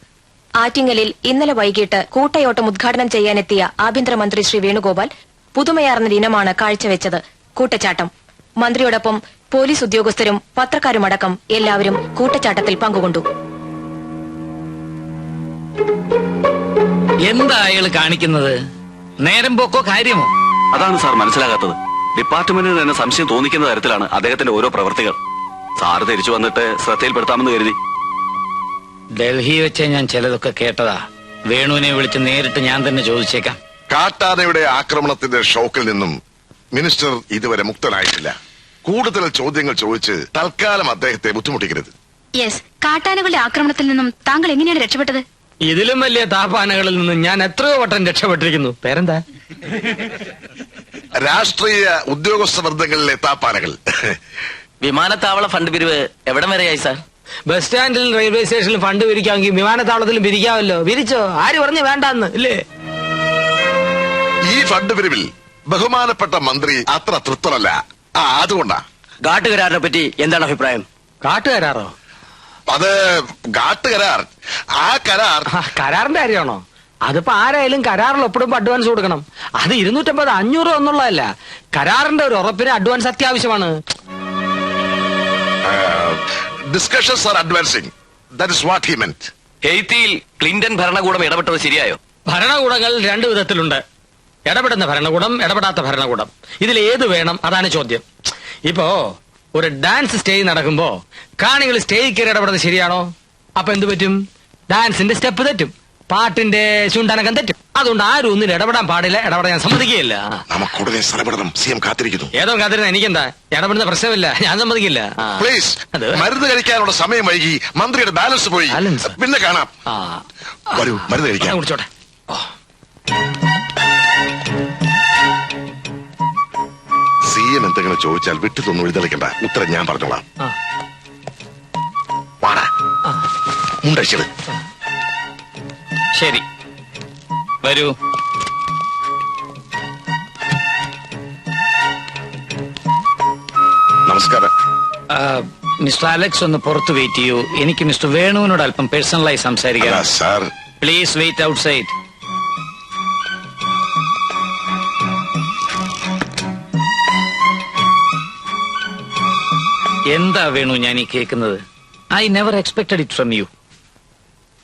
ആറ്റിങ്ങലിൽ ഇന്നലെ വൈകിട്ട് കൂട്ടയോട്ടം ഉദ്ഘാടനം ചെയ്യാനെത്തിയ ആഭ്യന്തരമന്ത്രി ശ്രീ വേണുഗോപാൽ പുതുമയാർന്ന ഇനമാണ് കാഴ്ചവെച്ചത്. കൂട്ടച്ചാട്ടം. മന്ത്രിയോടൊപ്പം പോലീസ് ഉദ്യോഗസ്ഥരും പത്രക്കാരുമടക്കം എല്ലാവരും കൂട്ടച്ചാട്ടത്തിൽ പങ്കുകൊണ്ടു. എന്താ അയാൾ കാണിക്കുന്നത്? നേരം പോക്കോ കാര്യമോ? അതാണ് സാർ മനസ്സിലാകാത്തത്. ഡിപ്പാർട്ട്മെന്റിന് തന്നെ സംശയം തോന്നിക്കുന്ന തരത്തിലാണ് അദ്ദേഹത്തിന്റെ ഓരോ പ്രവൃത്തികൾ. സാറ് തിരിച്ചു വന്നിട്ട് ശ്രദ്ധയിൽപ്പെടുത്താമെന്ന് കരുതി. ഡൽഹി വെച്ച് ഞാൻ ചിലതൊക്കെ കേട്ടതാ. വേണുവിനെ വിളിച്ച് നേരിട്ട് ഞാൻ തന്നെ ചോദിച്ചേക്കാം. കാട്ടാനയുടെ ആക്രമണത്തിന്റെ ഷോക്കിൽ നിന്നും മിനിസ്റ്റർ ഇതുവരെ മുക്തനായിട്ടില്ല. കൂടുതൽ ചോദ്യങ്ങൾ ചോദിച്ച് തൽക്കാലം അദ്ദേഹത്തെ ബുദ്ധിമുട്ടിക്കരുത്. യെസ്, കാട്ടാനകളുടെ ആക്രമണത്തിൽ നിന്നും താങ്കൾ എങ്ങനെയാണ് രക്ഷപ്പെട്ടത്? ഇതിലും വലിയ താപാനകളിൽ നിന്ന് ഞാൻ എത്രയോ വട്ടം രക്ഷപ്പെട്ടിരിക്കുന്നു. പേരെന്താ? രാഷ്ട്രീയ ഉദ്യോഗസ്ഥ വൃന്ദങ്ങളിലെ താപ്പാനകൾ. വിമാനത്താവള ഫണ്ട് പിരിവ് എവിടം വരെയായി സാർ? ബസ് സ്റ്റാൻഡിലും റെയിൽവേ സ്റ്റേഷനിലും ഫണ്ട് പിരിക്കാമെങ്കിൽ വിമാനത്താവളത്തിലും പിരിക്കാമല്ലോ. പിരിച്ചോ? ആര് പറഞ്ഞു വേണ്ടാന്ന്? ഇല്ലേ? ഈ ഫണ്ട് പിരിവിൽ ബഹുമാനപ്പെട്ട മന്ത്രി അത്ര തൃപ്തനല്ല. അതുകൊണ്ടാ. കാട്ടുകരാറിനെ പറ്റി എന്താണ് അഭിപ്രായം? കാട്ടുകരാറോ? അത് കാട്ടുകരാർ. ആ കരാർ കരാറിന്റെ കാര്യമാണോ? അതിപ്പോ ആരായാലും കരാറിൽ ഒപ്പിടുമ്പോ അഡ്വാൻസ് കൊടുക്കണം. അത് 250 500 എന്നുള്ളതല്ല. കരാറിന്റെ ഒരു ഉറപ്പിന് അഡ്വാൻസ് അത്യാവശ്യമാണ്. Discussions are advancing. That is what he meant. ഹെയ്ത്തിയിൽ ക്ലിന്റൺ ഭരണകൂടം ഇടപെട്ടത് ശരിയായോ? ഭരണകൂടങ്ങൾ 2 വിധത്തിലുണ്ട്. ഇടപെടുന്ന ഭരണകൂടം, ഇടപെടാത്ത ഭരണകൂടം. ഇതിൽ ഏത് വേണം? അതാണ് ചോദ്യം. ഇപ്പോ ഒരു ഡാൻസ് സ്റ്റേജ് നടക്കുമ്പോ കാണികൾ സ്റ്റേജ് കയറി ഇടപെടുന്നത് ശരിയാണോ? അപ്പൊ എന്ത് പറ്റും? ഡാൻസിന്റെ സ്റ്റെപ്പ് തെറ്റും, പാട്ടിന്റെ ചുണ്ടനകം തെറ്റും. അതുകൊണ്ട് ആരും ഒന്നിനും ഇടപെടാൻ പാടില്ല. ഇടപെടാൻ ഞാൻ സമ്മതിക്കുകയില്ല. നമുക്കുടനെ സ്ഥലപ്പെടണം. സിഎം കാത്തിരിക്കുന്നു. ഏതോ കാത്തിരുന്ന എനിക്കെന്താ? ഇടപെടുന്ന പ്രശ്നമില്ല, ഞാൻ സമ്മതിക്കില്ല. പ്ലീസ്. മരുന്ന് കഴിക്കാനുള്ള സമയം വൈകി. മന്ത്രിയുടെ ബാലൻസ് പോയി. പിന്നെ കാണാം. വരൂ, മരുന്ന് കഴിക്കാം. കുടിച്ചോട്ടെ. സിഎം എന്തെങ്കിലും ചോദിച്ചാൽ വിട്ടുതൊന്നും എഴുതളിക്കണ്ട. ഉത്തരം ഞാൻ പറഞ്ഞോളാം. വാടാ, മുണ്ടടിച്ചത്. ശരി, വരൂ. നമസ്കാരം. മിസ്റ്റർ അലക്സ് ഒന്ന് പുറത്ത് വെയിറ്റ് ചെയ്യൂ. എനിക്ക് മിസ്റ്റർ വേണുവിനോട് അല്പം പേഴ്സണലായി സംസാരിക്കാം. Sir, please wait outside. എന്താ വേണു ഞാൻ ഈ കേൾക്കുന്നത്? I never expected it from you.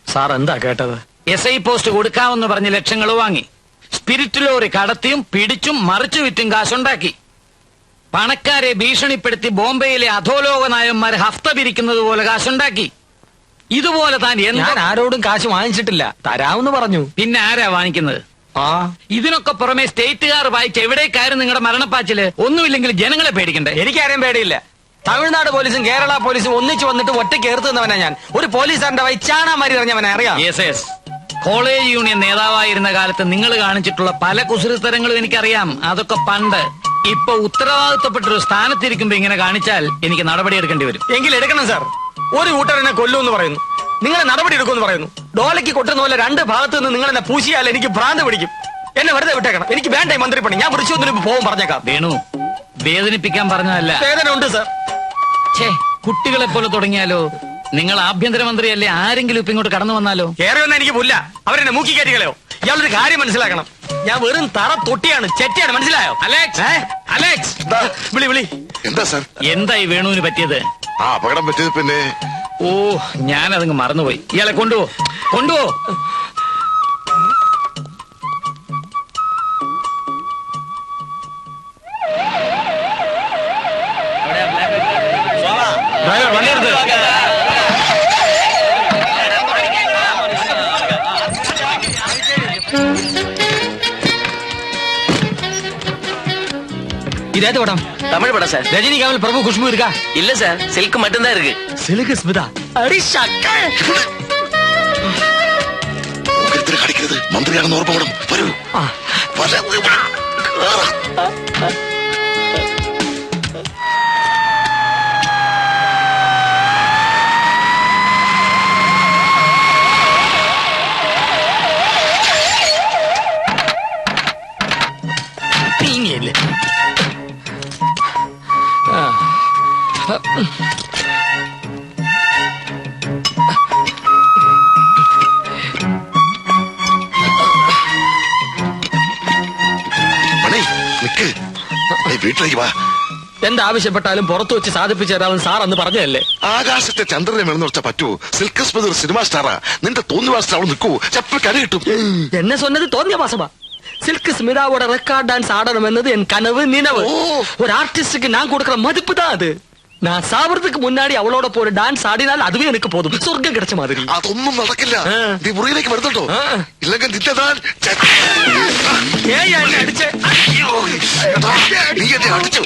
Sir എന്താ കേട്ടത്? SI പോസ്റ്റ് കൊടുക്കാമെന്ന് പറഞ്ഞ് ലക്ഷങ്ങൾ വാങ്ങി. സ്പിരിറ്റ് ലോറി കടത്തിയും പിടിച്ചും മറിച്ചു വിറ്റും കാശുണ്ടാക്കി. പണക്കാരെ ഭീഷണിപ്പെടുത്തി ബോംബെയിലെ അധോലോക നായന്മാർ ഹഫ്ത പിരിക്കുന്നത് പോലെ കാശുണ്ടാക്കി. ഇതുപോലെ താൻ ഞാൻ ആരോടും കാശ് വാങ്ങിച്ചിട്ടില്ല. തരാമെന്ന് പറഞ്ഞു. പിന്നെ ആരാ വാങ്ങിക്കുന്നത്? ഇതിനൊക്കെ പുറമെ സ്റ്റേറ്റുകാർ വായിച്ച് എവിടേക്കായിരുന്നു നിങ്ങളുടെ മരണപ്പാച്ചില്? ഒന്നുമില്ലെങ്കിൽ ജനങ്ങളെ പേടിക്കണ്ടേ? എനിക്കാരെയും പേടിയില്ല. തമിഴ്നാട് പോലീസും കേരള പോലീസും ഒന്നിച്ചു വന്നിട്ട് ഒറ്റ കേർത്തുന്നവനാ ഞാൻ. ഒരു പോലീസുകാരന്റെ വൈച്ചാണാമാരി അറിഞ്ഞവനെ അറിയാം. കോളേജ് യൂണിയൻ നേതാവായിരുന്ന കാലത്ത് നിങ്ങൾ കാണിച്ചിട്ടുള്ള പല കുസൃത്തരങ്ങളും എനിക്കറിയാം. അതൊക്കെ പണ്ട്. ഇപ്പൊ ഉത്തരവാദിത്തപ്പെട്ടൊരു സ്ഥാനത്തിരിക്കുമ്പോ ഇങ്ങനെ കാണിച്ചാൽ എനിക്ക് നടപടി എടുക്കേണ്ടി വരും. എങ്കിൽ എടുക്കണം സാർ. ഒരു കൂട്ടരെന്നെ കൊല്ലുമെന്ന് പറയുന്നു, നിങ്ങളെ നടപടി എടുക്കുമെന്ന് പറയുന്നു. ഡോലയ്ക്ക് കൊട്ടുന്ന പോലെ 2 ഭാഗത്ത് നിന്ന് നിങ്ങൾ എന്നെ പൂശിയാൽ എനിക്ക് ഭ്രാന്ത് പിടിക്കും. എന്നെ വെറുതെ വിട്ടേക്കണം. എനിക്ക് വേണ്ട മന്ത്രിപ്പണി. ഞാൻ വൃശ്ചികത്തിന് പോകും പറഞ്ഞേക്കാം. വേണു, വേദനിപ്പിക്കാൻ പറഞ്ഞതല്ല. വേദന ഉണ്ട് സാർ. കുട്ടികളെ പോലെ തുടങ്ങിയാലോ? നിങ്ങൾ ആഭ്യന്തരമന്ത്രിയല്ലേ? ആരെങ്കിലും ഇപ്പൊ ഇങ്ങോട്ട് കടന്നു വന്നാലോ? കയറി വന്നാൽ എനിക്ക് പുല്ല. അവരെന്നെ മൂക്കി കയറ്റികളയോ? ഇയാളൊരു കാര്യം മനസ്സിലാക്കണം. ഞാൻ വെറും തറ തൊട്ടിയാണ്, ചെറ്റിയാണ്. മനസ്സിലായോ? അലക്സ്, വിളി. എന്താ സാർ? എന്തായി വേണുവിന് പറ്റിയത്? അപകടം പറ്റിയത് പിന്നെ ഞാനതങ്ങ് മറന്നുപോയി. ഇയാളെ കൊണ്ടുപോ. இதே படம் தமிழ் படம் சார். ரஜினிகாவில் பிரபு குஷ்பு இருக்கா? இல்ல சார், சில்க் மட்டும்தான் இருக்கு. சில்க் ஸ்மிதா அடி சக்க കളിക്കരുത്. മന്ത്രിയാണെന്ന് ഓർമ്മ വേണം. വരൂ. നീങ്ങിയില്ലേ? വീട്ടിലേക്ക് വാ. എന്താവശ്യപ്പെട്ടാലും പുറത്തു വെച്ച് സാധിപ്പിച്ചു തരാമെന്ന് സാർ അന്ന് പറഞ്ഞതല്ലേ? ആകാശത്തെ ചന്ദ്രനെ മെന്ന് വെച്ചാൽ പറ്റുമോ? സിൽക്ക് സ്മിത ഒരു സിനിമ സ്റ്റാറാ. നിന്റെ തോന്നിവാസത്തിൽ അവൾ നിൽക്കൂ. ചപ്പ കര കിട്ടും. എന്നെ சொன்னது തോന്നിയ മാസമാ. சில்க் ஸ்மிதாவோட ரெக்கார்ட் டான்ஸ் ஆடணும் என்னது என் கனவு நினைவு. ஒரு ஆர்டிஸ்டுக்கு நான் கொடுக்கிற மதிப்பு தான் அது. நான் சாவறதுக்கு முன்னாடி அவளோட போற டான்ஸ் ஆடினால் அதுவே எனக்கு போதும், சொர்க்கம் கிடைச்ச மாதிரி. അതൊന്നും നടക്കില്ല. നീ മുറിയിലേക്ക് വരുന്നുണ്ടോ? ഇല്ലെങ്കിൽ നിന്റെ നീ എന്നെ അടിച്ചു.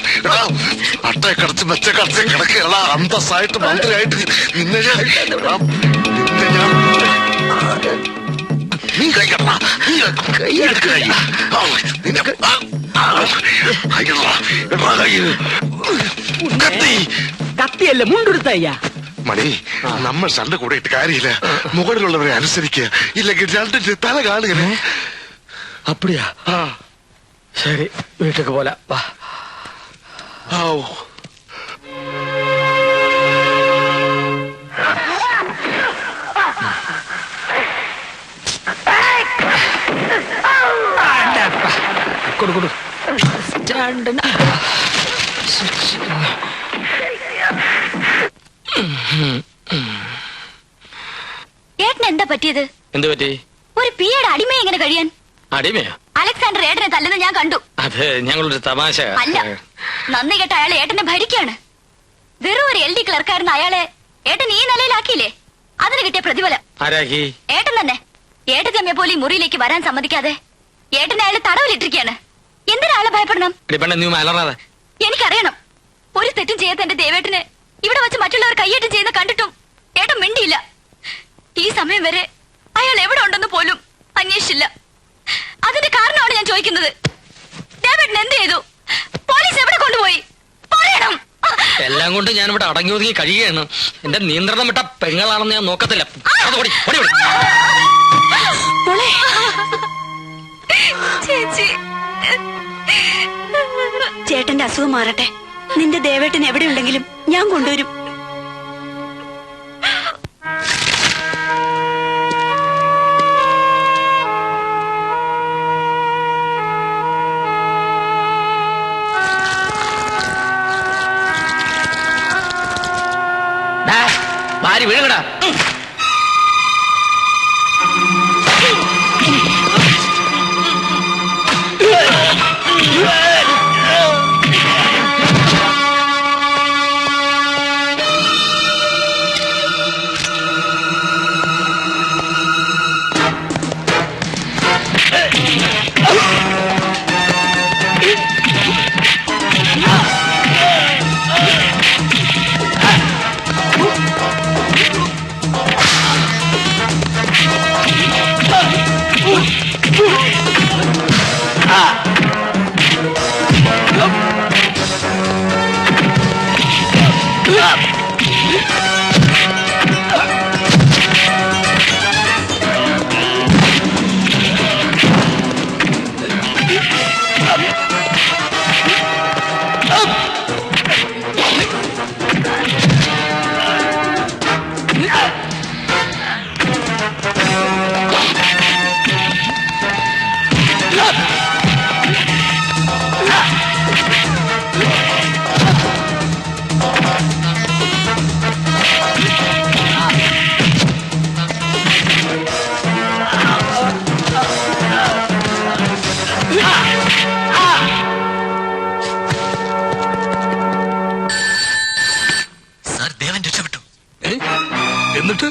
അട്ടയെ കടച്ച് മെച്ച കടച്ച് കിടക്കുകയുള്ള അന്തസ്സായിട്ട് മന്ത്രിയായിട്ട് നിന്നെ ഞാൻ നീ കൈ കട കൈ എടുക്ക കത്തിയല്ല മുണ്ടെടുത്തയ്യ. മണി, നമ്മൾ സണ്ട കൂടെ ഇട്ട് കാര്യമില്ല. മുകളിലുള്ളവരെ അനുസരിക്കുക, ഇല്ലെങ്കിൽ രണ്ടിന്റെ തല കാണുക. അപ്പടിയാ? ശരി, വീട്ടിലേക്ക് പോലെ. കൊടു സ്റ്റാൻഡ്. ഏട്ടന് എന്താ പറ്റിയത്? എന്ത് പറ്റി? ഒരു പിയുടെ അടിമയെ എങ്ങനെ കഴിയാൻ? അടിമയോ? അലക്സാണ്ടർ ഏട്ടനെ തല്ലുന്നത് ഞാൻ കണ്ടു. അത് ഞങ്ങളൊരു തമാശ. അല്ല, നന്ദി കേട്ട അയാളെ ഏട്ടനെ ഭരിക്കാണ്. വെറും ഒരു LD ക്ലർക്കായിരുന്ന അയാളെ ഏട്ടൻ ഈ നിലയിലാക്കിയില്ലേ? അതിന് കിട്ടിയ പ്രതിഫലം ആരാക്കി? ഏട്ടൻ തന്നെ. ഏട്ടത്തമ്മയെ പോലെ ഈ മുറിയിലേക്ക് വരാൻ സമ്മതിക്കാതെ ഏട്ടൻ അയാളെ തടവിലിട്ടിരിക്കുകയാണ്. എന്തിനാ അയാളെ ഭയപ്പെടണം? എനിക്കറിയണം. ഒരു തെറ്റും ചെയ്യാത്ത എന്റെ ദേവേട്ടന് ഇവിടെ വെച്ച് മറ്റുള്ളവർ കയ്യേറ്റം ചെയ്യുന്ന കണ്ടിട്ടും ഏട്ടൻ മിണ്ടിയില്ല. ഈ സമയം വരെ അയാൾ എവിടെ ഉണ്ടെന്ന് പോലും അന്വേഷിച്ചില്ല. അതിന്റെ കാരണമാണ് ഞാൻ ചോദിക്കുന്നത്. ദേവേട്ടൻ എന്ത് ചെയ്തു? പോലീസ് എവിടെ കൊണ്ടുപോയി? പറയണം. എല്ലാം കൊണ്ട് ഞാൻ ഇവിടെ അടങ്ങി ഒതുങ്ങി കഴിയുകയാണ്. എന്റെ നിയന്ത്രണം വിട്ട പെങ്ങളാണെന്ന് ഞാൻ നോക്കത്തില്ല. ചേച്ചി, ചേട്ടന്റെ അസുഖം മാറട്ടെ. നിന്റെ ദേവേട്ടൻ എവിടെയുണ്ടെങ്കിലും ഞാൻ കൊണ്ടുവരും. ഭാര്യ വീഴടാ. എന്നിട്ട്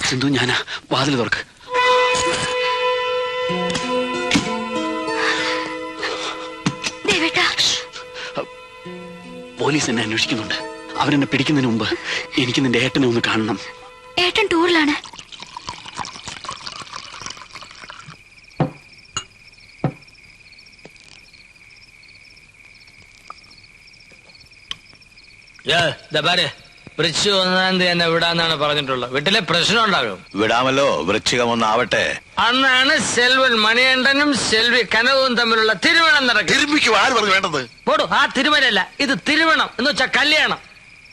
സിന്ധു, ഞാനാ. വാതിൽ തുറക്ക്. പോലീസ് എന്നെ അന്വേഷിക്കുന്നുണ്ട്. അവരെന്നെ പിടിക്കുന്നതിന് മുമ്പ് എനിക്ക് നിന്റെ ഏട്ടനെ ഒന്ന് കാണണം. ഏട്ടൻ ടൂറിലാണ്. വൃശ്ചിക 1-ാം തീയതി എന്നെ വിടാന്നാണ് പറഞ്ഞിട്ടുള്ളത്. വീട്ടിലെ പ്രശ്നം ഉണ്ടാകും. വിടാമല്ലോ, വൃശ്ചികം 1 ആവട്ടെ. അന്നാണ് സെൽവൻ മണികണ്ഠനും സെൽവി കനകവും തമ്മിലുള്ള തിരുവണം നടക്കും. ആര് പറഞ്ഞു വേണ്ടത്? പോടൂ, ആ തിരുവനല്ല, ഇത് തിരുവണം എന്ന് വെച്ചാൽ കല്യാണം.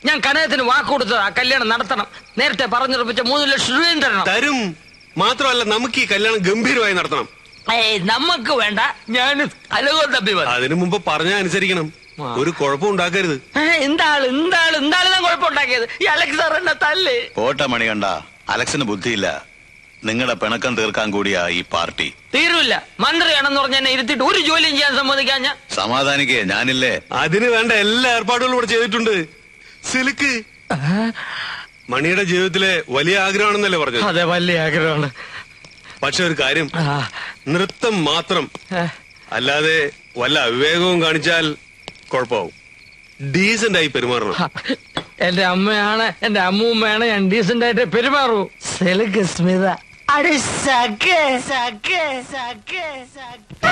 ഞാൻ കനകത്തിന് വാക്ക് കൊടുത്തത് ആ കല്യാണം നടത്തണം. നേരത്തെ പറഞ്ഞുറപ്പിച്ച 3 ലക്ഷം രൂപയും തരണം. തരും. മാത്രമല്ല നമുക്ക് ഈ കല്യാണം ഗംഭീരമായി നടത്തണം. നമുക്ക് വേണ്ട, ഞാൻ കനകവും തമ്പി മതി. അതിനു മുമ്പ് പറഞ്ഞ അനുസരിക്കണം. ഒരു കുഴപ്പം ഉണ്ടാക്കരുത്. എന്താണ് കുഴപ്പമുണ്ടാക്കിയത്? ഈ അലക്സ് സാർ എന്നെ തല്ലേ. പോട്ടെ മണികണ്ഠ, അലക്സിന് ബുദ്ധിയില്ല. നിങ്ങളുടെ പിണക്കം തീർക്കാൻ കൂടിയാ ഈ പാർട്ടി. തീരൂല്ല. മന്ത്രിയാണെന്ന് പറഞ്ഞ എന്നെ ഇരുത്തിട്ട് ഒരു ജോലിയും ചെയ്യാൻ സമ്മതിക്കാൻ ഞാൻ. സമാധാനിക്കേ, ഞാനില്ലേ. അതിന് വേണ്ട എല്ലാ ഏർപ്പാടുകളും ഇവിടെ ചെയ്തിട്ടുണ്ട്. സിൽക്ക് മണിയുടെ ജീവിതത്തിലെ വലിയ ആഗ്രഹമാണെന്നല്ലേ പറഞ്ഞത്? അതെ, വലിയ ആഗ്രഹമാണ്. പക്ഷെ ഒരു കാര്യം, നൃത്തം മാത്രം. അല്ലാതെ വല്ല അവിവേകവും കാണിച്ചാൽ കുഴപ്പമാവും. ഡീസന്റ് ആയി പെരുമാറണം. എന്റെ അമ്മയാണ്, എന്റെ അമ്മൂമ്മയാണ്, ഞാൻ ഡീസന്റ് ആയിട്ട് പെരുമാറൂ. സിൽക്ക് സ്മിത അടി സഖേ സഖേ സഖേ സഖേ.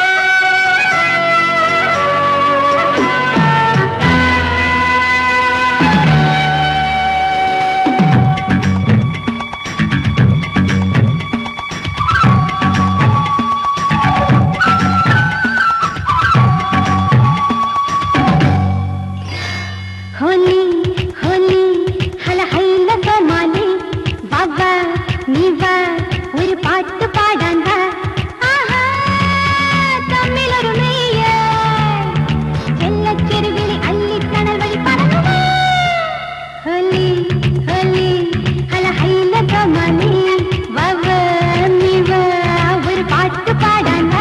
होली होली हल हईल कमाली बाबा नीवा ഒരു പാട്ട് പാടാണ്ട ആഹാ തമ്മിലൊരു നെയ്യ ചെല്ലച്ചെരുവിളി അല്ലിത്തണൽ വഴി പറന്നു ഹോലി ഹോലി ഹല ഹൈല കമാലി ബാബാ नीवा ഒരു പാട്ട് പാടാണ്ട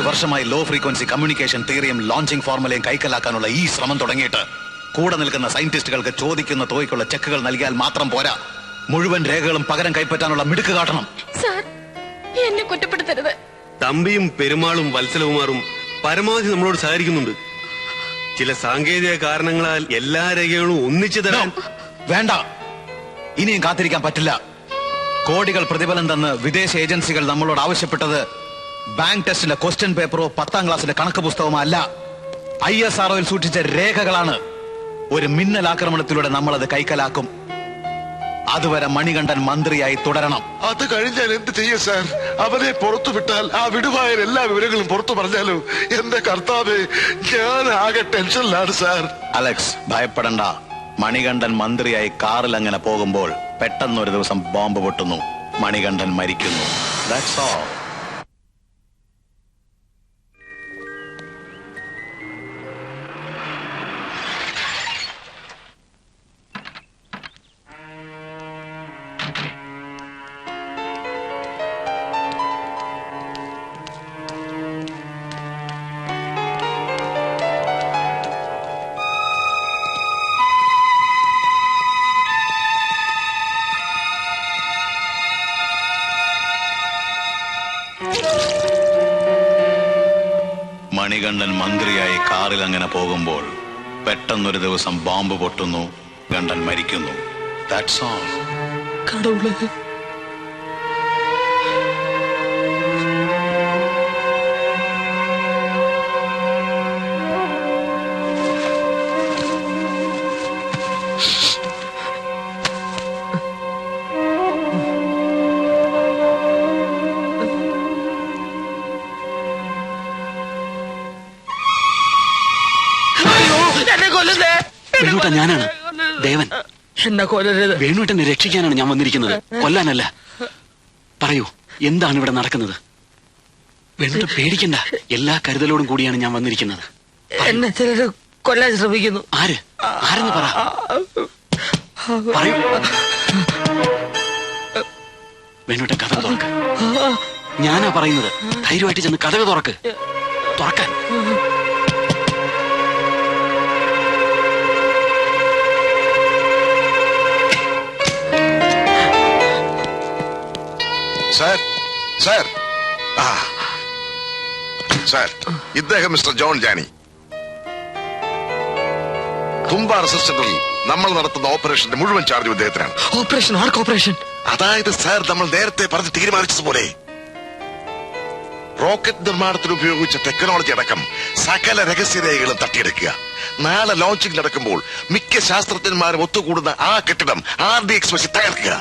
വർഷമായി ലോ ഫ്രീക്വൻസി കമ്മ്യൂണിക്കേഷൻ തിയറിയും ലോഞ്ചിങ് ഫോർമുലയും കൈക്കലാക്കാനുള്ള ഈ ശ്രമം തുടങ്ങിയിട്ട് കൂടെ നിൽക്കുന്ന സയന്റിസ്റ്റുകൾക്ക് ചോദിക്കുന്ന തുകയ്ക്കുള്ള ചെക്കുകൾ നൽകിയാൽ മാത്രം പോരാ, മുഴുവൻ രേഖകളും പകരം കൈപ്പറ്റാനുള്ള മിടുക്ക് കാട്ടണം. സാർ, എന്നെ കുറ്റപ്പെടുത്തരുത്. തമ്പിയും പെരുമാളും വത്സലകുമാറും പരമാവധി നമ്മളോട് സഹകരിക്കുന്നുണ്ട്. ചില സാങ്കേതിക കാരണങ്ങളാൽ എല്ലാ രേഖകളും ഒന്നിച്ചു തരാൻ വേണ്ട, ഇനിയും കാത്തിരിക്കാൻ പറ്റില്ല. കോടികൾ പ്രതിഫലം തന്ന് വിദേശ ഏജൻസികൾ നമ്മളോട് ആവശ്യപ്പെട്ടത് ബാങ്ക് ടെസ്റ്റിന്റെ ക്വസ്റ്റ്യൻ പേപ്പറോ 10ാം ക്ലാസ്സിന്റെ കണക്ക് പുസ്തകമോ അല്ല, ISROയിൽ സൂക്ഷിച്ച രേഖകളാണ്. ഒരു മിന്നൽ ആക്രമണത്തിലൂടെ നമ്മളത് കൈക്കലാക്കും. അതുവരെ മണികണ്ഠൻ മന്ത്രിയായി തുടരണം. അത് കഴിഞ്ഞാൽ എന്ത് ചെയ്യും സാർ? അവരെ പുറത്തു വിട്ടാൽ ആ വിടുവായ എല്ലാ വിവരങ്ങളും പുറത്തു പറഞ്ഞാലോ? എന്റെ കർത്താവേ, ഞാൻ ആകെ ടെൻഷനിലാണ് സാർ. അലക്സ്, ഭയപ്പെടണ്ട. മണികണ്ഠൻ മന്ത്രിയായി കാറിൽ അങ്ങനെ പോകുമ്പോൾ പെട്ടെന്നൊരു ദിവസം ബോംബ് പൊട്ടുന്നു, മണികണ്ഠൻ മരിക്കുന്നു. That's all. മണികണ്ഠൻ മന്ത്രിയായി കാറിൽ അങ്ങനെ പോകുമ്പോൾ പെട്ടെന്നൊരു ദിവസം ബോംബ് പൊട്ടുന്നു, ഗണ്ഡൻ മരിക്കുന്നു. That's all. വേണുട്ട, ഞാനാണ് ദേവൻ. വേണുട്ടനെ രക്ഷിക്കാനാണ് ഞാൻ വന്നിരിക്കുന്നത്, കൊല്ലാനല്ല. പറയൂ, എന്താണ് ഇവിടെ നടക്കുന്നത്? വേണുട്ട പേടിക്കണ്ട, എല്ലാ കരുതലോടും കൂടിയാണ് ഞാൻ വന്നിരിക്കുന്നത്. എന്നെ ചിലര് കൊല്ലാൻ ശ്രമിക്കുന്നു. ആരെന്ന് പറ. പറയൂ. വേണുട്ട, കഥ തുറക്ക്. ഞാനാ പറയുന്നത്, ധൈര്യമായിട്ട് ചെന്ന് കഥകൾ തുറക്കാൻ. സാർ, സാർ, സാർ, ഇദ്ദേഹം മിസ്റ്റർ ജോൺ ജാനി. തുമ്പ റെസിസ്റ്റന്റിൽ നമ്മൾ നടത്തുന്ന ഓപ്പറേഷന്റെ മുഴുവൻ ചാർജ് ഇദ്ദേഹത്തിനാണ്. ഓപ്പറേഷൻ? അതായത് സാർ, നമ്മൾ നേരത്തെ പറഞ്ഞ് തീരുമാനിച്ചതുപോലെ റോക്കറ്റ് നിർമ്മാണത്തിന് ഉപയോഗിച്ച ടെക്നോളജി അടക്കം സകല രഹസ്യരേഖകളും തട്ടിയെടുക്കുക. നാളെ ലോഞ്ചിങ് നടക്കുമ്പോൾ മിക്ക ശാസ്ത്രജ്ഞന്മാരും ഒത്തുകൂടുന്ന ആ കെട്ടിടം RDX വെച്ച് തകർക്കുക.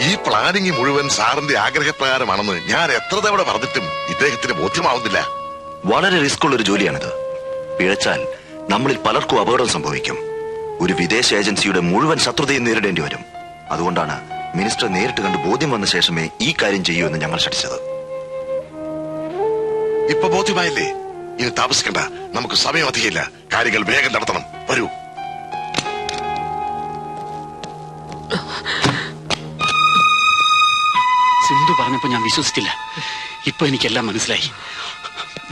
ഈ പ്ലാനിങ് മുഴുവൻ സാറിന്റെ ആഗ്രഹപ്രകാരമാണെന്ന് ഞാൻ എത്ര തവണ പറഞ്ഞിട്ടും ഇദ്ദേഹത്തിന് ബോധ്യമാവുന്നില്ല. വളരെ റിസ്ക് ഉള്ള ഒരു ജോലിയാണിത്. പിഴച്ചാൽ നമ്മളിൽ പലർക്കും അപകടം സംഭവിക്കും. ഒരു വിദേശ ഏജൻസിയുടെ മുഴുവൻ ശത്രുതയും നേരിടേണ്ടി വരും. അതുകൊണ്ടാണ് മിനിസ്റ്റർ നേരിട്ട് കണ്ട് ബോധ്യം വന്ന ശേഷമേ ഈ കാര്യം ചെയ്യൂ എന്ന് ഞങ്ങൾ ശഠിച്ചത്. ഇപ്പൊ ബോധ്യമായില്ലേ? ഇനി താമസിക്കണ്ട, നമുക്ക് സമയം അധികമില്ല. കാര്യങ്ങൾ വേഗം നടത്തണം. വരൂ. സിന്ധു പറഞ്ഞപ്പോ ഞാൻ വിശ്വസിച്ചില്ല. ഇപ്പൊ എനിക്കെല്ലാം മനസ്സിലായി.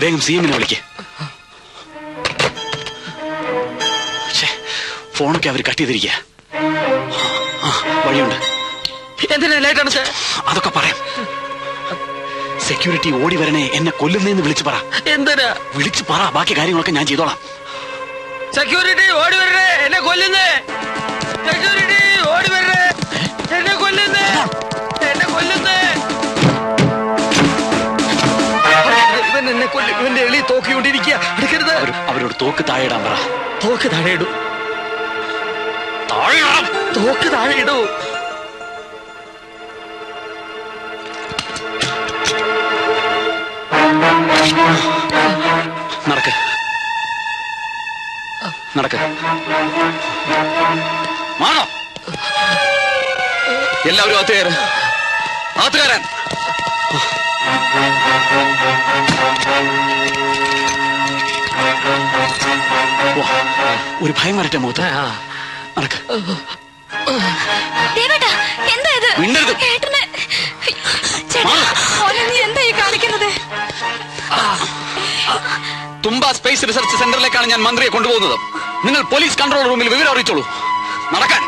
വേഗം CM-നെ വിളിക്ക്. ഫോണൊക്കെ അവർ കട്ട് ചെയ്തിരിക്കുക. വഴിയുണ്ട്. അതൊക്കെ പറയാം. സെക്യൂരിറ്റി ഓടി വരണേ, എന്നെ കൊല്ലുന്നേന്ന് വിളിച്ചു പറ. എന്തിനാ? വിളിച്ചു പറ, ബാക്കി കാര്യങ്ങളൊക്കെ ഞാൻ ചെയ്തോളാം. സെക്യൂരിറ്റി ഓടി വരണേ, എന്നെ കൊല്ലുന്നേ. സെക്യൂരിറ്റി ഓടി വരണേ, എന്നെ കൊല്ലുന്നേ. ഇവന്റെ എളി തോക്കിക്കൊണ്ടിരിക്കുക. എടുക്കരുത്. അവരോട് തോക്ക് താഴെയിടാൻ പറ. തോക്ക് താഴെയിടൂ. തോക്ക് താഴെയിടൂ. നടക്ക്. മാറോ. എല്ലാവരും അകത്തുകയറാൻ. ഒരു ഭയം വരട്ടെ മുഖത്ത്. നടക്ക്. എന്താ ഇത്? മിണ്ടരുത്. എന്താ ഈ കാണിക്കുന്നത്? തുമ്പ സ്പേസ് റിസർച്ച് സെന്ററിലേക്കാണ് ഞാൻ മന്ത്രിയെ കൊണ്ടുപോകുന്നത്. നിങ്ങൾ പോലീസ് കൺട്രോൾ റൂമിൽ വിവരം അറിയിച്ചോളൂ. നടക്കാൻ.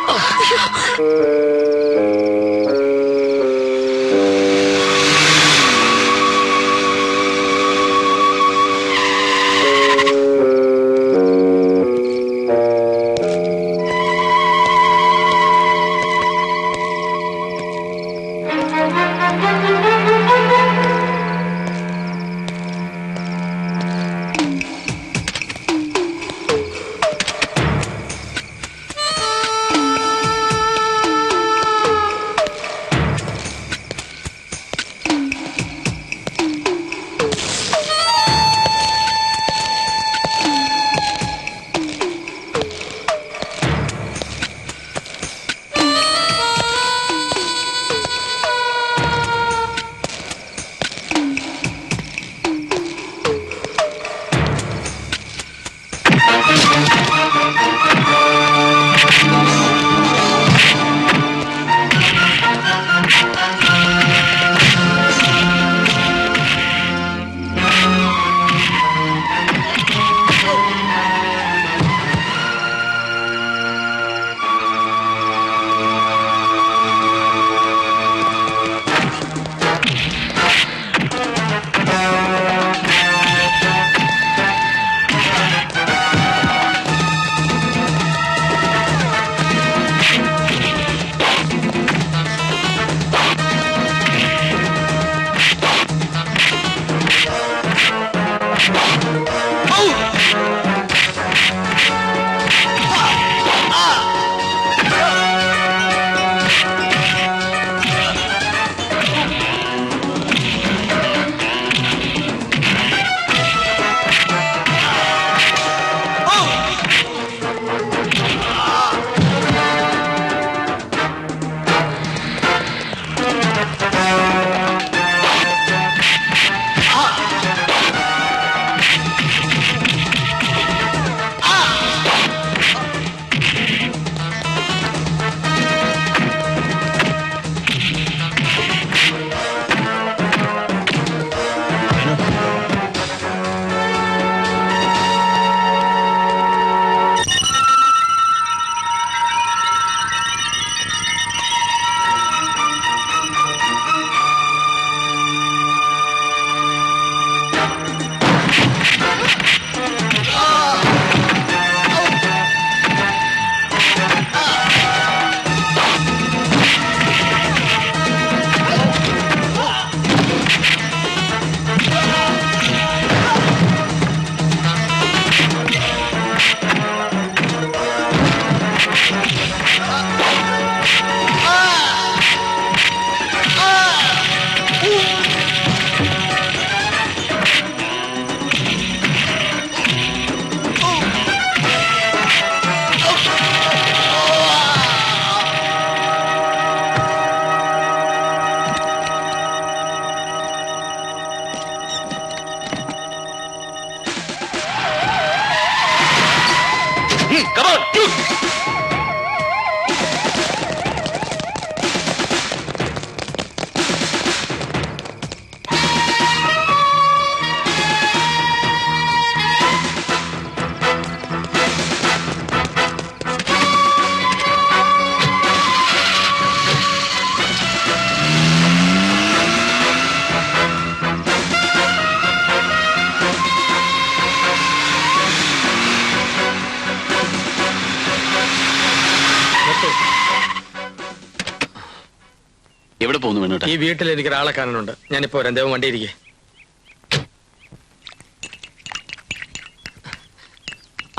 എവിടെ പോകുന്നു വേണോട്ടാ? ഈ വീട്ടിൽ എനിക്ക് ഒരാളെ കാണാനുണ്ട്. ഞാനിപ്പോ രണ്ടേവും വണ്ടി ഇരിക്കേ.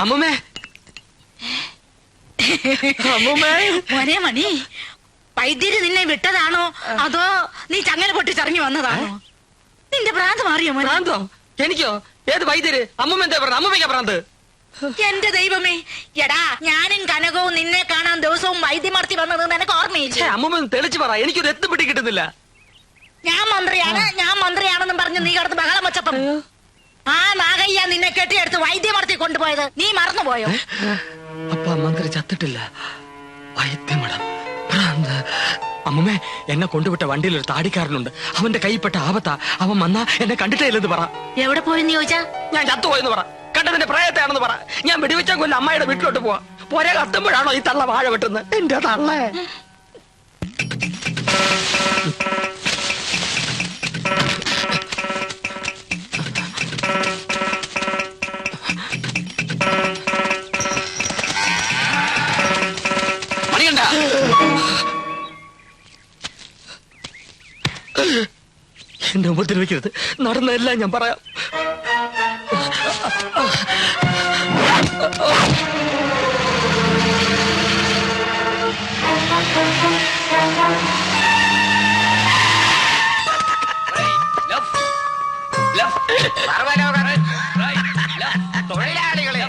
അമ്മൂമ്മേ, മോനെ മണി, വൈദ്യര് നിന്നെ വിട്ടതാണോ അതോ നീ ചങ്ങല പൊട്ടിച്ചിറങ്ങി വന്നതാണോ? നിന്റെ ഭ്രാന്ത് മാറിയോ മോനെ? ഭ്രാന്തോ? എനിക്കോ? ഏത് വൈദ്യര്? അമ്മൂമ്മ എന്താ പറഞ്ഞ? അമ്മൂമ്മയ്ക്കാ ഭ്രാന്ത്? എന്റെ ദൈവമേ, എടാ ഞാനും കനകവും നിന്നെ കാണാൻ ദിവസവും വൈദ്യമർത്തി വന്നത് നിനക്ക് ഓർമ്മയില്ല? അമ്മൂമ്മ തെളിച്ചു പറ, എനിക്കൊരു എത്തുപിടി കിട്ടുന്നില്ല. ഞാൻ മന്ത്രിയാണെന്നും പറഞ്ഞ് നീ കിടന്ന് ബഹളം വെച്ചപ്പം ആ നാഗയ്യ നിന്നെ കെട്ടിയെടുത്ത് വൈദ്യമർത്തി കൊണ്ടുപോയത് നീ മറന്നുപോയോ? അപ്പ മന്ത്രി ചത്തിട്ടില്ല, വൈദ്യമടം ഭ്രാന്ത്. അമ്മൂമ്മേ, എന്നെ കൊണ്ടുവിട്ട വണ്ടിയിൽ ഒരു താടിക്കാരനുണ്ട്. അവന്റെ കൈപ്പെട്ട ആപത്താ. അവൻ വന്നാ എന്നെ കണ്ടിട്ടേ ഇല്ലെന്ന് പറ. എവിടെ പോയെന്ന് ചോദിച്ചാ? ഞാൻ ചത്തുപോയെന്ന് പറ. കണ്ടതിന്റെ പ്രായത്താണെന്ന് പറ. ഞാൻ വെടിവെച്ചാൽ കൊല്ലം അമ്മയുടെ വീട്ടിലോട്ട് പോവാ. പോരെ കത്തുമ്പോഴാണോ ഈ തള്ള വാഴ വെട്ടുന്നത്? എന്റെ തള്ളേ. എന്നെ ഉപദ്രവിക്കരുത്. നടന്നെല്ലാം ഞാൻ പറയാം. തൊഴിലാളികളെ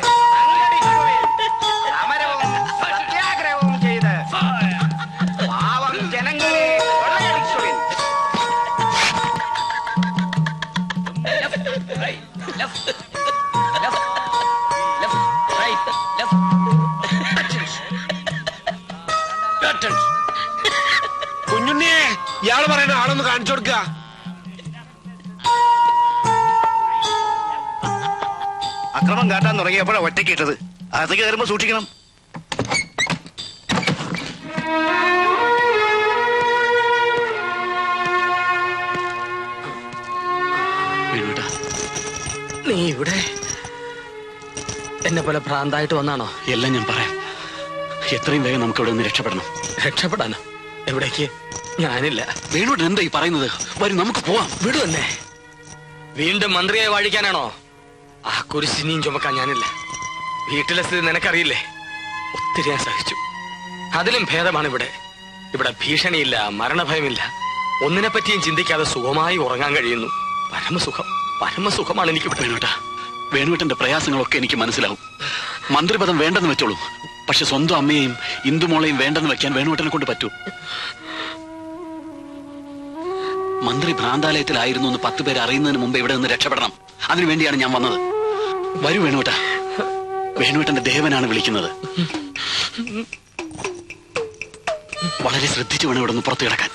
സമരവും സത്യാഗ്രഹവും ചെയ്ത് പാവം ജനങ്ങളെ കൊള്ളയടിച്ചുവിൻ. കുഞ്ഞുണ്ണിയെ, ഇയാള് പറയുന്ന ആളൊന്ന് കാണിച്ചു കൊടുക്ക. അക്രമം കാട്ടാൻ തുടങ്ങിയപ്പോഴാണ് ഒറ്റക്കിട്ടത്. അകത്തേക്ക് കയറുമ്പോ സൂക്ഷിക്കണം. നീ ഇവിടെ എന്നെ പോലെ ഭ്രാന്തായിട്ട് വന്നാണോ? എല്ലാം ഞാൻ പറയാം. എത്രയും വേഗം നമുക്ക് ഇവിടെ നിന്ന് രക്ഷപ്പെടണം. രക്ഷപ്പെടാനോ? എവിടേക്ക്? ഞാനില്ല. വേണോട്ട് എന്താ ഈ പറയുന്നത്? വരും, നമുക്ക് പോവാം. വിടുവന്നെ. വീണ്ടും മന്ത്രിയെ വാഴിക്കാനാണോ? ആ കുരിശിനിയും ചുമക്കാൻ ഞാനില്ല. വീട്ടിലെ സ്ഥിതി നിനക്കറിയില്ലേ? ഒത്തിരി ഞാൻ സഹിച്ചു. അതിലും ഭേദമാണ് ഇവിടെ. ഇവിടെ ഭീഷണിയില്ല, മരണഭയമില്ല. ഒന്നിനെ പറ്റിയും ചിന്തിക്കാതെ സുഖമായി ഉറങ്ങാൻ കഴിയുന്നു. പരമസുഖമാണ് എനിക്ക് ഇവിടെ. വേണുവേട്ടന്റെ പ്രയാസങ്ങളൊക്കെ എനിക്ക് മനസ്സിലാവും. മന്ത്രിപദം വേണ്ടെന്ന് വെച്ചോളൂ. പക്ഷെ സ്വന്തം അമ്മയെയും ഇന്ദുമോളെയും വേണ്ടെന്ന് വെക്കാൻ വേണുവേട്ടനെ കൊണ്ട് പറ്റൂ. മന്ത്രി ഭ്രാന്താലയത്തിലായിരുന്നു എന്ന് 10 പേര് അറിയുന്നതിന് മുമ്പ് ഇവിടെ നിന്ന് രക്ഷപ്പെടണം. അതിനുവേണ്ടിയാണ് ഞാൻ വന്നത്. വരൂ വേണുവേട്ട. വേണുവേട്ടന്റെ ദേവനാണ് വിളിക്കുന്നത്. വളരെ ശ്രദ്ധിച്ചു വേണം ഇവിടെ നിന്ന് പുറത്തു കിടക്കാൻ.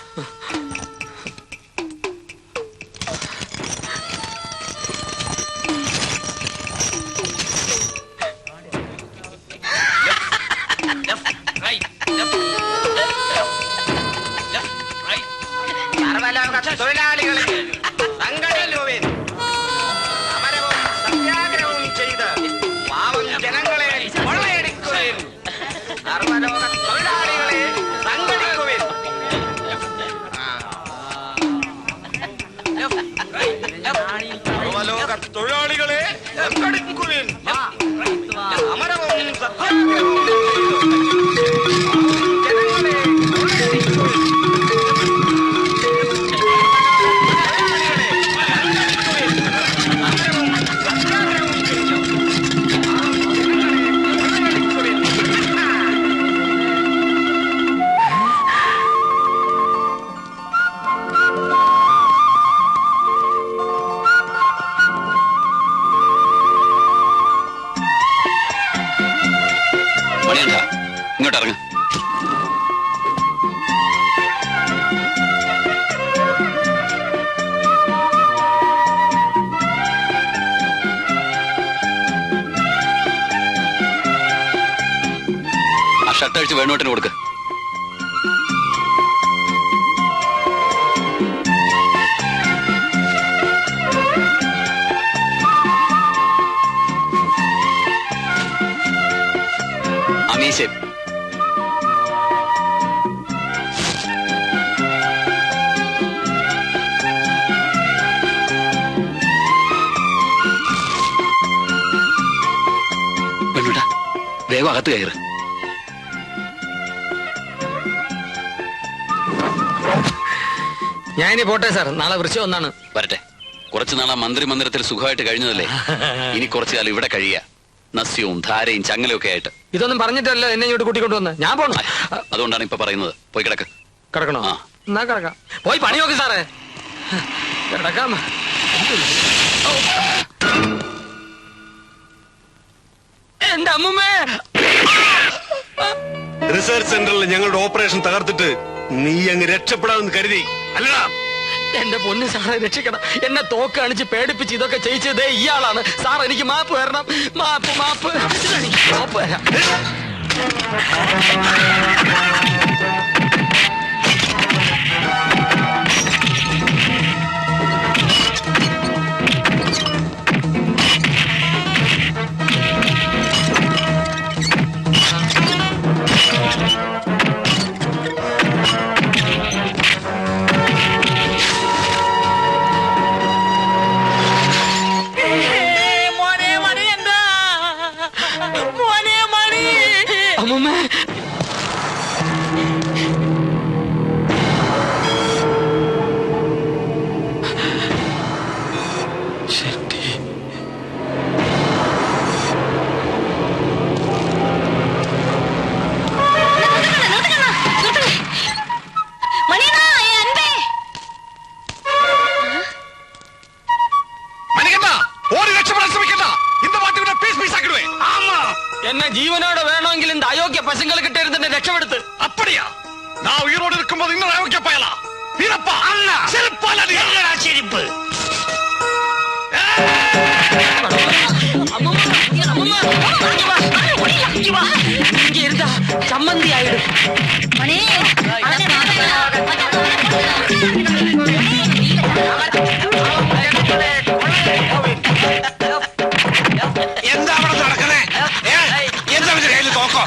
തൊഴിലാളികളെ സംഘടിക്കുവിൻ. സമരവും സത്യാഗ്രഹവും ചെയ്ത് പാവം ജനങ്ങളെ കൊള്ളയടിക്കുവിൻ. സർവലോക തൊഴിലാളികളെ സംഘടിക്കുവിൻ. സർവലോക തൊഴിലാളികളെ സംഘടിക്കുവിൻ. സമരവും സത്യാഗ്രഹവും ജനങ്ങളെ കൊള്ളയടിക്കുവിൻ. മണിയണ്ട ഇങ്ങോട്ട് ഇറങ്ങ. ആ ഷർട്ട് അഴിച്ച് വേണുവേട്ടന് കൊടുക്ക്. അമീശം വേണുട്ടാ വേഗം അകത്ത് കയറ്. ഞാനിനി പോട്ടെ സാർ, നാളെ വൃശ്ചികം ഒന്നാണ്. വരട്ടെ. കുറച്ചു നാളാ മന്ത്രി മന്ദിരത്തിൽ സുഖമായിട്ട് കഴിഞ്ഞതല്ലേ, ഇനി കുറച്ചു കാലം ഇവിടെ കഴിയുക. നസ്യവും ധാരയും ചങ്ങലയും ഒക്കെ ആയിട്ട്. ഇതൊന്നും പറഞ്ഞിട്ടല്ലോ എന്നെ ഇങ്ങോട്ട് കൂട്ടിക്കൊണ്ട് വന്ന്. ഞാൻ പോണു. അതുകൊണ്ടാണ് ഇപ്പൊ പറയുന്നത്. പോയി കിടക്ക്. കിടക്കണോ? എന്നാ കിടക്കാം. പോയി പണി നോക്ക് സാറേ. കിടക്കാം. എന്റെ അമ്മൂമ്മേ. റിസർച്ച് സെന്ററിൽ ഞങ്ങളുടെ ഓപ്പറേഷൻ തകർത്തിട്ട് നീ അങ്ങ് രക്ഷപ്പെടാമെന്ന് കരുതി അല്ലടാ? എന്റെ പൊന്ന് സാറെ രക്ഷിക്കണം. എന്നെ തോക്ക് കാണിച്ച് പേടിപ്പിച്ച് ഇതൊക്കെ ചെയ്യിച്ചതേ ഇയാളാണ് സാർ. എനിക്ക് മാപ്പ് തരണം. മാപ്പ് മാപ്പ് മാപ്പ് തരാം. അമ്മൂമ്മേ. എന്നെ ജീവനോടെ വേണമെങ്കിൽ இந்த அயோக்கிய பசங்களை கிட்ட இருந்து என்ன ரட்சப்படுத்து. அப்படியா? நான் உயிரோடு இருக்கும்போது இன்னொரு அயோக்கிய பயலா? வீரப்பா அண்ணா செருப்பால என்னடா செருப்பு? இங்க இருந்தா சம்மந்தி ஆயிடும். എന്താ അവിടെ നടക്കുന്നേ? എന്താ കയ്യിൽ നോക്കോ?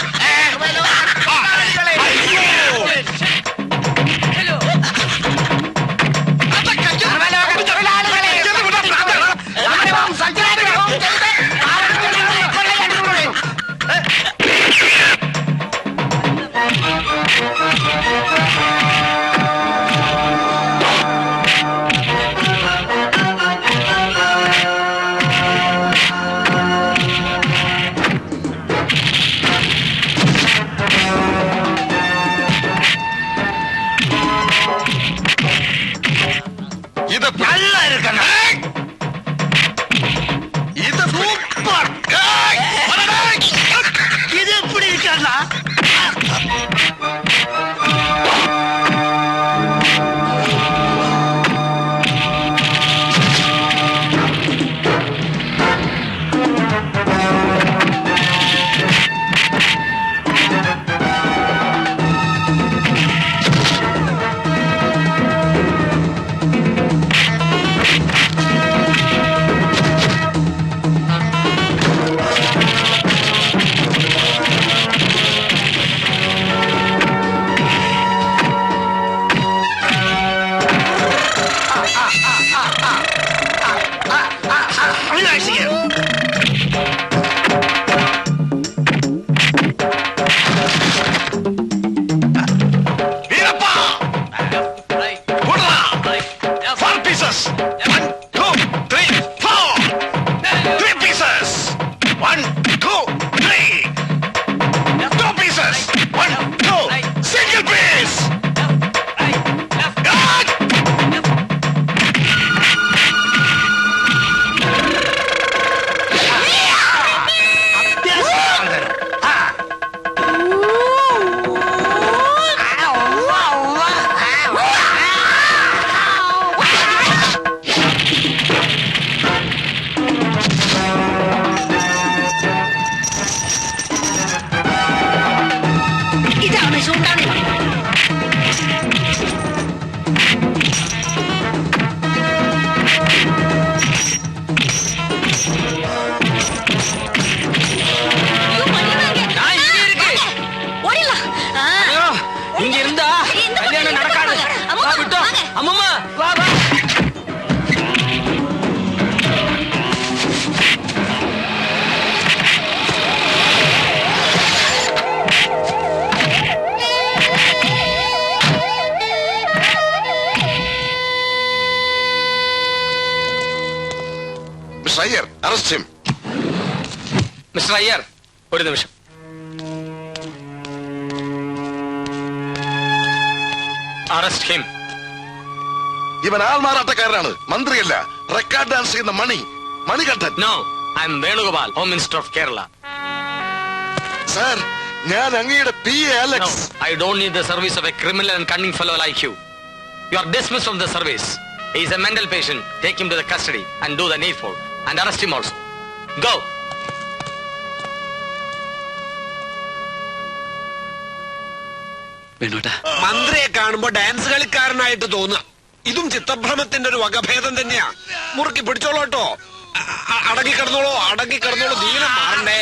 Arrest him. മിസ്റ്റർ അയ്യർ, ഒരു നിമിഷം. Arrest him. ഇവൻ ആൾമാറാട്ടക്കാരനാണ്, മന്ത്രിയല്ല. റെക്കോർഡ് ഡാൻസ് ചെയ്യുന്ന Manikandan. No, I am Venugopal, home minister of Kerala. Sir, ഞാൻ അങ്ങയുടെ PA Alex. I don't need the service of a criminal and cunning fellow like you. You are dismissed from the service. He is a mental patient. Take him to the custody and do the needful and arrest him also. Go. മന്ത്രിയെ കാണുമ്പോ dance കളിക്കാരനായിട്ട് തോന്നുക. ഇതും ചിത്രഭ്രമത്തിന്റെ ഒരു വകഭേദം തന്നെയാ. മുറുക്കി പിടിച്ചോളൂ കേട്ടോ. അടങ്ങി കിടന്നോളൂ, ദീനം മാറണ്ടേ.